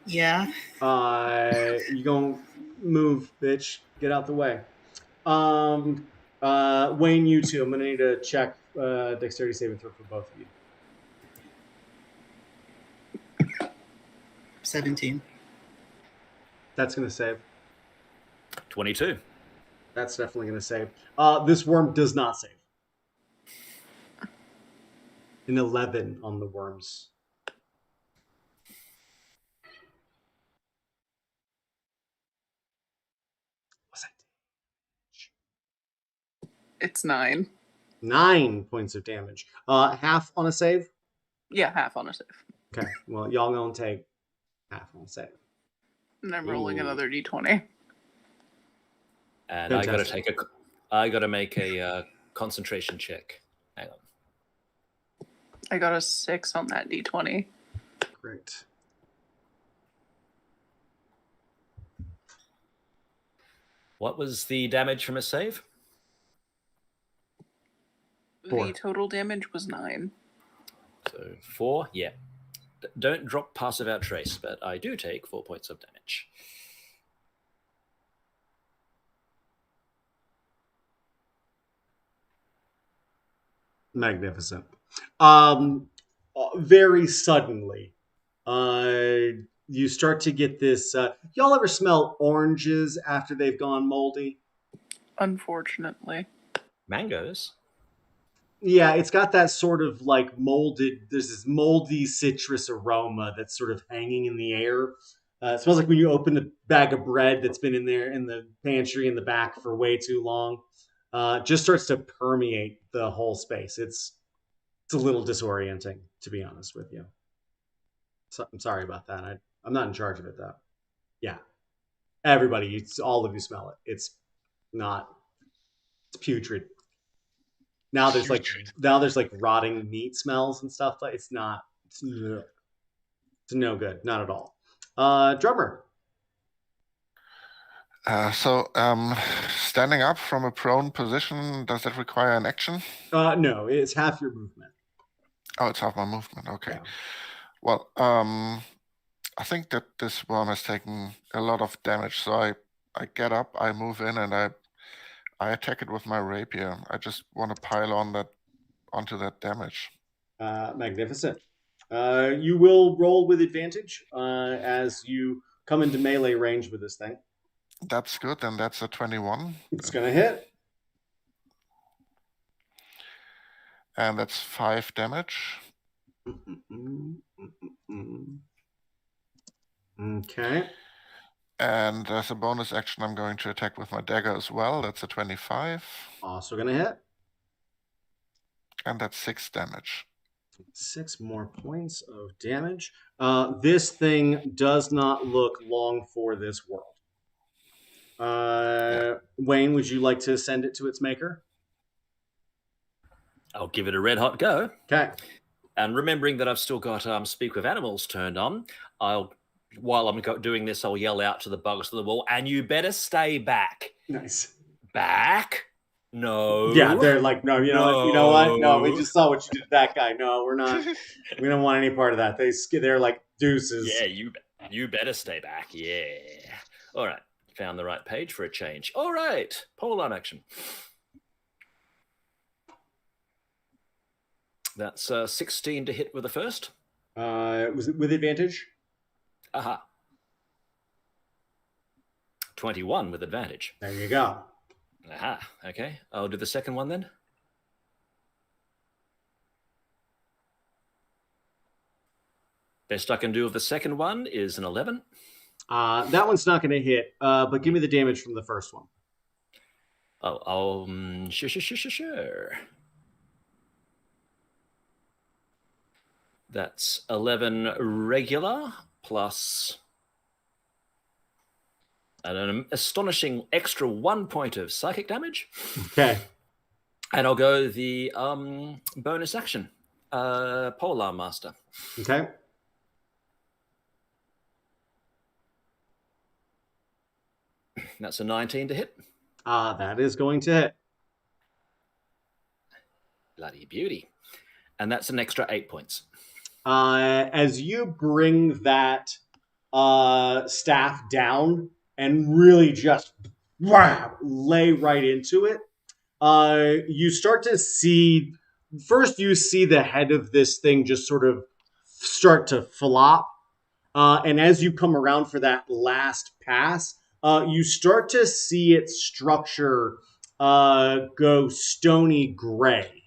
Yeah. You gonna move, bitch? Get out the way. Wayne, you too. I'm gonna need to check dexterity saving throw for both of you. 17. That's gonna save. 22. That's definitely gonna save. This worm does not save. An 11 on the worms. What's that? It's 9. 9 points of damage. Half on a save? Yeah, half on a save. Okay, well, y'all gonna take half on a save. And I'm rolling Ooh. another d20. And Fantastic. I gotta make a concentration check. Hang on. I got a 6 on that d20. Great. What was the damage from a save? 4. The total damage was 9. So 4, yeah. Don't drop Pass Without Trace, but I do take 4 points of damage. Magnificent. Very suddenly, you start to get this. Y'all ever smell oranges after they've gone moldy? Unfortunately. Mangoes? Yeah, it's got that sort of like molded. There's this moldy citrus aroma that's sort of hanging in the air. It smells like when you open a bag of bread that's been in there in the pantry in the back for way too long. Just starts to permeate the whole space. It's a little disorienting, to be honest with you. So, I'm sorry about that. I'm not in charge of it though. Yeah, everybody, all of you smell it. It's not. It's putrid. Now there's like rotting meat smells and stuff. Like it's not. It's no good. Not at all. Drummer. Standing up from a prone position, does that require an action? No, it's half your movement. Oh, it's half my movement. Okay. Yeah. Well, I think that this worm has taken a lot of damage, so I get up, I move in, and I attack it with my rapier. I just want to pile onto that damage. Magnificent. You will roll with advantage as you come into melee range with this thing. That's good, and that's a 21. It's gonna hit. And that's 5 damage. Okay. And as a bonus action, I'm going to attack with my dagger as well. That's a 25. Also gonna hit. And that's 6 damage. 6 more points of damage. This thing does not look long for this world. Wayne, would you like to send it to its maker? I'll give it a red hot go. Okay. And remembering that I've still got Speak with Animals turned on, while I'm doing this, I'll yell out to the bugs on the wall, and you better stay back. Nice. Back? No. Yeah, they're like, no, you know what? No, we just saw what you did to that guy. No, we're not. We don't want any part of that. They're like deuces. Yeah, you better stay back. Yeah. All right. Found the right page for a change. All right. Polearm action. That's 16 to hit with the first. Was it with advantage? Aha. 21 with advantage. There you go. Aha. Okay. I'll do the second one then. Best I can do of the second one is an 11. That one's not going to hit, but give me the damage from the first one. Oh, sure. That's 11 regular plus an astonishing extra 1 point of psychic damage. Okay. And I'll go the bonus action, Polearm Master. Okay. That's a 19 to hit. That is going to hit. Bloody beauty. And that's an extra 8 points. As you bring that staff down and really just lay right into it, you start to see, first you see the head of this thing just sort of start to flop. And as you come around for that last pass, you start to see its structure go stony gray.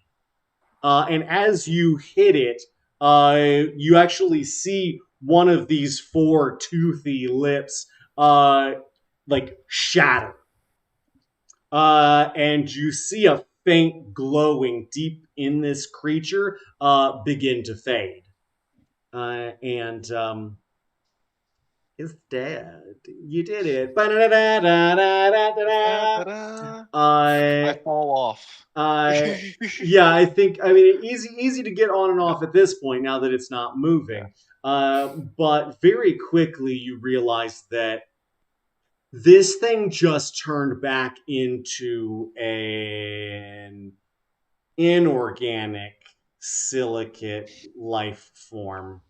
And as you hit it, you actually see one of these 4 toothy lips like shatter. And you see a faint glowing deep in this creature begin to fade. And it's dead. You did it. I fall off. Yeah, I think. I mean, easy to get on and off at this point now that it's not moving. But very quickly you realize that this thing just turned back into an inorganic silicate life form.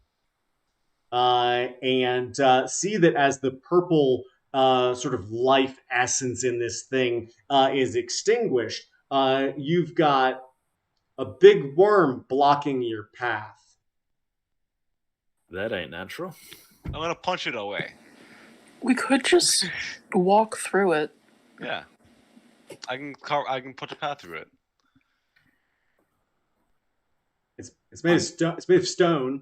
And see that as the purple sort of life essence in this thing is extinguished, you've got a big worm blocking your path. That ain't natural. I'm gonna punch it away. We could just walk through it. Yeah, I can punch a path through it. It's made of stone. It's made of stone.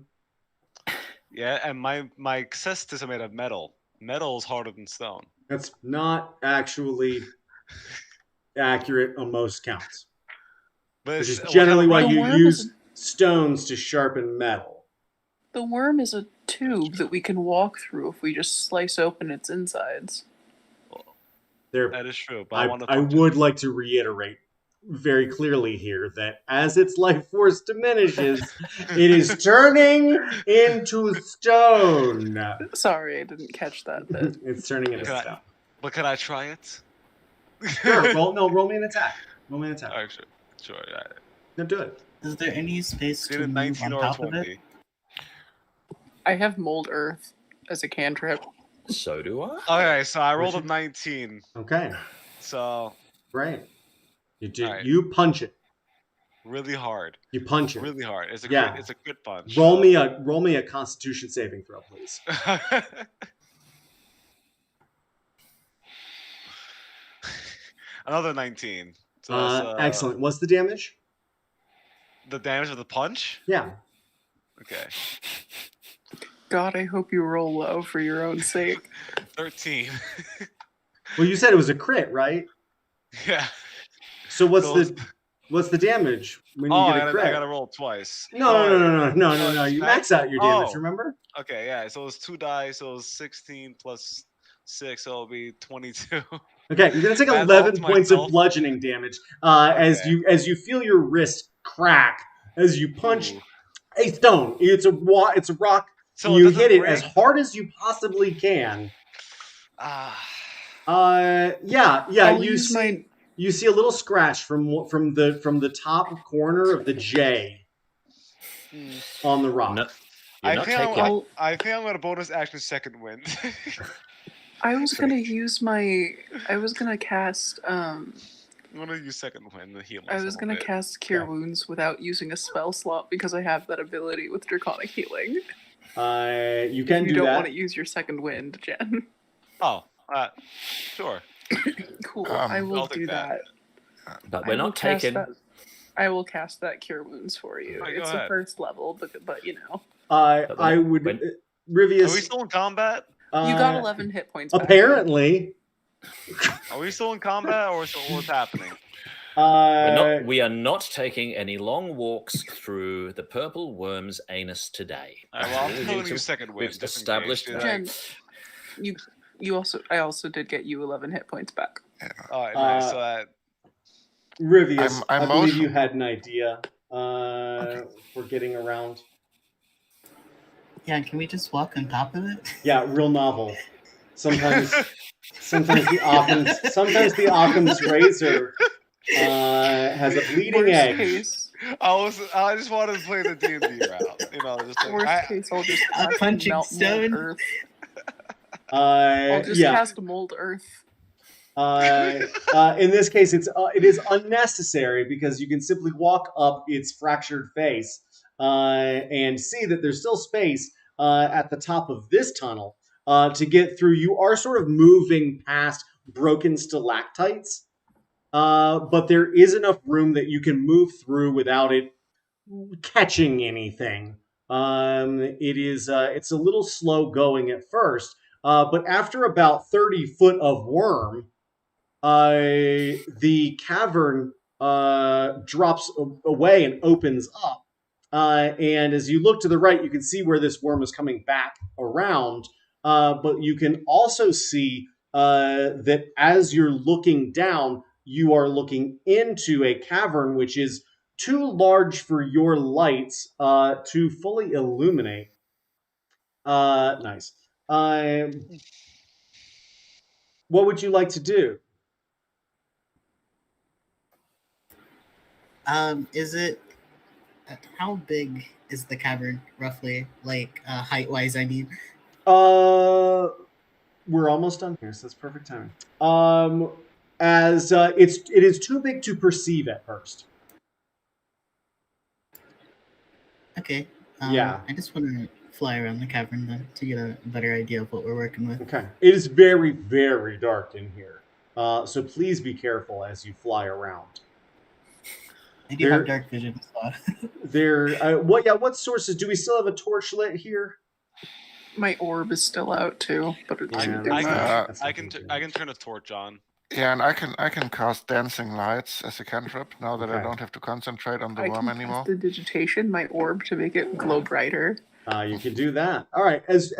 Yeah, and my cestus are made of metal. Metal is harder than stone. That's not actually accurate on most counts. But Which is what generally why kind of you worm use is- stones to sharpen metal. The worm is a tube that we can walk through if we just slice open its insides. That is true, but I want to. I would like to reiterate very clearly here that as its life force diminishes, it is turning into stone. Sorry, I didn't catch that bit. It's turning into Can I- stone. But can I try it? Sure, roll me an attack. Roll me an attack. All right, sure. Yeah. No, do it. Is there any space Did to it move 19 on or top of 20? it? I have mold earth as a cantrip. So do I. Okay, so I rolled a 19. Okay, So great. You did. Alright. You punch it. really hard. You punch it. Really hard. It's a Yeah. it's a good punch. Roll me a Constitution saving throw, please. Another 19. So that's, Excellent. What's the damage? The damage of the punch? Yeah. Okay. God, I hope you roll low for your own sake. 13. Well, you said it was a crit, right? Yeah. So what's So what's the damage when you Oh, get a crit? I gotta roll twice. No. You max out your damage. Oh. Remember? Okay, yeah. So it's 2 dice. So it's 16 plus 6. So it'll be 22. Okay, you're gonna take Add 11 all to points of myself. bludgeoning damage as Okay. you feel your wrist crack as you punch Ooh. a stone. It's a rock. So And you does it hit it break? as hard as you possibly can. Ah. Yeah. I'll You use see, you see a little scratch from the top corner of the J Hmm. on the rock. No, you're I not think, taking. I think I'm gonna bonus action second wind. I was gonna use my. I was gonna cast. I'm gonna use second wind to heal I myself. was a gonna bit. cast Cure Okay. Wounds without using a spell slot because I have that ability with Draconic Healing. You can you do don't that. want to use your second wind, Jen. Oh, sure. Cool. Um, I will I'll take do that. that. But I we're will not cast taking. that- I will cast that Cure Wounds for you. Alright, go It's ahead. a first level, but you know. I would when- Rivius. Are we still in combat? You got 11 hit points back. Apparently. Are we still in combat, or what's happening? We are not taking any long walks through the purple worm's anus today. Alright, well, I'm We've gonna use second wind. we've just in established case. that. Jen, I also did get you 11 hit points back. Alright, nice. So that Rivius, I'm I believe most- you had an idea for getting around. Yeah, can we just walk on top of it? Yeah, real novel. Sometimes the Occam's razor has a bleeding Worst edge. case, I just wanted to play the D&D route. You know, just like, worst case, I'll just A cast punching Mold stone? Earth. I'll just Yeah. cast Mold Earth. In this case, it is unnecessary because you can simply walk up its fractured face and see that there's still space at the top of this tunnel to get through. You are sort of moving past broken stalactites, but there is enough room that you can move through without it catching anything. It's a little slow going at first, but after about 30 foot of worm, the cavern drops away and opens up. And as you look to the right, you can see where this worm is coming back around. But you can also see that as you're looking down, you are looking into a cavern which is too large for your lights to fully illuminate. Nice. What would you like to do? Is it how big is the cavern roughly? Like height wise, I mean. We're almost done here, so that's perfect timing. As it is too big to perceive at first. Okay. Yeah. I just want to fly around the cavern then to get a better idea of what we're working with. Okay. It is very, very dark in here. So please be careful as you fly around. I do have dark vision, so. What sources do we still have a torch lit here? My orb is still out too, but it's I can turn a torch on. Yeah, and I can cast dancing lights as a cantrip now that I don't have to concentrate on the worm anymore. I can digitation my orb to make it glow brighter. You can do that. All right. As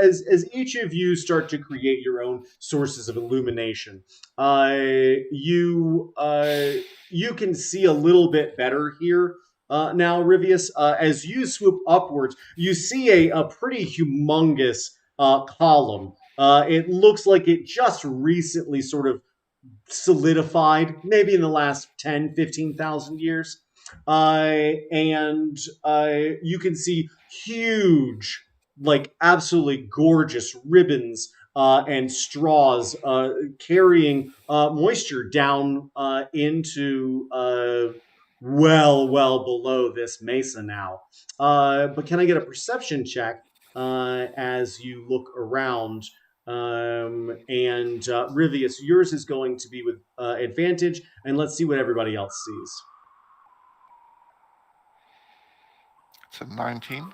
each of you start to create your own sources of illumination, you can see a little bit better here. Now, Rivius, as you swoop upwards, you see a pretty humongous column. It looks like it just recently sort of solidified, maybe in the last 10, 15,000 years. And you can see huge, like absolutely gorgeous ribbons and straws carrying moisture down into well below this mesa now. But can I get a perception check as you look around? And Rivius, yours is going to be with advantage, and let's see what everybody else sees. It's a 19.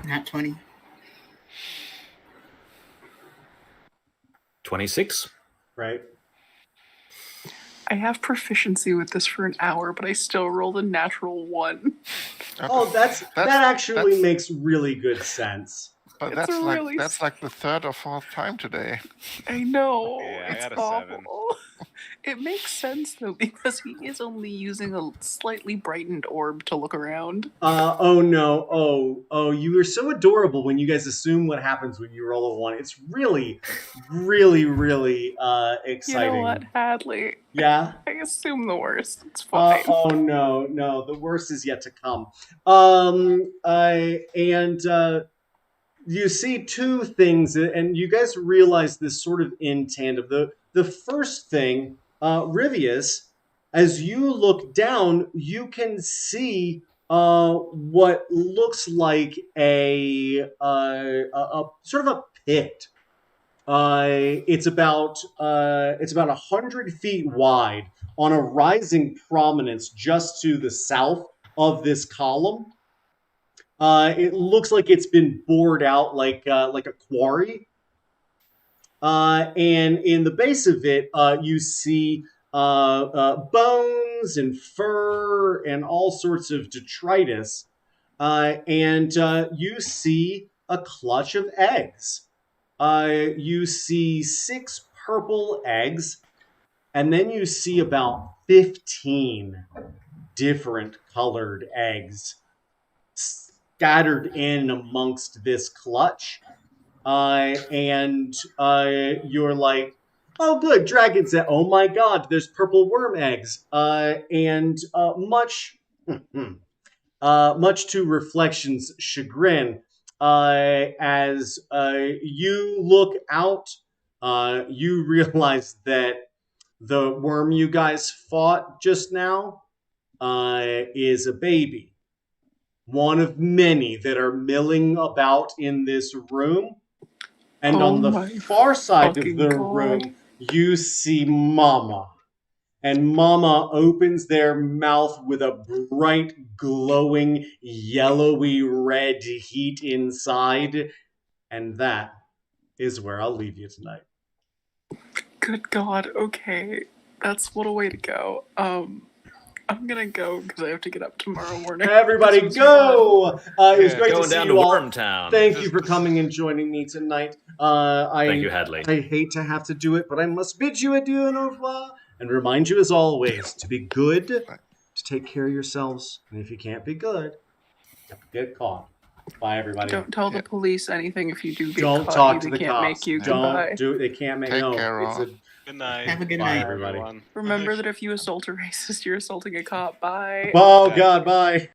Not 20. 26. Right. I have proficiency with this for an hour, but I still rolled a natural 1. Okay. Oh, that actually makes really good sense. But that's like the third or fourth time today. I know. Yeah, it's I got a awful. 7. It makes sense though, because he is only using a slightly brightened orb to look around. Oh no. Oh, you are so adorable when you guys assume what happens when you roll a 1. It's really, really, really exciting. You know what, Hadley? Yeah? I assume the worst. It's fine. Oh no. The worst is yet to come. You see two things, and you guys realize this sort of in tandem. The first thing, Rivius, as you look down, you can see what looks like a sort of a pit. It's about 100 feet wide on a rising prominence just to the south of this column. It looks like it's been bored out like a quarry. And in the base of it, you see bones and fur and all sorts of detritus. And you see a clutch of eggs. You see 6 purple eggs, and then you see about 15 different colored eggs scattered in amongst this clutch. And you're like, oh, good, dragons. Oh my god, there's purple worm eggs. And much to Reflection's chagrin, as you look out, you realize that the worm you guys fought just now is a baby. One of many that are milling about in this room. And on the far side of the room, you see Mama. And Mama opens their mouth with a bright, glowing, yellowy red heat inside. And that is where I'll leave you tonight. Good God, okay. That's what a way to go. I'm gonna go because I have to get up tomorrow morning. Everybody This was fun. go! It was Yeah. great to Going see down you to all. Wormtown. Thank you for coming and joining me tonight. Thank you, Hadley. I hate to have to do it, but I must bid you adieu and au revoir, and remind you as always to be good, to take care of yourselves, and if you can't be good, get caught. Bye, everybody. Don't tell the police anything if you do get Don't caught. talk to They the can't cops. make you. Don't Goodbye. do it. They can't make Take no. care, It's all. a, Good night. Have a good Bye, night. everybody. everyone. Remember that if you assault a racist, you're assaulting a cop. Bye. Oh Yeah. God, bye.